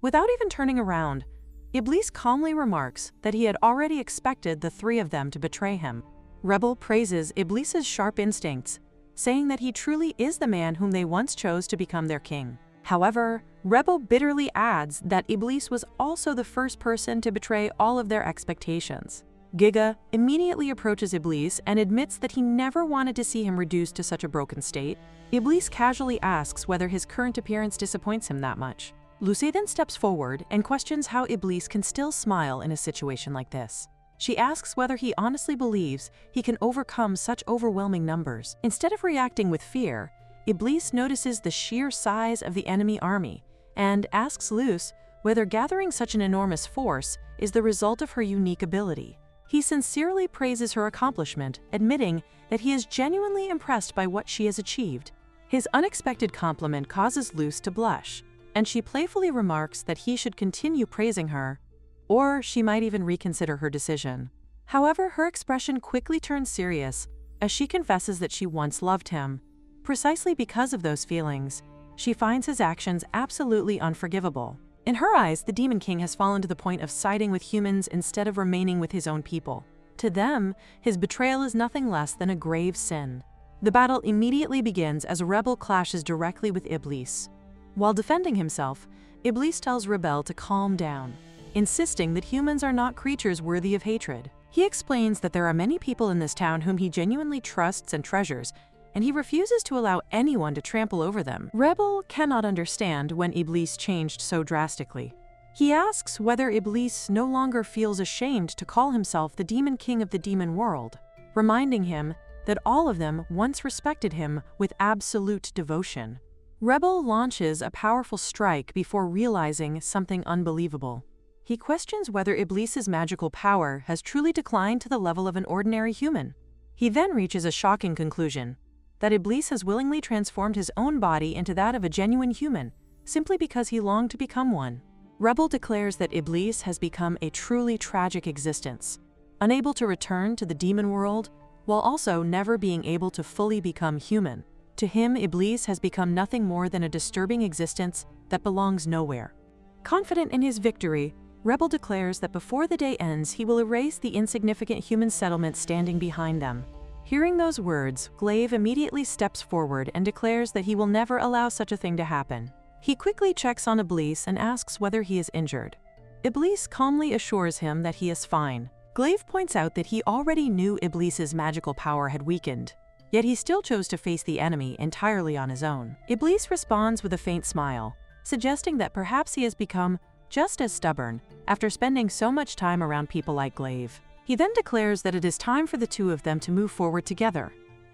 Without even turning around, Iblis calmly remarks that he had already expected the three of them to betray him. Rebel praises Iblis's sharp instincts, saying that he truly is the man whom they once chose to become their king. However, Rebel bitterly adds that Iblis was also the first person to betray all of their expectations. Giga immediately approaches Iblis and admits that he never wanted to see him reduced to such a broken state. Iblis casually asks whether his current appearance disappoints him that much. Luce then steps forward and questions how Iblis can still smile in a situation like this. She asks whether he honestly believes he can overcome such overwhelming numbers. Instead of reacting with fear, Iblis notices the sheer size of the enemy army and asks Luce whether gathering such an enormous force is the result of her unique ability. He sincerely praises her accomplishment, admitting that he is genuinely impressed by what she has achieved. His unexpected compliment causes Luce to blush, and she playfully remarks that he should continue praising her, or she might even reconsider her decision. However, her expression quickly turns serious as she confesses that she once loved him. Precisely because of those feelings, she finds his actions absolutely unforgivable. In her eyes, the Demon King has fallen to the point of siding with humans instead of remaining with his own people. To them, his betrayal is nothing less than a grave sin. The battle immediately begins as Rebel clashes directly with Iblis. While defending himself, Iblis tells Rebel to calm down, insisting that humans are not creatures worthy of hatred. He explains that there are many people in this town whom he genuinely trusts and treasures, and he refuses to allow anyone to trample over them. Rebel cannot understand when Iblis changed so drastically. He asks whether Iblis no longer feels ashamed to call himself the Demon King of the demon world, reminding him that all of them once respected him with absolute devotion. Rebel launches a powerful strike before realizing something unbelievable. He questions whether Iblis's magical power has truly declined to the level of an ordinary human. He then reaches a shocking conclusion: that Iblis has willingly transformed his own body into that of a genuine human, simply because he longed to become one. Rebel declares that Iblis has become a truly tragic existence, unable to return to the demon world, while also never being able to fully become human. To him, Iblis has become nothing more than a disturbing existence that belongs nowhere. Confident in his victory, Rebel declares that before the day ends, he will erase the insignificant human settlement standing behind them. Hearing those words, Glaive immediately steps forward and declares that he will never allow such a thing to happen. He quickly checks on Iblis and asks whether he is injured. Iblis calmly assures him that he is fine. Glaive points out that he already knew Iblis's magical power had weakened, yet he still chose to face the enemy entirely on his own. Iblis responds with a faint smile, suggesting that perhaps he has become just as stubborn after spending so much time around people like Glaive. He then declares that it is time for the two of them to move forward together.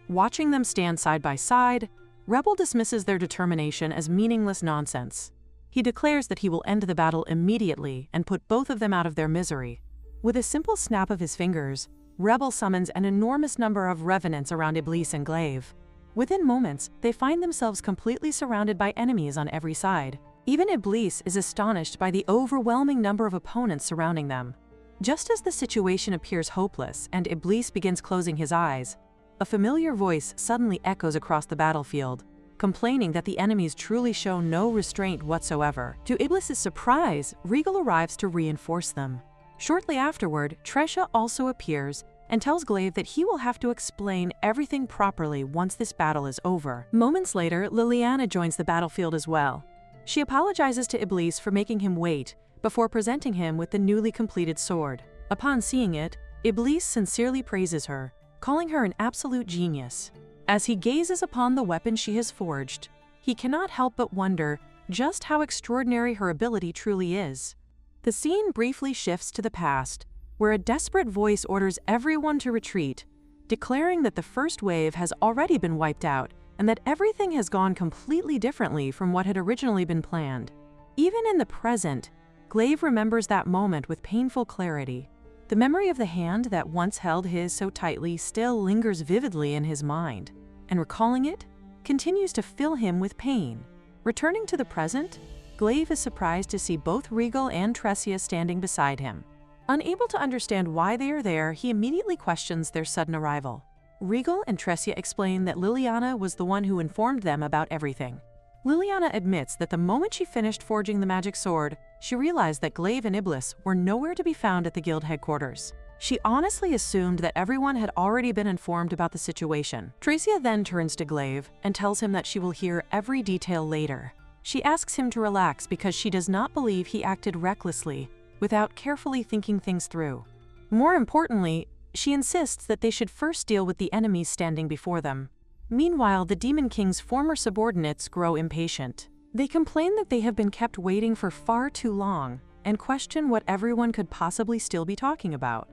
Watching them stand side by side, Rebel dismisses their determination as meaningless nonsense. He declares that he will end the battle immediately and put both of them out of their misery. With a simple snap of his fingers, Rebel summons an enormous number of revenants around Iblis and Glaive. Within moments, they find themselves completely surrounded by enemies on every side. Even Iblis is astonished by the overwhelming number of opponents surrounding them. Just as the situation appears hopeless and Iblis begins closing his eyes, a familiar voice suddenly echoes across the battlefield, complaining that the enemies truly show no restraint whatsoever. To Iblis's surprise, Regal arrives to reinforce them. Shortly afterward, Tresha also appears and tells Glaive that he will have to explain everything properly once this battle is over. Moments later, Liliana joins the battlefield as well. She apologizes to Iblis for making him wait before presenting him with the newly completed sword. Upon seeing it, Iblis sincerely praises her, calling her an absolute genius. As he gazes upon the weapon she has forged, he cannot help but wonder just how extraordinary her ability truly is. The scene briefly shifts to the past, where a desperate voice orders everyone to retreat, declaring that the first wave has already been wiped out and that everything has gone completely differently from what had originally been planned. Even in the present, Glaive remembers that moment with painful clarity. The memory of the hand that once held his so tightly still lingers vividly in his mind, and recalling it continues to fill him with pain. Returning to the present, Glaive is surprised to see both Regal and Tressia standing beside him. Unable to understand why they are there, he immediately questions their sudden arrival. Regal and Tressia explain that Liliana was the one who informed them about everything. Liliana admits that the moment she finished forging the magic sword, she realized that Glaive and Iblis were nowhere to be found at the guild headquarters. She honestly assumed that everyone had already been informed about the situation. Tressia then turns to Glaive and tells him that she will hear every detail later. She asks him to relax because she does not believe he acted recklessly, without carefully thinking things through. More importantly, she insists that they should first deal with the enemies standing before them. Meanwhile, the Demon King's former subordinates grow impatient. They complain that they have been kept waiting for far too long and question what everyone could possibly still be talking about.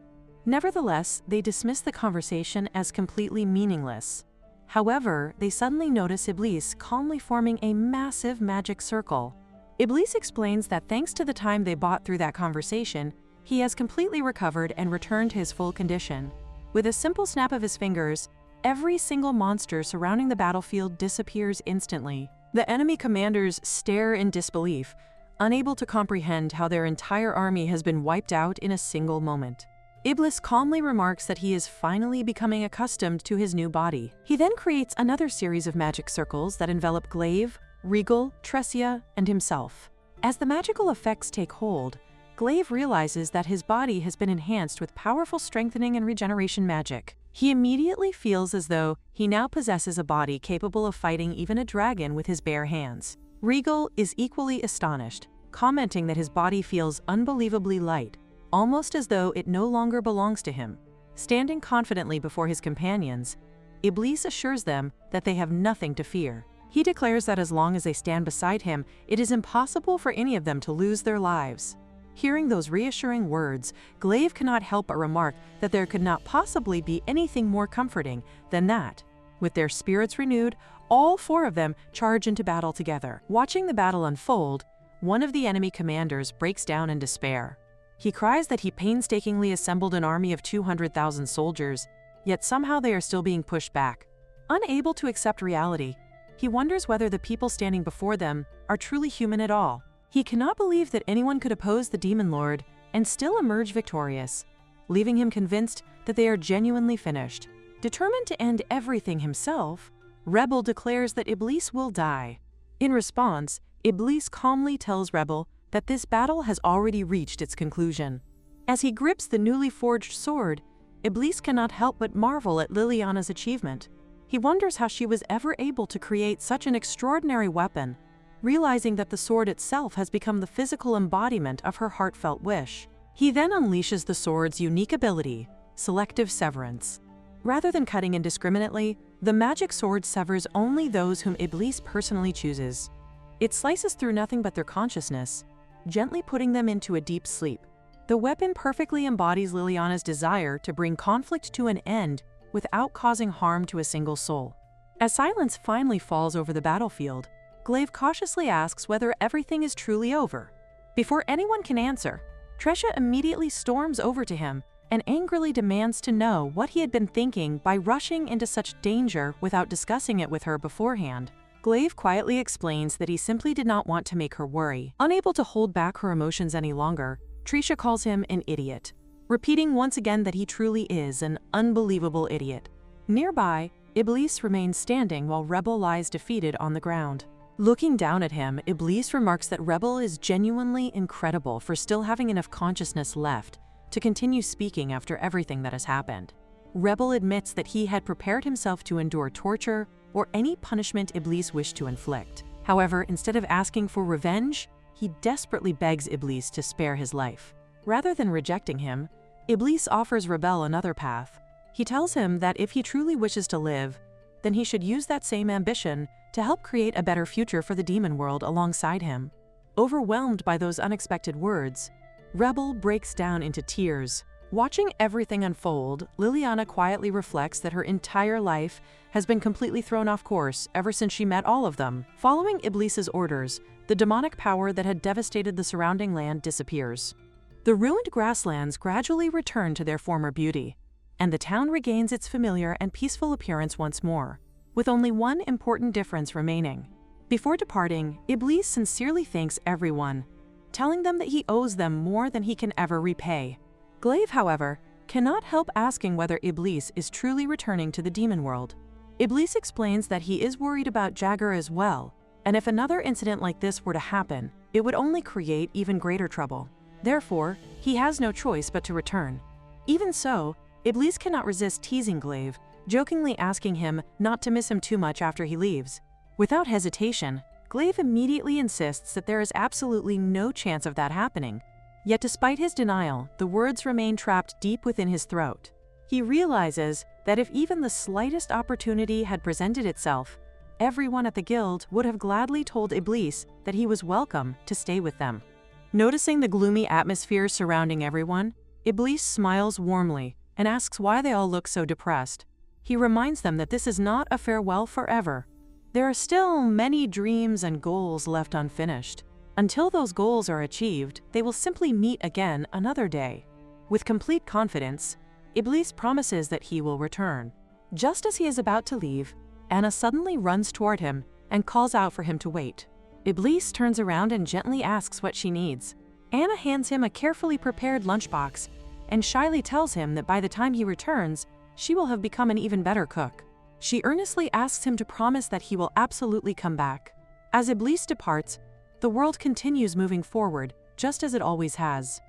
Nevertheless, they dismiss the conversation as completely meaningless. However, they suddenly notice Iblis calmly forming a massive magic circle. Iblis explains that thanks to the time they bought through that conversation, he has completely recovered and returned to his full condition. With a simple snap of his fingers, every single monster surrounding the battlefield disappears instantly. The enemy commanders stare in disbelief, unable to comprehend how their entire army has been wiped out in a single moment. Iblis calmly remarks that he is finally becoming accustomed to his new body. He then creates another series of magic circles that envelop Glaive, Regal, Tressia, and himself. As the magical effects take hold, Glaive realizes that his body has been enhanced with powerful strengthening and regeneration magic. He immediately feels as though he now possesses a body capable of fighting even a dragon with his bare hands. Regal is equally astonished, commenting that his body feels unbelievably light, almost as though it no longer belongs to him. Standing confidently before his companions, Iblis assures them that they have nothing to fear. He declares that as long as they stand beside him, it is impossible for any of them to lose their lives. Hearing those reassuring words, Glaive cannot help but remark that there could not possibly be anything more comforting than that. With their spirits renewed, all four of them charge into battle together. Watching the battle unfold, one of the enemy commanders breaks down in despair. He cries that he painstakingly assembled an army of 200,000 soldiers, yet somehow they are still being pushed back. Unable to accept reality, he wonders whether the people standing before them are truly human at all. He cannot believe that anyone could oppose the Demon Lord and still emerge victorious, leaving him convinced that they are genuinely finished. Determined to end everything himself, Rebel declares that Iblis will die. In response, Iblis calmly tells Rebel that this battle has already reached its conclusion. As he grips the newly forged sword, Iblis cannot help but marvel at Liliana's achievement. He wonders how she was ever able to create such an extraordinary weapon, realizing that the sword itself has become the physical embodiment of her heartfelt wish. He then unleashes the sword's unique ability, Selective Severance. Rather than cutting indiscriminately, the magic sword severs only those whom Iblis personally chooses. It slices through nothing but their consciousness, gently putting them into a deep sleep. The weapon perfectly embodies Liliana's desire to bring conflict to an end without causing harm to a single soul. As silence finally falls over the battlefield, Glaive cautiously asks whether everything is truly over. Before anyone can answer, Tressia immediately storms over to him and angrily demands to know what he had been thinking by rushing into such danger without discussing it with her beforehand. Glaive quietly explains that he simply did not want to make her worry. Unable to hold back her emotions any longer, Tressia calls him an idiot, repeating once again that he truly is an unbelievable idiot. Nearby, Iblis remains standing while Rebel lies defeated on the ground. Looking down at him, Iblis remarks that Rebel is genuinely incredible for still having enough consciousness left to continue speaking after everything that has happened. Rebel admits that he had prepared himself to endure torture or any punishment Iblis wished to inflict. However, instead of asking for revenge, he desperately begs Iblis to spare his life. Rather than rejecting him, Iblis offers Rebel another path. He tells him that if he truly wishes to live, then he should use that same ambition to help create a better future for the demon world alongside him. Overwhelmed by those unexpected words, Rebel breaks down into tears. Watching everything unfold, Liliana quietly reflects that her entire life has been completely thrown off course ever since she met all of them. Following Iblis's orders, the demonic power that had devastated the surrounding land disappears. The ruined grasslands gradually return to their former beauty, and the town regains its familiar and peaceful appearance once more, with only one important difference remaining. Before departing, Iblis sincerely thanks everyone, telling them that he owes them more than he can ever repay. Glaive, however, cannot help asking whether Iblis is truly returning to the demon world. Iblis explains that he is worried about Jagger as well, and if another incident like this were to happen, it would only create even greater trouble. Therefore, he has no choice but to return. Even so, Iblis cannot resist teasing Glaive, jokingly asking him not to miss him too much after he leaves. Without hesitation, Glaive immediately insists that there is absolutely no chance of that happening. Yet despite his denial, the words remain trapped deep within his throat. He realizes that if even the slightest opportunity had presented itself, everyone at the guild would have gladly told Iblis that he was welcome to stay with them. Noticing the gloomy atmosphere surrounding everyone, Iblis smiles warmly and asks why they all look so depressed. He reminds them that this is not a farewell forever. There are still many dreams and goals left unfinished. Until those goals are achieved, they will simply meet again another day. With complete confidence, Iblis promises that he will return. Just as he is about to leave, Anna suddenly runs toward him and calls out for him to wait. Iblis turns around and gently asks what she needs. Anna hands him a carefully prepared lunchbox and shyly tells him that by the time he returns, she will have become an even better cook. She earnestly asks him to promise that he will absolutely come back. As Iblis departs, the world continues moving forward, just as it always has.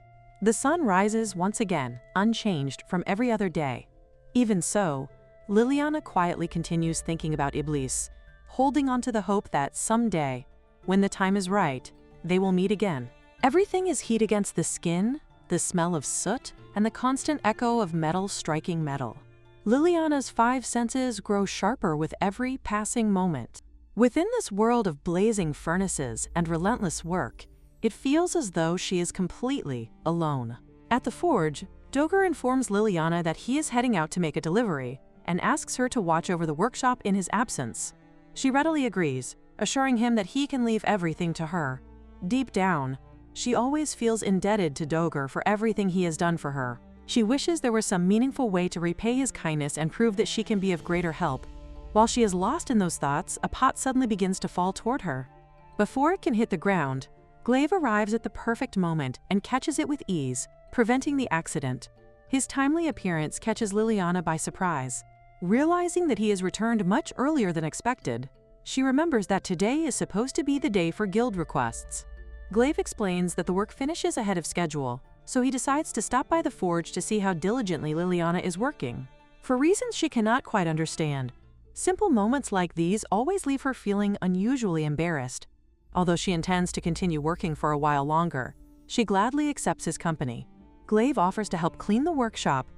The sun rises once again, unchanged from every other day. Even so, Liliana quietly continues thinking about Iblis, holding on to the hope that someday, when the time is right, they will meet again. Everything is heat against the skin, the smell of soot, and the constant echo of metal striking metal. Liliana's 5 senses grow sharper with every passing moment. Within this world of blazing furnaces and relentless work, it feels as though she is completely alone. At the forge, Dogger informs Liliana that he is heading out to make a delivery and asks her to watch over the workshop in his absence. She readily agrees, assuring him that he can leave everything to her. Deep down, she always feels indebted to Dogger for everything he has done for her. She wishes there was some meaningful way to repay his kindness and prove that she can be of greater help. While she is lost in those thoughts, a pot suddenly begins to fall toward her. Before it can hit the ground, Glaive arrives at the perfect moment and catches it with ease, preventing the accident. His timely appearance catches Liliana by surprise. Realizing that he has returned much earlier than expected, she remembers that today is supposed to be the day for guild requests. Glaive explains that the work finishes ahead of schedule, so he decides to stop by the forge to see how diligently Liliana is working. For reasons she cannot quite understand, simple moments like these always leave her feeling unusually embarrassed. Although she intends to continue working for a while longer, she gladly accepts his company. Glaive offers to help clean the workshop,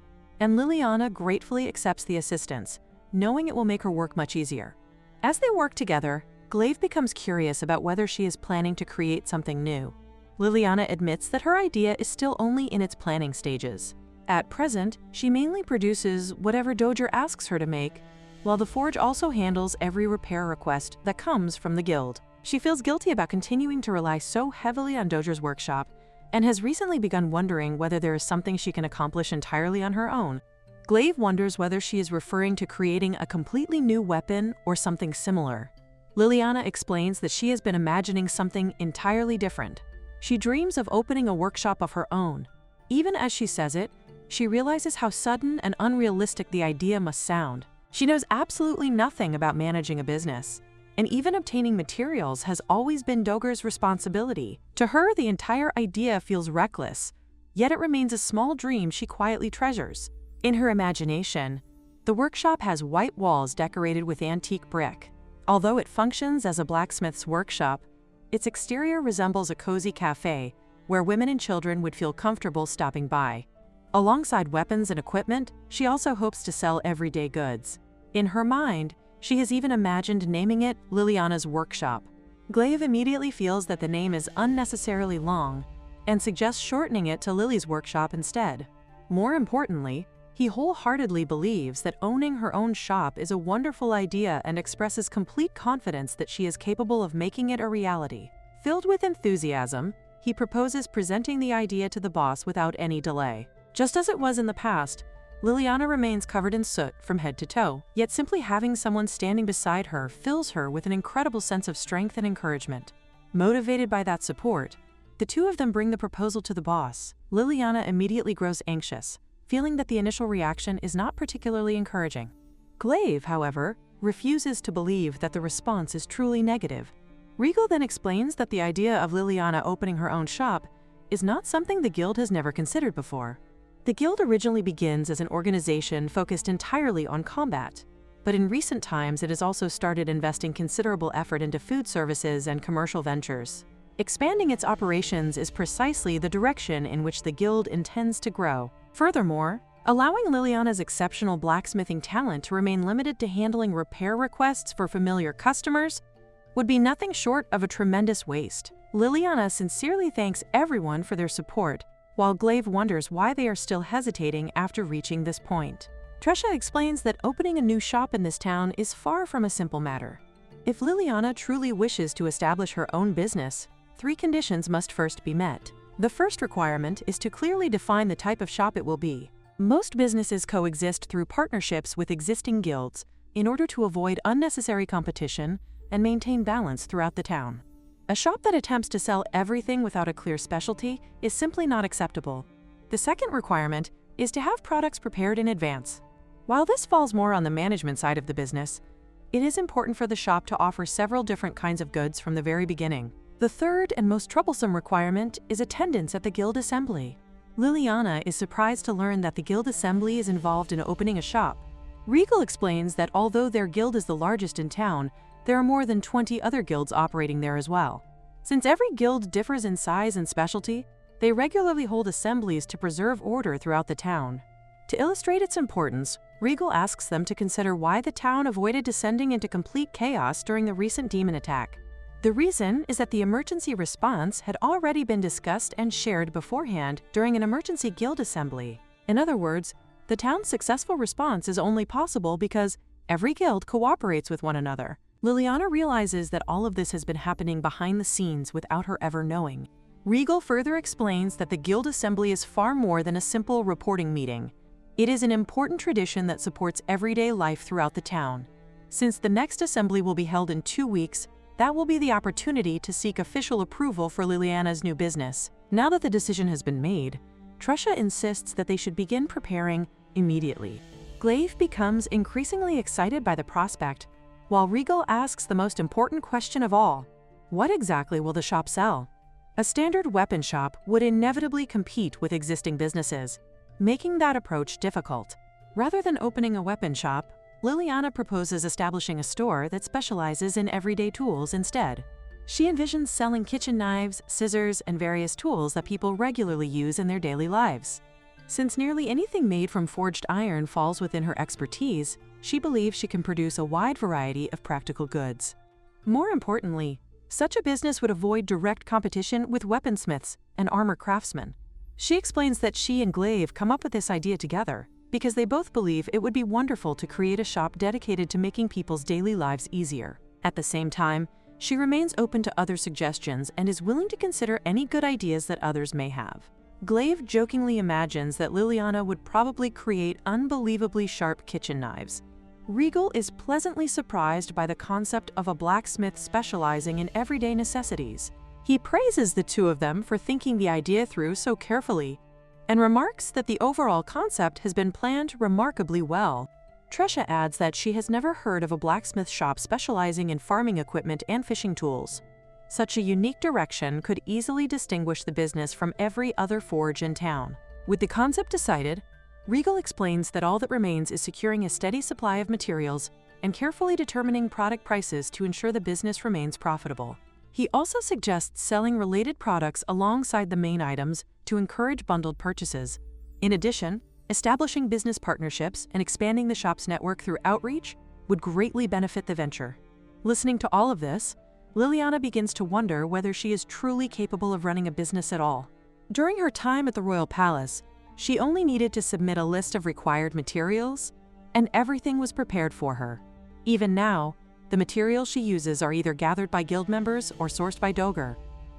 and Liliana gratefully accepts the assistance, knowing it will make her work much easier. As they work together, Glaive becomes curious about whether she is planning to create something new. Liliana admits that her idea is still only in its planning stages. At present, she mainly produces whatever Dogger asks her to make, while the forge also handles every repair request that comes from the guild. She feels guilty about continuing to rely so heavily on Dogger's workshop and has recently begun wondering whether there is something she can accomplish entirely on her own. Glaive wonders whether she is referring to creating a completely new weapon or something similar. Liliana explains that she has been imagining something entirely different. She dreams of opening a workshop of her own. Even as she says it, she realizes how sudden and unrealistic the idea must sound. She knows absolutely nothing about managing a business, and even obtaining materials has always been Dogger's responsibility. To her, the entire idea feels reckless, yet it remains a small dream she quietly treasures. In her imagination, the workshop has white walls decorated with antique brick. Although it functions as a blacksmith's workshop, its exterior resembles a cozy cafe where women and children would feel comfortable stopping by. Alongside weapons and equipment, she also hopes to sell everyday goods. In her mind, She has even imagined naming it Liliana's Workshop. Glaive immediately feels that the name is unnecessarily long and suggests shortening it to Lily's Workshop instead. More importantly, he wholeheartedly believes that owning her own shop is a wonderful idea and expresses complete confidence that she is capable of making it a reality. Filled with enthusiasm, he proposes presenting the idea to the boss without any delay. Just as it was in the past, Liliana remains covered in soot from head to toe, yet simply having someone standing beside her fills her with an incredible sense of strength and encouragement. Motivated by that support, the two of them bring the proposal to the boss. Liliana immediately grows anxious, feeling that the initial reaction is not particularly encouraging. Glaive, however, refuses to believe that the response is truly negative. Regal then explains that the idea of Liliana opening her own shop is not something the guild has never considered before. The guild originally begins as an organization focused entirely on combat, but in recent times it has also started investing considerable effort into food services and commercial ventures. Expanding its operations is precisely the direction in which the guild intends to grow. Furthermore, allowing Liliana's exceptional blacksmithing talent to remain limited to handling repair requests for familiar customers would be nothing short of a tremendous waste. Liliana sincerely thanks everyone for their support, while Glaive wonders why they are still hesitating after reaching this point. Tresha explains that opening a new shop in this town is far from a simple matter. If Liliana truly wishes to establish her own business, 3 conditions must first be met. The first requirement is to clearly define the type of shop it will be. Most businesses coexist through partnerships with existing guilds in order to avoid unnecessary competition and maintain balance throughout the town. A shop that attempts to sell everything without a clear specialty is simply not acceptable. The second requirement is to have products prepared in advance. While this falls more on the management side of the business, it is important for the shop to offer several different kinds of goods from the very beginning. The third and most troublesome requirement is attendance at the guild assembly. Liliana is surprised to learn that the guild assembly is involved in opening a shop. Regal explains that although their guild is the largest in town, there are more than 20 other guilds operating there as well. Since every guild differs in size and specialty, they regularly hold assemblies to preserve order throughout the town. To illustrate its importance, Regal asks them to consider why the town avoided descending into complete chaos during the recent demon attack. The reason is that the emergency response had already been discussed and shared beforehand during an emergency guild assembly. In other words, the town's successful response is only possible because every guild cooperates with one another. Liliana realizes that all of this has been happening behind the scenes without her ever knowing. Regal further explains that the guild assembly is far more than a simple reporting meeting. It is an important tradition that supports everyday life throughout the town. Since the next assembly will be held in 2 weeks, that will be the opportunity to seek official approval for Liliana's new business. Now that the decision has been made, Tresha insists that they should begin preparing immediately. Glaive becomes increasingly excited by the prospect, while Regal asks the most important question of all: what exactly will the shop sell? A standard weapon shop would inevitably compete with existing businesses, making that approach difficult. Rather than opening a weapon shop, Liliana proposes establishing a store that specializes in everyday tools instead. She envisions selling kitchen knives, scissors, and various tools that people regularly use in their daily lives. Since nearly anything made from forged iron falls within her expertise, she believes she can produce a wide variety of practical goods. More importantly, such a business would avoid direct competition with weaponsmiths and armor craftsmen. She explains that she and Glaive come up with this idea together because they both believe it would be wonderful to create a shop dedicated to making people's daily lives easier. At the same time, she remains open to other suggestions and is willing to consider any good ideas that others may have. Glaive jokingly imagines that Liliana would probably create unbelievably sharp kitchen knives. Regal is pleasantly surprised by the concept of a blacksmith specializing in everyday necessities. He praises the two of them for thinking the idea through so carefully and remarks that the overall concept has been planned remarkably well. Tresha adds that she has never heard of a blacksmith shop specializing in farming equipment and fishing tools. Such a unique direction could easily distinguish the business from every other forge in town. With the concept decided, Regal explains that all that remains is securing a steady supply of materials and carefully determining product prices to ensure the business remains profitable. He also suggests selling related products alongside the main items to encourage bundled purchases. In addition, establishing business partnerships and expanding the shop's network through outreach would greatly benefit the venture. Listening to all of this, Liliana begins to wonder whether she is truly capable of running a business at all. During her time at the royal palace, she only needed to submit a list of required materials, and everything was prepared for her. Even now, the materials she uses are either gathered by guild members or sourced by Dogger.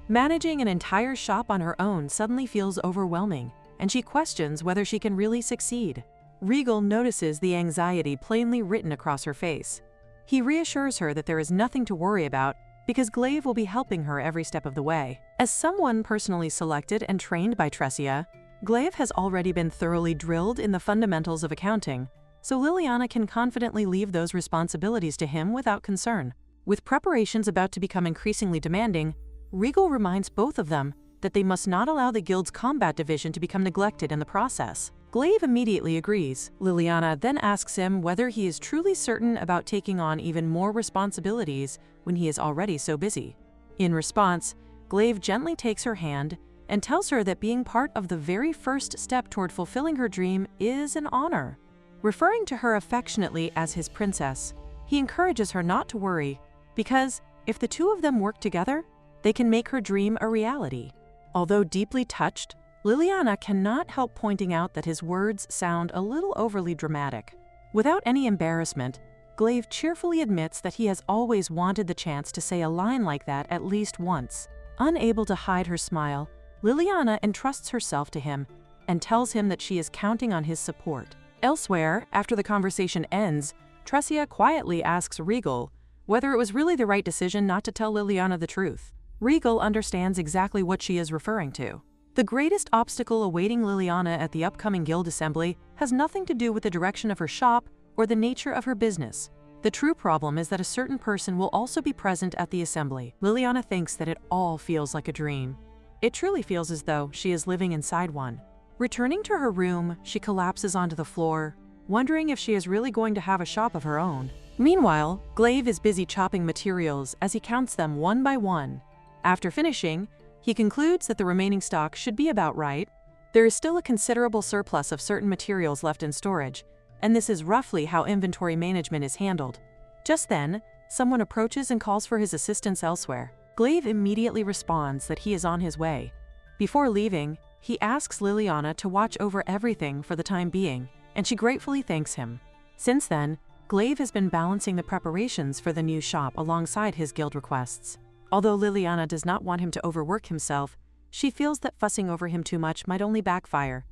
Managing an entire shop on her own suddenly feels overwhelming, and she questions whether she can really succeed. Regal notices the anxiety plainly written across her face. He reassures her that there is nothing to worry about because Glaive will be helping her every step of the way. As someone personally selected and trained by Tresia, Glaive has already been thoroughly drilled in the fundamentals of accounting, so Liliana can confidently leave those responsibilities to him without concern. With preparations about to become increasingly demanding, Regal reminds both of them that they must not allow the guild's combat division to become neglected in the process. Glaive immediately agrees. Liliana then asks him whether he is truly certain about taking on even more responsibilities when he is already so busy. In response, Glaive gently takes her hand and tells her that being part of the very first step toward fulfilling her dream is an honor. Referring to her affectionately as his princess, he encourages her not to worry, because if the two of them work together, they can make her dream a reality. Although deeply touched, Liliana cannot help pointing out that his words sound a little overly dramatic. Without any embarrassment, Glaive cheerfully admits that he has always wanted the chance to say a line like that at least once. Unable to hide her smile, Liliana entrusts herself to him and tells him that she is counting on his support. Elsewhere, after the conversation ends, Tresia quietly asks Regal whether it was really the right decision not to tell Liliana the truth. Regal understands exactly what she is referring to. The greatest obstacle awaiting Liliana at the upcoming guild assembly has nothing to do with the direction of her shop or the nature of her business. The true problem is that a certain person will also be present at the assembly. Liliana thinks that it all feels like a dream. It truly feels as though she is living inside one. Returning to her room, she collapses onto the floor, wondering if she is really going to have a shop of her own. Meanwhile, Glaive is busy chopping materials as he counts them one by one. After finishing, he concludes that the remaining stock should be about right. There is still a considerable surplus of certain materials left in storage, and this is roughly how inventory management is handled. Just then, someone approaches and calls for his assistance elsewhere. Glaive immediately responds that he is on his way. Before leaving, he asks Liliana to watch over everything for the time being, and she gratefully thanks him. Since then, Glaive has been balancing the preparations for the new shop alongside his guild requests. Although Liliana does not want him to overwork himself, she feels that fussing over him too much might only backfire.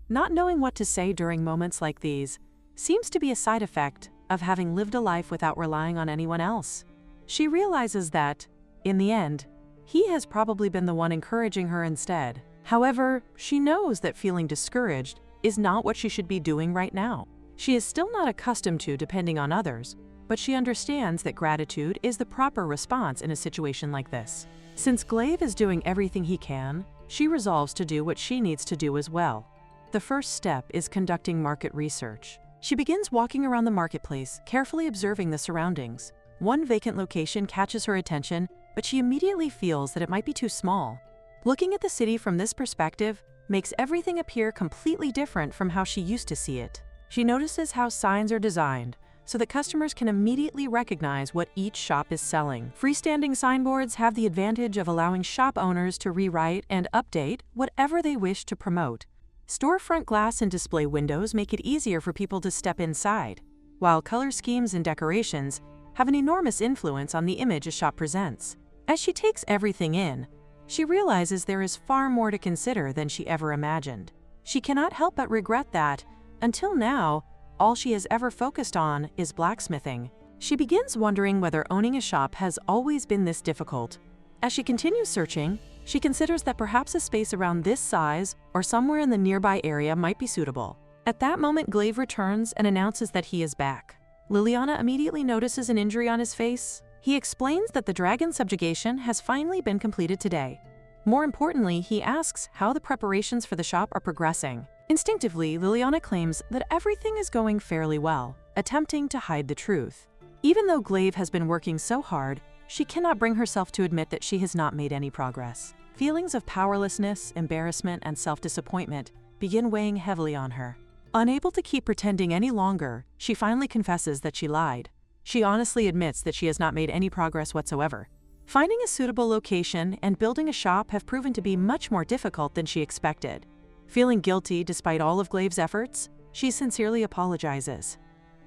Not knowing what to say during moments like these seems to be a side effect of having lived a life without relying on anyone else. She realizes that, in the end, he has probably been the one encouraging her instead. However, she knows that feeling discouraged is not what she should be doing right now. She is still not accustomed to depending on others, but she understands that gratitude is the proper response in a situation like this. Since Glaive is doing everything he can, she resolves to do what she needs to do as well. The first step is conducting market research. She begins walking around the marketplace, carefully observing the surroundings. One vacant location catches her attention, but she immediately feels that it might be too small. Looking at the city from this perspective makes everything appear completely different from how she used to see it. She notices how signs are designed so that customers can immediately recognize what each shop is selling. Freestanding signboards have the advantage of allowing shop owners to rewrite and update whatever they wish to promote. Storefront glass and display windows make it easier for people to step inside, while color schemes and decorations have an enormous influence on the image a shop presents. As she takes everything in, she realizes there is far more to consider than she ever imagined. She cannot help but regret that, until now, all she has ever focused on is blacksmithing. She begins wondering whether owning a shop has always been this difficult. As she continues searching, she considers that perhaps a space around this size or somewhere in the nearby area might be suitable. At that moment, Glaive returns and announces that he is back. Liliana immediately notices an injury on his face. He explains that the dragon subjugation has finally been completed today. More importantly, he asks how the preparations for the shop are progressing. Instinctively, Liliana claims that everything is going fairly well, attempting to hide the truth. Even though Glaive has been working so hard, she cannot bring herself to admit that she has not made any progress. Feelings of powerlessness, embarrassment, and self-disappointment begin weighing heavily on her. Unable to keep pretending any longer, she finally confesses that she lied. She honestly admits that she has not made any progress whatsoever. Finding a suitable location and building a shop have proven to be much more difficult than she expected. Feeling guilty despite all of Glaive's efforts, she sincerely apologizes.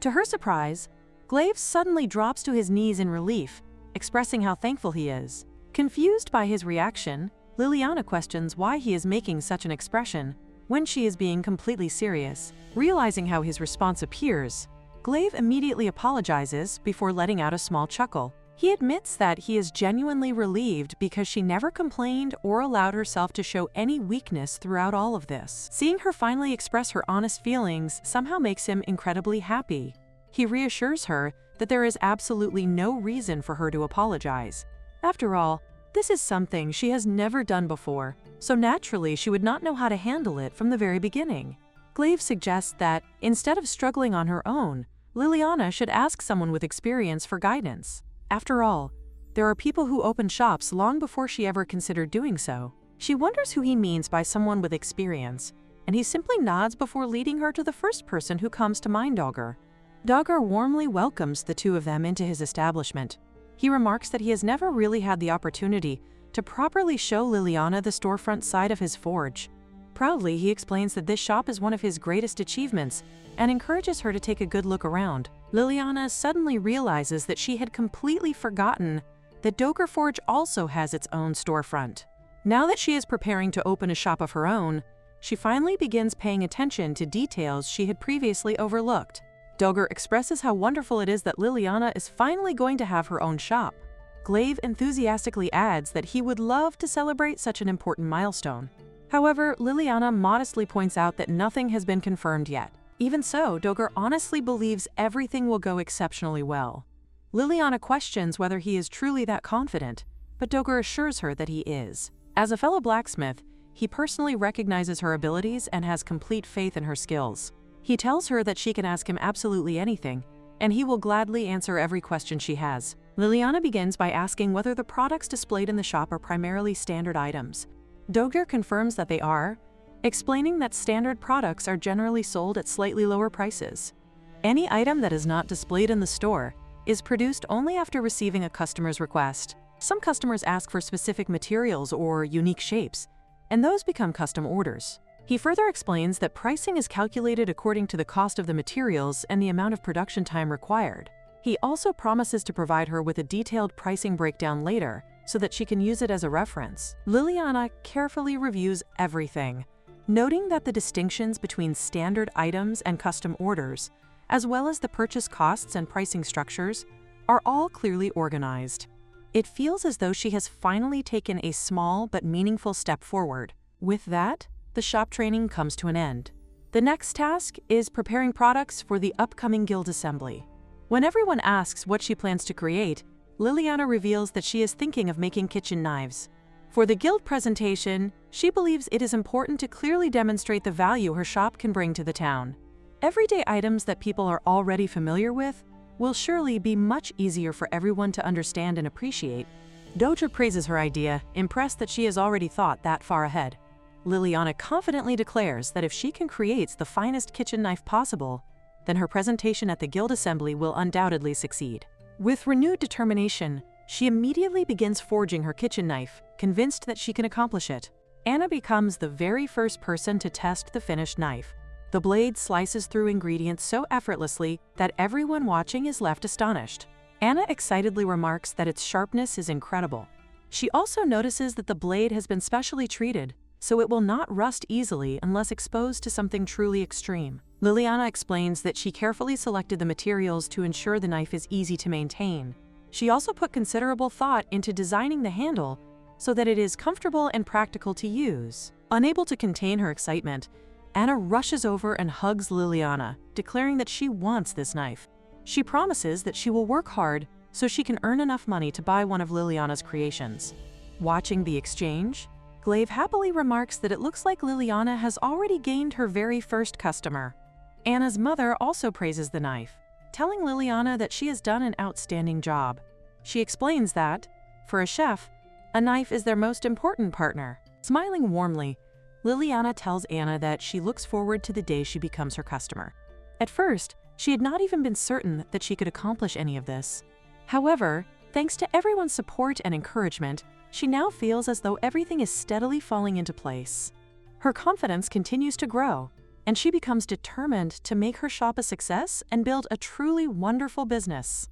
To her surprise, Glaive suddenly drops to his knees in relief, expressing how thankful he is. Confused by his reaction, Liliana questions why he is making such an expression when she is being completely serious. Realizing how his response appears, Glaive immediately apologizes before letting out a small chuckle. He admits that he is genuinely relieved because she never complained or allowed herself to show any weakness throughout all of this. Seeing her finally express her honest feelings somehow makes him incredibly happy. He reassures her that there is absolutely no reason for her to apologize. After all, this is something she has never done before, so naturally she would not know how to handle it from the very beginning. Glaive suggests that, instead of struggling on her own, Liliana should ask someone with experience for guidance. After all, there are people who open shops long before she ever considered doing so. She wonders who he means by someone with experience, and he simply nods before leading her to the first person who comes to mind, Dogger. Dogger warmly welcomes the two of them into his establishment. He remarks that he has never really had the opportunity to properly show Liliana the storefront side of his forge. Proudly, he explains that this shop is one of his greatest achievements and encourages her to take a good look around. Liliana suddenly realizes that she had completely forgotten that Dogger Forge also has its own storefront. Now that she is preparing to open a shop of her own, she finally begins paying attention to details she had previously overlooked. Dogger expresses how wonderful it is that Liliana is finally going to have her own shop. Glaive enthusiastically adds that he would love to celebrate such an important milestone. However, Liliana modestly points out that nothing has been confirmed yet. Even so, Dogger honestly believes everything will go exceptionally well. Liliana questions whether he is truly that confident, but Dogger assures her that he is. As a fellow blacksmith, he personally recognizes her abilities and has complete faith in her skills. He tells her that she can ask him absolutely anything, and he will gladly answer every question she has. Liliana begins by asking whether the products displayed in the shop are primarily standard items. Dogger confirms that they are, explaining that standard products are generally sold at slightly lower prices. Any item that is not displayed in the store is produced only after receiving a customer's request. Some customers ask for specific materials or unique shapes, and those become custom orders. He further explains that pricing is calculated according to the cost of the materials and the amount of production time required. He also promises to provide her with a detailed pricing breakdown later so that she can use it as a reference. Liliana carefully reviews everything, noting that the distinctions between standard items and custom orders, as well as the purchase costs and pricing structures, are all clearly organized. It feels as though she has finally taken a small but meaningful step forward. With that, the shop training comes to an end. The next task is preparing products for the upcoming guild assembly. When everyone asks what she plans to create, Liliana reveals that she is thinking of making kitchen knives. For the guild presentation, she believes it is important to clearly demonstrate the value her shop can bring to the town. Everyday items that people are already familiar with will surely be much easier for everyone to understand and appreciate. Dogger praises her idea, impressed that she has already thought that far ahead. Liliana confidently declares that if she can create the finest kitchen knife possible, then her presentation at the guild assembly will undoubtedly succeed. With renewed determination, she immediately begins forging her kitchen knife, convinced that she can accomplish it. Anna becomes the very first person to test the finished knife. The blade slices through ingredients so effortlessly that everyone watching is left astonished. Anna excitedly remarks that its sharpness is incredible. She also notices that the blade has been specially treated, so it will not rust easily unless exposed to something truly extreme. Liliana explains that she carefully selected the materials to ensure the knife is easy to maintain. She also put considerable thought into designing the handle so that it is comfortable and practical to use. Unable to contain her excitement, Anna rushes over and hugs Liliana, declaring that she wants this knife. She promises that she will work hard so she can earn enough money to buy one of Liliana's creations. Watching the exchange, Glaive happily remarks that it looks like Liliana has already gained her very first customer. Anna's mother also praises the knife, telling Liliana that she has done an outstanding job. She explains that, for a chef, a knife is their most important partner. Smiling warmly, Liliana tells Anna that she looks forward to the day she becomes her customer. At first, She had not even been certain that she could accomplish any of this. However, thanks to everyone's support and encouragement, she now feels as though everything is steadily falling into place. Her confidence continues to grow, and she becomes determined to make her shop a success and build a truly wonderful business.